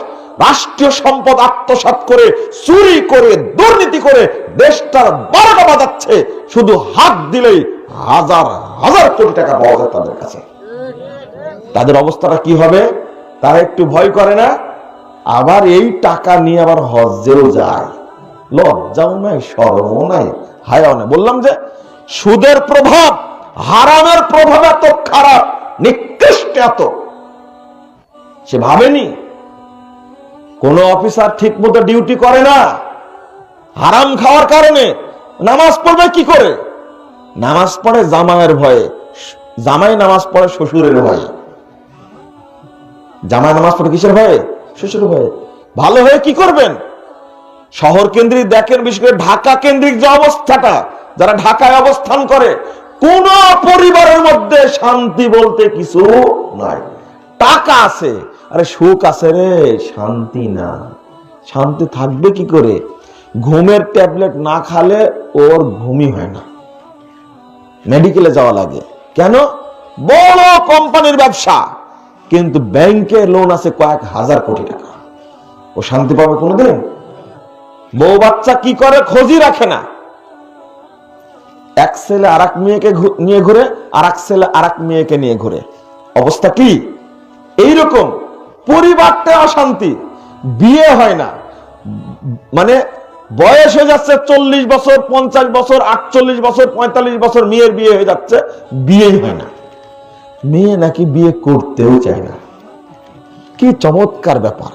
রাষ্ট্রীয় সম্পদ আত্মসাৎ করে, চুরি করে, দুর্নীতি করে দেশটার 12টা বাজাচ্ছে, শুধু হাত দিলেই হাজার হাজার কোটি টাকা পাওয়া যায় তাদের কাছে। তাদের অবস্থাটা কি হবে? তারা একটু ভয় করে না? আবার এই টাকা নিয়ে আবার হজ্জেও যায়, লজ্জাও নাই, শরমও নাই, হায়াও নাই। বললাম যে সুদের প্রভাব, হারামের প্রভাব এত খারাপ, নিকৃষ্ট এত, সে ভাবেনি। কোন অফিসার ঠিক মতো ডিউটি করে না, হারাম খাওয়ার কারণে। নামাজ পড়বে কি করে? নামাজ পড়ে জামাইয়ের ভয়ে, জামাই নামাজ পড়ে শ্বশুরের ভয়ে। জামাই নামাজ পড়ে কিসের ভয়ে? শ্বশুরের ভয়ে। ভালো হয়ে কি করবেন? শহর কেন্দ্রিক দেখেন, বিশেষ করে ঢাকা কেন্দ্রিক যে অবস্থাটা, যারা ঢাকায় অবস্থান করে, কোন পরিবারের মধ্যে শান্তি বলতে কিছু নাই। টাকা আছে, আরে সুখ আছে রে, শান্তি না। শান্তি থাকবে কি করে? ঘুমের ট্যাবলেট না খালে ওর ঘুমই হয় না, মেডিকেলে যাওয়া লাগে। কেন? বড় কোম্পানির ব্যবসা, কিন্তু ব্যাংকে লোন আছে কয়েক হাজার কোটি টাকা। ও শান্তি পাবে কোনোদিন? বউ বাচ্চা কি করে খোঁজই রাখে না। এক ছেলে আর এক মেয়েকে নিয়ে ঘুরে, আর এক ছেলে আর এক মেয়েকে নিয়ে ঘুরে। অবস্থা কি? এইরকম পরিবারটা অশান্তি, বিয়ে হয় না, মানে বয়স হয়ে যাচ্ছে 40 বছর, 50 বছর, 48 বছর, 45 বছর, মেয়ের বিয়ে হয়ে যাচ্ছে, বিয়েই হয় না। মেয়ে নাকি বিয়ে করতেও চায় না। কি চমৎকার ব্যাপার!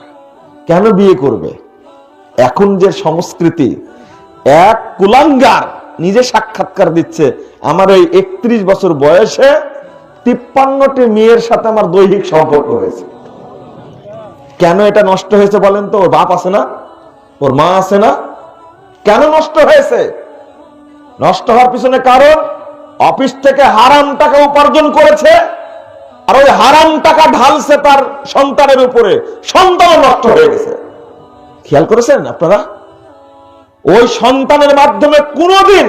কেন বিয়ে করবে? এখন যে সংস্কৃতি, এক কুলাঙ্গার নিজে সাক্ষাৎকার দিচ্ছে, আমার এই 31 বছর বয়সে 53টি মেয়ের সাথে আমার দৈহিক সম্পর্ক হয়েছে। কেন এটা নষ্ট হয়েছে বলেন তো? ওর বাপ আছে না, ওর মা আছে না? কেন নষ্ট হয়েছে? নষ্ট হওয়ার পিছনে কারণ, অফিস থেকে হারাম টাকা উপার্জন করেছে, আর ওই হারাম টাকা ঢালছে তার সন্তানের উপরে, সন্তান নষ্ট হয়ে গেছে। খেয়াল করেছেন আপনারা? ওই সন্তানের মাধ্যমে কোনোদিন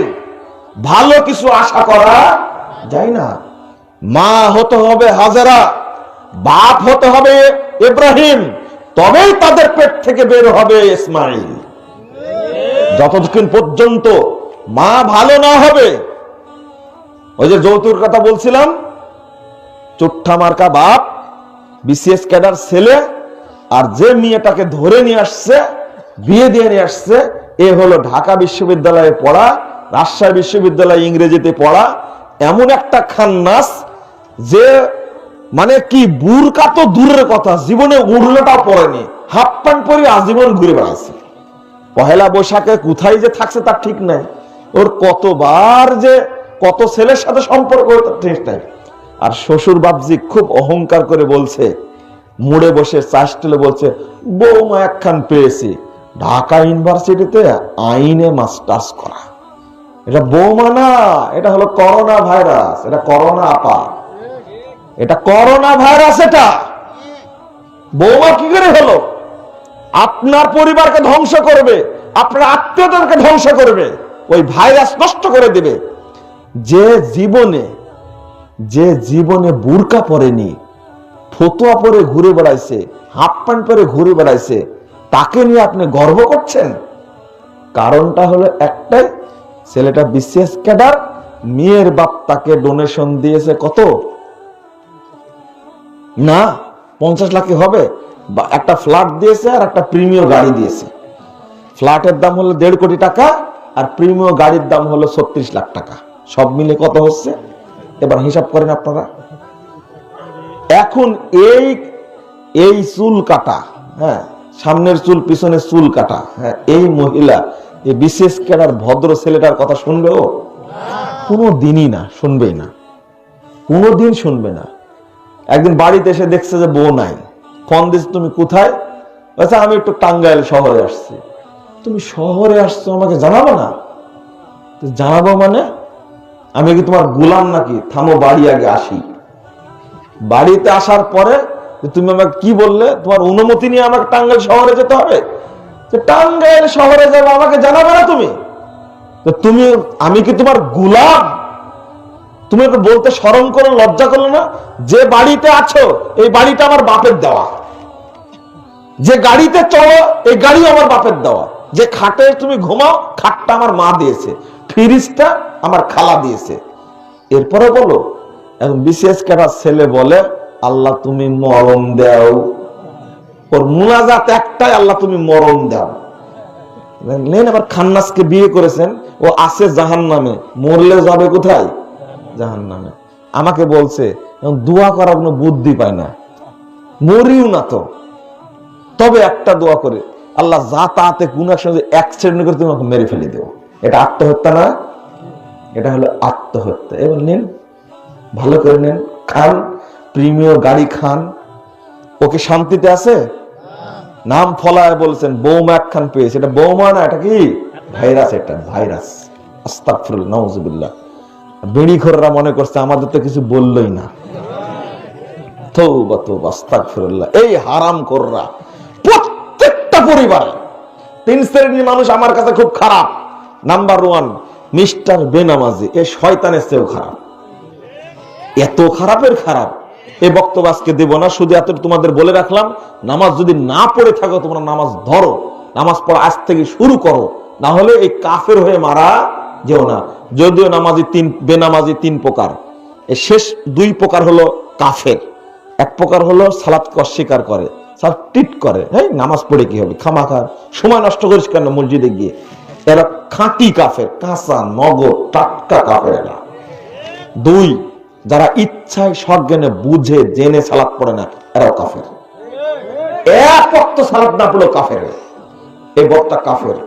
ভালো কিছু আশা করা যায় না। মা হতে হবে হাজেরা, বাপ হতে হবে ইব্রাহিম, তবেই তাদের পেট থেকে বের হবে ইসমাইল। যতক্ষণ পর্যন্ত মা ভালো না হবে, ওই যে যৌতুর কথা বলছিলাম, চুট্টা মার্কা বাপ, বিসিএস ক্যাডার ছেলে, আর যে মেয়েটাকে ধরে নিয়ে আসছে, বিয়ে দিয়ে নিয়ে আসছে, এ হলো ঢাকা বিশ্ববিদ্যালয়ে পড়া, রাজশাহী বিশ্ববিদ্যালয়ে ইংরেজিতে পড়া, এমন একটা খান্নাস যে মানে কি, বুরকা তো দূরের কথা, জীবনে উড়লোটা পড়েনি, হাফ প্যান্ট পরে আজীবন ঘুরে বেড়াচ্ছে। পহেলা বৈশাখে কোথায় যে থাকছে তার ঠিক নাই। ওর কতবার যে কত ছেলের সাথে সম্পর্ক তার ঠিক নাই। আর শ্বশুর বাপজি খুব অহংকার করে বলছে, মুড়ে বসে চাষটেলে বলছে, বৌমা একখান পেয়েছি, ঢাকা ইউনিভার্সিটিতে আইনে মাস্টার্স করা। এটা বৌমা না, এটা হলো করোনা ভাইরাস, এটা করোনা আপা, এটা করোনা ভাইরাস। এটা বৌমা কি করে হলো? আপনার পরিবারকে ধ্বংস করবে, আপনার আত্মীয়দেরকে ধ্বংস করবে, ওই ভাইরাস নষ্ট করে দেবে। যে জীবনে বুরকা পরেনি, ফতুয়া পরে ঘুরে বেড়াইছে, হাফ প্যান্ট পরে ঘুরে বেড়াইছে, তাকে নিয়ে আপনি গর্ব করছেন? কারণটা হলো একটাই, ছেলেটা বিসিএস ক্যাডার, মেয়ের বাপ তাকে ডোনেশন দিয়েছে কত না 50 লাখ হবে, একটা ফ্ল্যাট দিয়েছে আর একটা প্রিমিয়াম গাড়ি দিয়েছে। ফ্ল্যাটের দাম হলো 1.5 কোটি টাকা আর প্রিমিয়াম গাড়ির দাম হলো 36 লাখ টাকা। সব মিলে কত হচ্ছে এবার হিসাব করেন আপনারা। এখন এই চুল কাটা, হ্যাঁ, সামনের চুল পিছনের চুল কাটা, হ্যাঁ, এই মহিলা এই বিশেষ ক্যাডার ভদ্র ছেলেটার কথা শুনবে? ও কোনো দিনই না, শুনবেই না, কোনোদিন শুনবে না। একদিন বাড়িতে এসে দেখছে যে বউ নাই, ফোন দিচ্ছে, তুমি কোথায়? আচ্ছা আমি একটু টাঙ্গাইল শহরে আসছি। তুমি শহরে আসছো, আমাকে জানাবো না? জানাবো মানে আমি কি তোমার গোলাম নাকি? থামো, বাড়ি আগে আসি। বাড়িতে আসার পরে তুমি আমাকে কি বললে? তোমার অনুমতি নিয়ে আমাকে টাঙ্গাইল শহরে যেতে হবে। টাঙ্গাইল শহরে যাবো, আমাকে জানাবে না তুমি? তুমি, আমি কি তোমার গোলাম? তুমি বলতে শরম করো, লজ্জা করো না? যে বাড়িতে আছো এই বাড়িটা আমার বাপের দেওয়া, যে গাড়িতে চলো এই গাড়ি আমার বাপের দেওয়া, যে খাটে তুমি ঘুমাও খাটটা আমার মা দিয়েছে, ফ্রিজটা আমার খালা দিয়েছে। এরপরে বলো এখন বিশেষ ক্যাডার ছেলে বলে আল্লাহ তুমি মরণ দাও। ওর মুনাজাত একটাই, আল্লাহ তুমি মরণ দাও। আবার খান্নাসকে বিয়ে করেছেন, ও আছে জাহান্নামে, মরলে যাবে কোথায়? জাহান্নামে। আমাকে বলছে দোয়া করার কোনো বুদ্ধি পায় না, মরিও না তো, তবে একটা দোয়া করে, আল্লাহ যা তাতে কোন এক সময় অ্যাক্সিডেন্ট করে তুমি মেরে ফেলে দেবো। এটা আত্মহত্যা না? এটা হলো আত্মহত্যা। এবার নেন, ভালো করে নেন, খান, প্রিমিয়াম গাড়ি খান। ওকে শান্তিতে আছে? নাম ফলায় বলছেন বৌমা একখান পেয়েছে, এটা বৌমা না, এটা কি ভাইরাস, এটা ভাইরাস। আস্তাগফিরুল্লাহ, নাউযুবিল্লাহ। বিড়িখোররা মনে করছে আমাদের তো কিছু বললই না। তওবা তওবা, আস্তাগফিরুল্লাহ। এই হারামখোররা প্রত্যেকটা পরিবারে 3 শ্রেণীর মানুষ আমার কাছে খুব খারাপ। নাম্বার 1 মিস্টার বেনামাজি, এ শয়তানের চেয়েও খারাপ। এত খারাপের খারাপ। এই বক্তব্য আজকে দেব না, শুধু এত তোমাদের বলে রাখলাম, নামাজ যদি না পড়ে থাকো তোমরা নামাজ ধরো, নামাজ পড়া আজ থেকে শুরু করো, না হলে এই কাফের হয়ে মারা যেও না। যদিও নামাজি বেনামাজি 3 প্রকার, এই শেষ 2 প্রকার হলো কাফের। এক প্রকার হলো সালাতকে অস্বীকার করে, টিট করে, হ্যাঁ নামাজ পড়ে কি হবে, খামাখা সময় নষ্ট করিস কেন মসজিদে গিয়ে। এরা খাঁটি কাফের, কাঁচা নগদ টাটকা কাফের এরা। 2 যারা ইচ্ছায় সজ্ঞানে বুঝে জেনে সালাত পড়ে না, এরাও কাফের। এক ওয়াক্ত সালাত না পড়লেও কাফের, এই বদটা কাফের।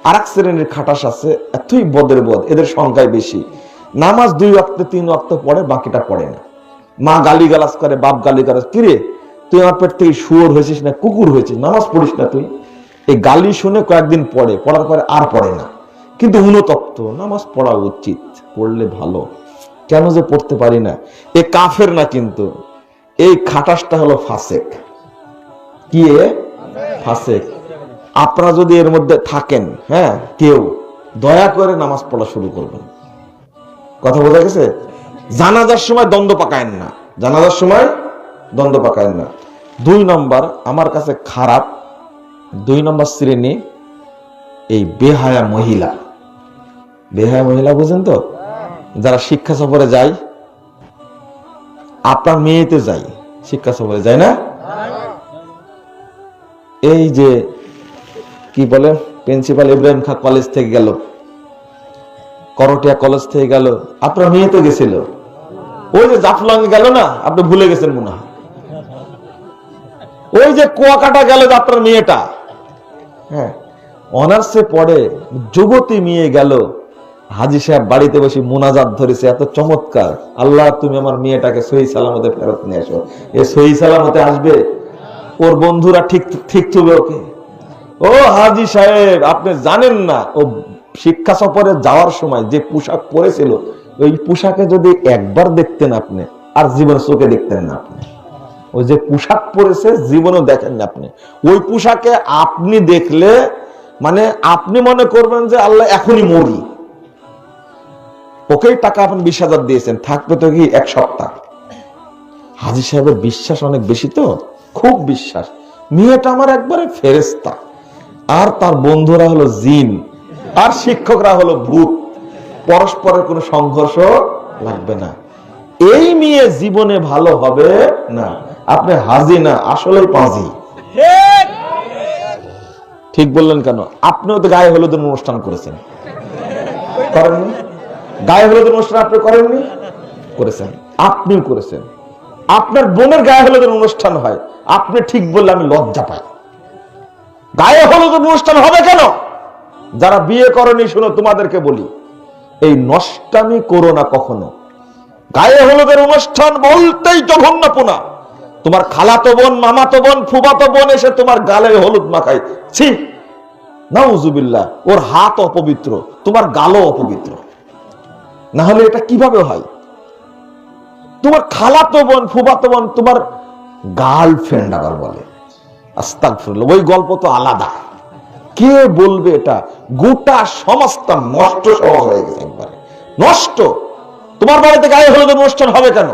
আরেক শ্রেণীর খাটাস আছে, এতই বদের বদ, এদের সংখ্যাই বেশি। নামাজ 2 ওয়াক্ত 3 ওয়াক্ত পড়ে, বাকিটা পড়ে না। মা গালিগালাজ করে, বাপ গালিগালাজ, কিরে তুই আমার পেট থেকে শুয়োর হয়েছিস না কুকুর হয়েছিস, নামাজ পড়িস না তুই? এই গালি শুনে কয়েকদিন পড়ে, পড়ার পরে আর পড়ে না। কিন্তু অনুতপ্ত, নামাজ পড়া উচিত, পড়লে ভালো, কেন যে পড়তে পারি না। এ কাফের না, কিন্তু এই খাটাসটা হলো ফাসেক। কি এ? ফাসেক। আপনারা যদি এর মধ্যে থাকেন, হ্যাঁ, কেউ দয়া করে নামাজ পড়া শুরু করবেন। কথা বোঝা গেছে? জানাজার সময় দ্বন্দ্ব পাকায়েন না, জানাজার সময় দ্বন্দ্ব পাকায়েন না। 2 নম্বর আমার কাছে খারাপ, 2 নম্বর শ্রেণী এই বেহায়া মহিলা। বেহায়া মহিলা বুঝেন তো? যারা শিক্ষা সফরে যায়, আপনার মেয়েতে যাই শিক্ষা সফরে যায় না, এই যে কি বলে প্রিন্সিপাল ইব্রাহিম খান কলেজ থেকে গেল, করটিয়া কলেজ থেকে গেল, আপনার মেয়ে তো গেছিল। ওই যে জাফলং গেল না, আপনি ভুলে গেছেন মনে হয়। ওই যে কুয়াকাটা গেল আপনার মেয়েটা, হ্যাঁ, অনার্সে পড়ে, যুবতী মেয়ে গেল, হাজী সাহেব বাড়িতে বসে মোনাজাত ধরেছে, এত চমৎকার, আল্লাহ তুমি আমার মেয়েটাকে সহি সালামতে ফেরত নিয়ে আসো। এ সহি সালামতে আসবে? ওর বন্ধুরা ঠিক ঠিক চলবে ওকে। ও হাজী সাহেব, আপনি জানেন না, ও শিক্ষা সফরে যাওয়ার সময় যে পোশাক পরেছিল, ওই পোশাকে যদি একবার দেখতেন আপনি, আর জীবন চোখে দেখতেন না আপনি। ওই যে পোশাক পরেছে জীবনেও দেখেন না আপনি। ওই পোশাকে আপনি দেখলে মানে আপনি মনে করবেন যে আল্লাহ এখনই মরি। ওকেই টাকা আপনি 20,000 দিয়েছেন, থাকবে তো কি 1 সপ্তাহ। হাজী সাহেবের বিশ্বাস অনেক বেশি, তো খুব বিশ্বাস। মেয়েটা আমার একবারে ফেরেশতা, আর তার বন্ধুরা হলো জিন, আর শিক্ষকরা হলো ভূত। পরস্পরের কোনো সংঘর্ষ লাগবে না। এই মেয়ে জীবনে ভালো হবে না। আপনি হাজি না, আসলেই পাজি। ঠিক বললেন কেন? আপনিও তো গায়ে হলুদের অনুষ্ঠান করেছেন, করেননি? গায়ে হলুদের অনুষ্ঠান আপনি করেননি? করেছেন, আপনিও করেছেন। আপনার বোনের গায়ে হলুদের অনুষ্ঠান হয়, আপনি ঠিক বললে আমি লজ্জা পাই। গায়ে হলুদের অনুষ্ঠান হবে কেন? যারা বিয়ে করেনি শুনো, তোমাদেরকে বলি, এই নষ্টামি করো না কখনো। গায়ে হলুদের অনুষ্ঠান বলতেই জঘন্যপনা। তোমার খালাতো বোন, মামাতো বোন, ফুফাতো বোন এসে তোমার গালে হলুদ মাখায়, ছি নাউজুবিল্লাহ। ওর হাত অপবিত্র, তোমার গালও অপবিত্র। না হলে এটা কিভাবে হয়? তোমার খালাতো বোন, ফুফাতো বোন তোমার গার্লফ্রেন্ড আবার বলে, আস্তাগফিরুল্লাহ। ওই গল্প তো আলাদা, কে বলবে এটা? গোটা সমাজটা নষ্ট সমাজ হয়ে গেছে, একবারে নষ্ট। তোমার বাড়িতে গায়ে হলুদের অনুষ্ঠান হবে কেন?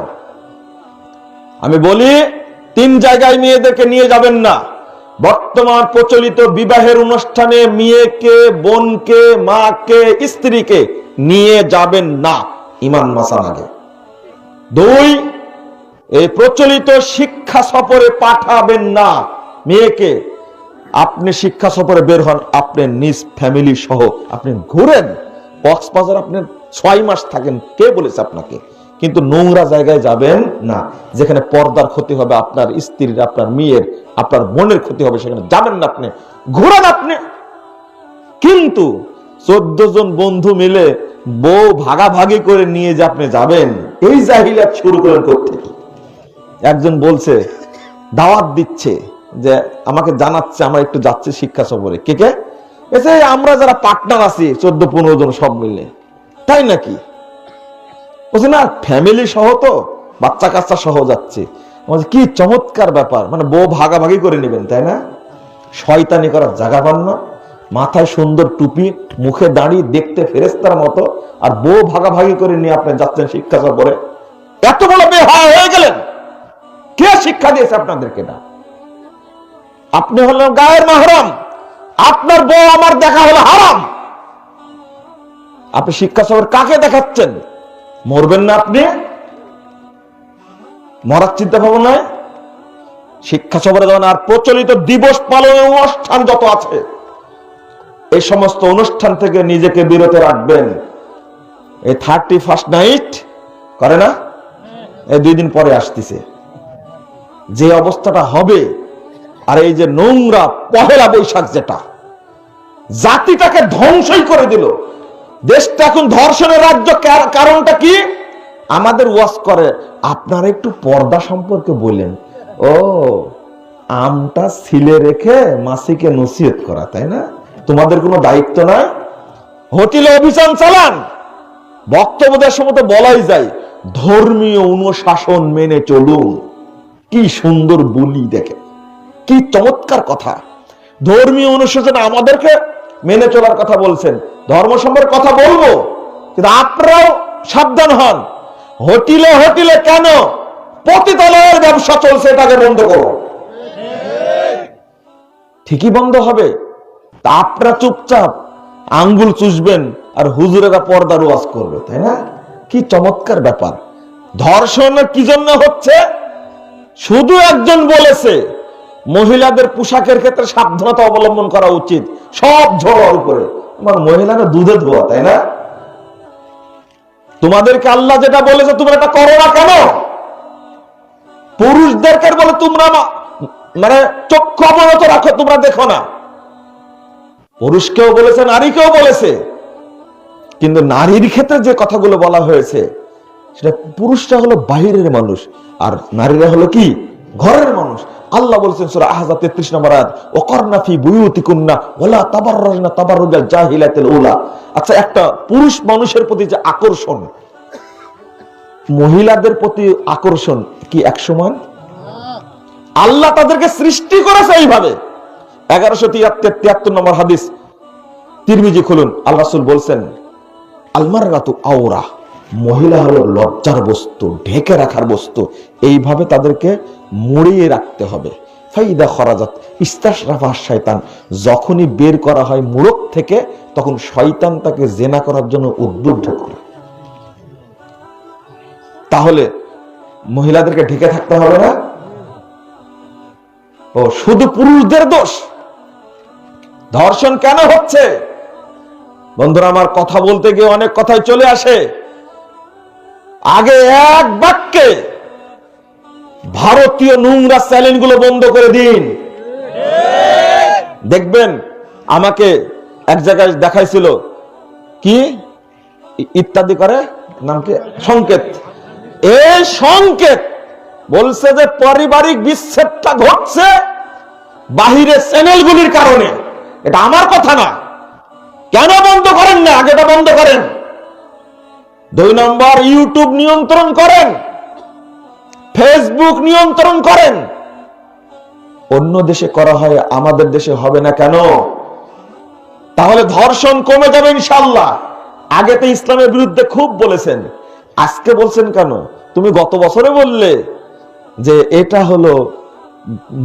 আমি বলি 3 জায়গায় মেয়েদেরকে নিয়ে যাবেন না। বর্তমান প্রচলিত বিবাহের অনুষ্ঠানে মেয়েকে, বোনকে, মাকে, স্ত্রীকে নিয়ে যাবেন না, ইমান মাসান আগে। 2, এই প্রচলিত শিক্ষা সফরে পাঠাবেন না মেয়েকে। আপনি শিক্ষা সফরে বের হন, আপনি নিজ ফ্যামিলি সহ আপনি ঘুরেন। কক্সবাজার আপনি 6 মাস থাকেন, কে বলেছে আপনাকে? কিন্তু নোংরা জায়গায় যাবেন না, যেখানে পর্দার ক্ষতি হবে, আপনার স্ত্রীর, আপনার মেয়ের, আপনার বোনের ক্ষতি হবে, সেখানে যাবেন না। আপনি ঘুরেন আপনি। কিন্তু 14 জন বন্ধু মিলে বউ ভাগাভাগি করে নিয়ে যে আপনি যাবেন, এই জাহিলিয়াত শুরু করেন কোত্থেকে? একজন বলছে, দাওয়াত দিচ্ছে, যে আমাকে জানাচ্ছে আমরা একটু যাচ্ছি শিক্ষা সফরে। কে কে? এসে আমরা যারা পার্টনার আছি 14-15 জন সব মিলে। তাই নাকি? বলছে না, ফ্যামিলি সহ, তো বাচ্চা কাচ্চা সহ যাচ্ছে। কি চমৎকার ব্যাপার, মানে বউ ভাগাভাগি করে নেবেন, তাই না? শয়তানি করার জায়গা পান না। মাথায় সুন্দর টুপি, মুখে দাঁড়ি, দেখতে ফেরেশতার মতো, আর বউ ভাগাভাগি করে নিয়ে আপনি যাচ্ছেন শিক্ষা সফরে। এত বড় বেহায়া হয়ে গেলেন, কে শিক্ষা দিয়েছে আপনাদেরকে? না, আপনি হলেন গায়ের মাহরাম, আপনার বউ আমার দেখা হলো হারাম। আপনি শিক্ষা সফর কাকে দেখাচ্ছেন? মরবেন না আপনি? মরার চিন্তা ভাবনায় শিক্ষা সফরে যাবেন। আর প্রচলিত দিবস পালনের অনুষ্ঠান যত আছে, এই সমস্ত অনুষ্ঠান থেকে নিজেকে বিরত রাখবেন। এই 31st নাইট করে না, এই 2 দিন পরে আসতেছে, যে অবস্থাটা হবে। আর এই যে নোংরা পহেলা বৈশাখ, যেটা জাতিটাকে ধ্বংসই করে দিল। দেশটা এখন ধর্ষণের রাজ্য। কারণটা কি? আমাদের ওয়াজ করে, আপনারা একটু পর্দা সম্পর্কে বললেন। ও, আমটা ছিলে রেখে মাসিকে নসিহত করা, তাই না? তোমাদের কোনো দায়িত্ব নাই? হোটেলে অভিযান চালান। বক্তব্য দেওয়ার সময় তো বলাই যায়, ধর্মীয় অনুশাসন মেনে চলুন। কি সুন্দর বলি, দেখে কি চমৎকার কথা। ধর্মীয় অনুশাসন আমাদেরকে মেনে চলার কথা বলছেন, ধর্ম সম্পর্কে কথা বলবো, কিন্তু আপনারাও সাবধান হন। হোটেলে হোটেলে কেন পতিতালয়ের ব্যবসা চলছে, এটাকে বন্ধ করো। ঠিকই বন্ধ হবে। তা আপনারা চুপচাপ আঙ্গুল চুষবেন, আর হুজুরেরা পর্দার ওয়াজ করবে, তাই না? কি চমৎকার ব্যাপার। ধর্ষণ কি জন্য হচ্ছে? শুধু একজন বলেছে মহিলাদের পোশাকের ক্ষেত্রে সাবধানতা অবলম্বন করা উচিত, সব ঝড়ার উপরে। আমার মহিলারা দুধে ধোয়া, তাই না? তোমাদেরকে আল্লাহ যেটা বলেছে তোমরা এটা করো না কেন? পুরুষদেরকে বলে তোমরা মানে চক্ষু অবনত রাখো, তোমরা দেখো না। পুরুষকেও বলেছে, নারীকেও বলেছে, কিন্তু নারীর ক্ষেত্রে যে কথাগুলো বলা হয়েছে, সেটা পুরুষরা হলো বাহিরের মানুষ, আর নারীরা হলো কি? ঘরের মানুষ। আল্লাহ বলেছেন সূরা আহজাব 33 নম্বর আয়াত, ওয়াকারনা ফি বুয়ুতিকুন্না ওয়ালা তাবাররাজনা তাবাররুজাল জাহিলাতিল উলা। আচ্ছা, একটা পুরুষ মানুষের প্রতি যে আকর্ষণ, মহিলাদের প্রতি আকর্ষণ কি এক সমান? আল্লাহ তাদেরকে সৃষ্টি করেছে এইভাবে। 1173 নম্বর হাদিস, তিরমিজি খুলুন, আল্লাহ রাসূল বলছেন, আলমাররাতু আওরা, মহিলা হলো লজ্জার বস্তু, ঢেকে রাখার বস্তু। এইভাবে তাদেরকে মুড়িয়ে রাখতে হবে। ফাইদা খরাজাত ইস্তাশরাফা শয়তান, যখনই বের করা হয় মুড়ক থেকে, তখন শয়তান তাকে জেনা করার জন্য উদ্বুদ্ধ করে। তাহলে মহিলাদেরকে ঢেকে থাকতে হবে না? ও শুধু পুরুষদের দোষ? ধর্ষণ কেন হচ্ছে? বন্ধুরা আমার, কথা বলতে গিয়ে অনেক কথাই চলে আসে। আগে এক বাক্যে ভারতীয় নোংরা চ্যানেলগুলো বন্ধ করে দিন। দেখবেন, আমাকে এক জায়গায় দেখাইছিল, কি ইত্যাদি করে নাম কি, সংকেত। এই সংকেত বলছে যে পারিবারিক বিচ্ছেদটা ঘটছে বাহিরের চ্যানেলগুলির কারণে। এটা আমার কথা না। কেন বন্ধ করেন না? আগেটা বন্ধ করেন। 2 নম্বর, ইউটিউব নিয়ন্ত্রণ করেন, ফেসবুক নিয়ন্ত্রণ করেন। অন্য দেশে করা হয়, আমাদের দেশে হবে না কেন? তাহলে ধর্ষণ কমে যাবে ইনশাআল্লাহ। আগে তো ইসলামের বিরুদ্ধে খুব বলেছেন, আজকে বলছেন কেন? তুমি গত বছরে বললে যে এটা হলো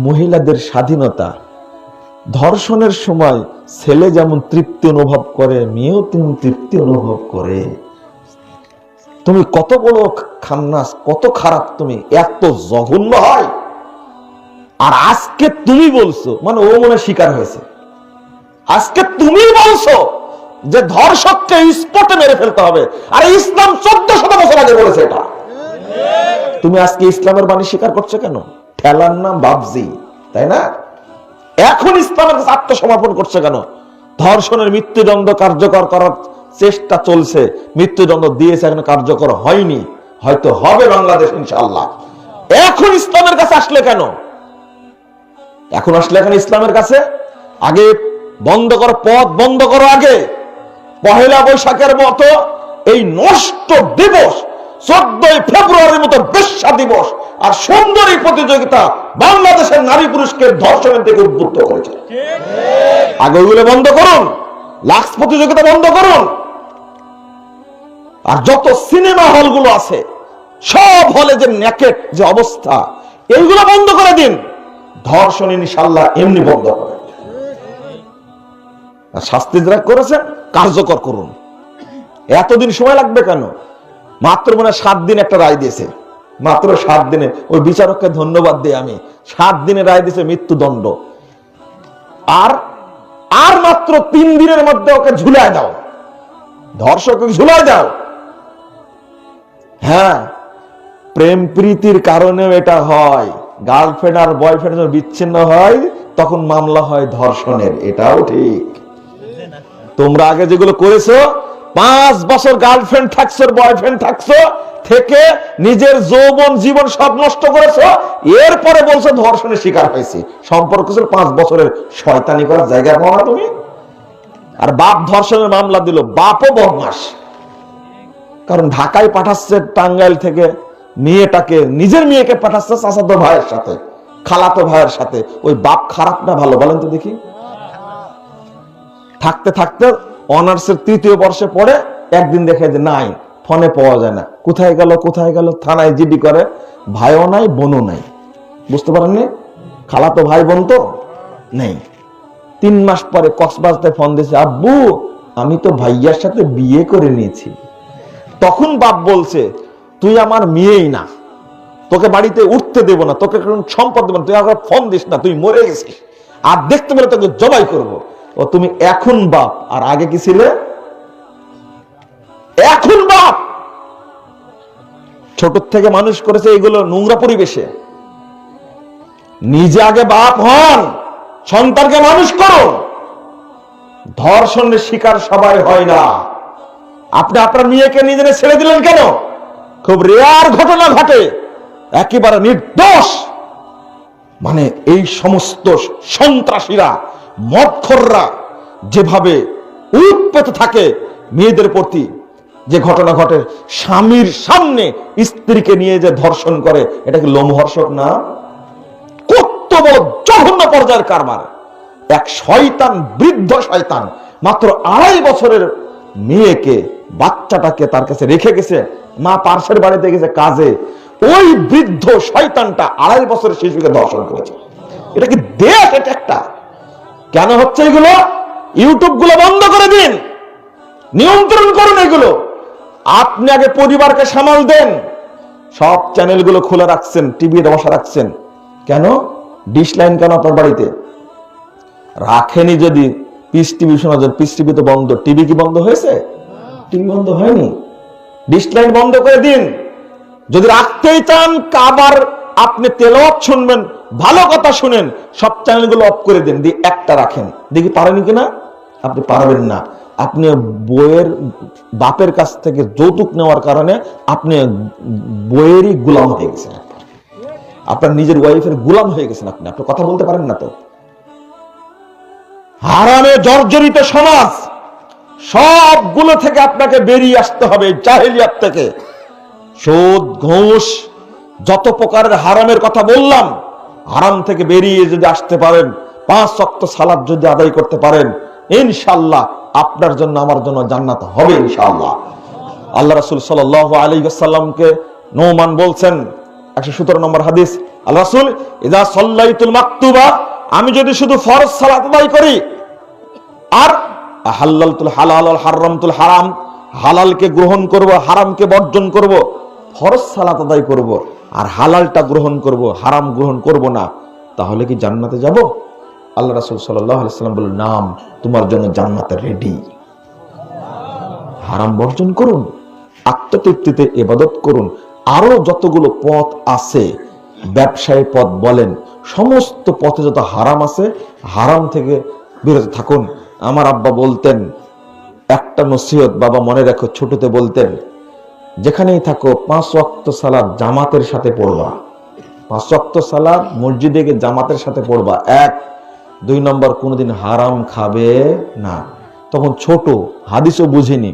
মহিলাদের স্বাধীনতা। ধর্ষণের সময় ছেলে যেমন তৃপ্তি অনুভব করে, মেয়েও তেমন তৃপ্তি অনুভব করে। তুমি কত বড় খান্নাস, কত খারাপ, তুমি এত জঘন্য হয়। আর আজকে তুমি বলছো, মানে ও মনে শিকার হয়েছে, আজকে তুমি বলছো যে ধর্ষককে স্পটে মেরে ফেলতে হবে। আর ইসলাম 1400 বছর আগে বলেছে এটা। তুমি আজকে ইসলামের বাণী স্বীকার করছো কেন? ঠেলার নাম বাবজি, তাই না? এখন ইসলামের কাছে আত্মসমর্পণ করছে কেন? ধর্ষণের মৃত্যুদণ্ড কার্যকর করার চেষ্টা চলছে, মৃত্যুদণ্ড দিয়েছে, এখন কার্যকর হয়নি, হয়তো হবে বাংলাদেশ ইনশাআল্লাহ। এখন ইসলামের কাছে আসলে কেন? এখন আসলে এখন ইসলামের কাছে? আগে বন্ধ করো, পথ বন্ধ করো। আগে পহেলা বৈশাখের মতো এই নষ্ট দিবস, 14ই ফেব্রুয়ারির মতো বেশ্যা দিবস আর সুন্দরী প্রতিযোগিতা বাংলাদেশের নারী পুরুষকে ধর্ষণের থেকে উদ্বুদ্ধ করেছে। আগে ওইগুলো বন্ধ করুন, লাক্স প্রতিযোগিতা বন্ধ করুন। আর যত সিনেমা হলগুলো আছে, সব হলে যে নেকেট যে অবস্থা, এইগুলো বন্ধ করে দিন। ধর্ষণ ইনশাআল্লাহ এমনি বন্ধ করে। আর শাস্তি যারা করেছেন কার্যকর করুন। এতদিন সময় লাগবে কেন? মাত্র মনে 7 দিন একটা রায় দিয়েছে, মাত্র 7 দিনে। ওই বিচারককে ধন্যবাদ দিই আমি, 7 দিনে রায় দিয়েছে মৃত্যুদণ্ড। আর আর মাত্র 3 দিনের মধ্যে ওকে ঝুলায় দাও, ধর্ষককে ঝুলায় দাও। হ্যাঁ, প্রেম প্রীতির কারণেও এটা হয়। গার্লফ্রেন্ড আর বয়ফ্রেন্ড যখন বিচ্ছিন্ন হয়, তখন মামলা হয় ধর্ষণের। এটাও ঠিক। তোমরা আগে যেগুলো করেছো, 5 বছর গার্লফ্রেন্ড থাকছো, বয়ফ্রেন্ড থাকছো, থেকে নিজের যৌবন জীবন সব নষ্ট করেছো, এরপরে বলছো ধর্ষণের শিকার হয়েছে। সম্পর্ক ছিল 5 বছরের, শয়তানি করার জায়গা পাও না তুমি। আর বাপ ধর্ষণের মামলা দিল, বাপও বদমাস। কারণ ঢাকায় পাঠাচ্ছে টাঙ্গাইল থেকে মেয়েটাকে, নিজের মেয়েকে পাঠাচ্ছে চাচাতো ভাইয়ের সাথে, খালাতো ভাইয়ের সাথে। ওই বাপ খারাপ না ভালো বলেন তো দেখি? থাকতে থাকতে অনার্সের 3য় বর্ষে পড়ে একদিন দেখে যে নাই, ফোনে পাওয়া যায় না, কোথায় গেল কোথায় গেল, থানায় জিডি করে, ভাইও নাই বোনও নাই। বুঝতে পারেননি? খালাতো ভাই বোন তো নেই। 3 মাস পরে কক্সবাজারে ফোন দিয়েছে, আব্বু আমি তো ভাইয়ার সাথে বিয়ে করে নিয়েছি। তখন বাপ বলছে, তুই আমার মেয়েই না, তোকে বাড়িতে উঠতে দেব না, তোকে সম্পদ দেব না, তুই আবার ফোন দিস না, তুই মরে গেছিস, আর দেখতে পেলে তোকে জবাই করবো। ও তুমি এখন বাপ, আর আগে কি ছিলে? এখন বাপ। ছোট থেকে মানুষ করেছে এগুলো নোংরা পরিবেশে। নিজে আগে বাপ হন, সন্তানকে মানুষ করুন। ধর্ষণের শিকার সবাই হয় না। আপনি আপনার মেয়েকে নিজে ছেড়ে দিলেন কেন? খুব রেয়ার ঘটনা ঘটে, একেবারে নির্দোষ। মানে এই সমস্ত সন্ত্রাসীরা, মদখোররা যেভাবে উৎপেত থাকে মেয়েদের প্রতি, যে ঘটনা ঘটে, স্বামীর সামনে স্ত্রীকে নিয়ে যে ধর্ষণ করে, এটা কি লোমহর্ষক না? বড় জঘন্য পর্যায়ের কারবার। এক শয়তান, বৃদ্ধ শয়তান, মাত্র 2.5 বছরের মেয়েকে, বাচ্চাটাকে তার কাছে রেখে গেছে, মা পার্শ্বের বাড়িতে গেছে কাজে, ওই বৃদ্ধ শয়তানটা 2.5 বছরের শিশুকে ধর্ষণ করেছে। এটা কি দেশ? এটা একটা কেন হচ্ছে এগুলো? ইউটিউব গুলো বন্ধ করে দিন, নিয়ন্ত্রণ করুন এগুলো। আপনি আগে পরিবারকে সামাল দেন। সব চ্যানেলগুলো খোলা রাখছেন, টিভি বসা রাখছেন কেন? ডিশ লাইন কেন আপনার বাড়িতে রাখেনি? যদি পিস টিভি শোনা যায়, পিস টিভি তো বন্ধ। টিভি কি বন্ধ হয়েছে? টিভি বন্ধ হয়নি। ডিশ লাইন বন্ধ করে দিন। যদি রাখতেই চান, আবার আপনি তেলাওয়াত শুনবেন, ভালো কথা শুনেন, সব চ্যানেলগুলো অফ করে দেন, দিয়ে একটা রাখেন। দেখি পারেন কিনা? আপনি পারবেন না। আপনি বইয়ের বাপের কাছ থেকে যৌতুক নেওয়ার কারণে আপনি বইয়েরই গোলাম হয়ে গেছেন। আপনার নিজের ওয়াইফের গোলাম হয়ে গেছেন। আপনি কথা বলতে পারেন না তো। হারামে জর্জরিত সমাজ, সবগুলো থেকে আপনাকে বেরিয়ে আসতে হবে। জাহেলিয়াত থেকে, সুদ, ঘুষ, যত প্রকারের হারামের কথা বললাম, হারাম থেকে বেরিয়ে যদি আসতে পারেন, 5 ওয়াক্ত সালাত যদি আদায় করতে পারেন, ইনশাআল্লাহ আপনার জন্য আমার জন্য জান্নাত হবে ইনশাআল্লাহ। আল্লাহ রাসূল সাল্লাল্লাহু আলাইহি ওয়াসাল্লামকে নোমান বলছেন, 117 নম্বর হাদিস, আল্লাহ রাসূল, ইযা সাল্লাইতুল মাকতুবা, আমি যদি শুধু ফরজ সালাত আদায় করি, আর হালালতুল হালাল ওয়াল হারামতুল হারাম, হালালকে গ্রহণ করব, হারামকে বর্জন করব, ফরজ সালাত আদায় করব, আর হালালটা গ্রহণ করব, হারাম গ্রহণ করব না, তাহলে কি জান্নাতে যাব? আল্লাহ রাসূল সাল্লাল্লাহু আলাইহি ওয়াসাল্লাম বললেন, নাম, তোমার জন্য জান্নাতে রেডি। হারাম বর্জন করুন, আত্মতৃপ্তিতে ইবাদত করুন। আরো যতগুলো পথ আছে, ব্যবসায়ী পথ বলেন, সমস্ত পথে যত হারাম আছে, হারাম থেকে বিরত থাকুন। আমার আব্বা বলতেন একটা নসিহত, বাবা মনে রাখো, ছোটতে বলতেন, যেখানেই থাকো 5 ওয়াক্ত সালাত জামাতের সাথে পড়বা। 5 ওয়াক্ত সালাত মসজিদে গিয়ে জামাতের সাথে পড়বা। 1, 2 নম্বর, কোনোদিন হারাম খাবে না। তখন ছোট, হাদিসও বুঝিনি,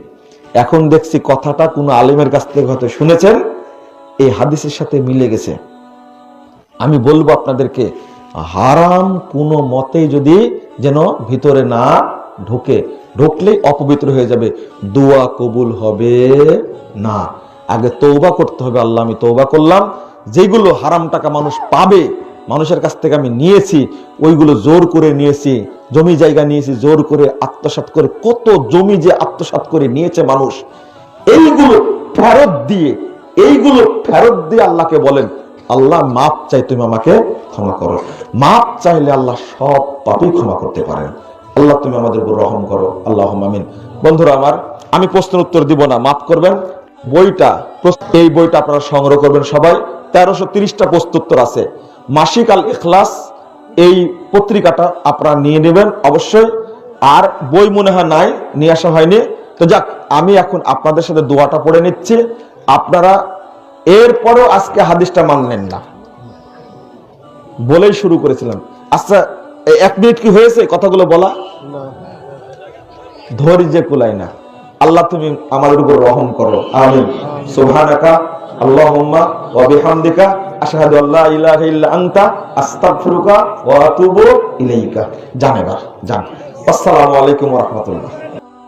এখন দেখছি কথাটা কোনো আলেমের কাছ থেকে হয়তো শুনেছেন, এই হাদিসের সাথে মিলে গেছে। আমি বলবো আপনাদেরকে, হারাম কোনো মতেই যদি যেন ভিতরে না ঢোকে, ঢুকলেই অপবিত্র হয়ে যাবে, দোয়া কবুল হবে না। আগে তওবা করতে হবে, আল্লাহ আমি তওবা করলাম, যেগুলো হারাম টাকা মানুষ পাবে, মানুষের কাছ থেকে আমি নিয়েছি, ওইগুলো জোর করে নিয়েছি, জমি জায়গা নিয়েছি জোর করে, আত্মসাৎ করে, কত জমি যে আত্মসাৎ করে নিয়েছে মানুষ, এইগুলো ফেরত দিয়ে, আল্লাহকে বলেন, আল্লাহ মাপ চাই, তুমি আমাকে ক্ষমা করো। মাপ চাইলে আল্লাহ সব পাপই ক্ষমা করতে পারেন। আল্লাহ তুমি আমাদের উপর রহম করো, আল্লাহুম্মা আমিন। বন্ধুরা আমার, আমি প্রশ্নের উত্তর দিব না, মাফ করবেন। এই বইটা আপনারা সংগ্রহ করবেন সবাই। 1330টা প্রশ্নোত্তর আছে। মাসিক আল ইখলাস এই পত্রিকাটা আপনারা নিয়ে নেবেন অবশ্যই। আর বই মনে হয় নাই, নিয়ে আসা হয়নি। তো যাক, আমি এখন আপনাদের সাথে দোয়াটা পড়ে নিচ্ছি। আপনারা এরপরও আজকে হাদিসটা মানলেন না, বলেই শুরু করেছিলাম। আচ্ছা, 1 মিনিট কি হয়েছে কথাগুলো বলা? ধৈর্যে কুলাই না। আল্লাহ তুমি আমাদের উপর রহম করো, আমিন। সুবহানাকা আল্লাহুম্মা ওয়া বিহামদিকা আশহাদু আল্লা ইলাহা ইল্লা আনতা আস্তাগফিরুকা ওয়া আতুবু ইলাইকা। জান। আসসালামু আলাইকুম ওয়া রাহমাতুল্লাহ।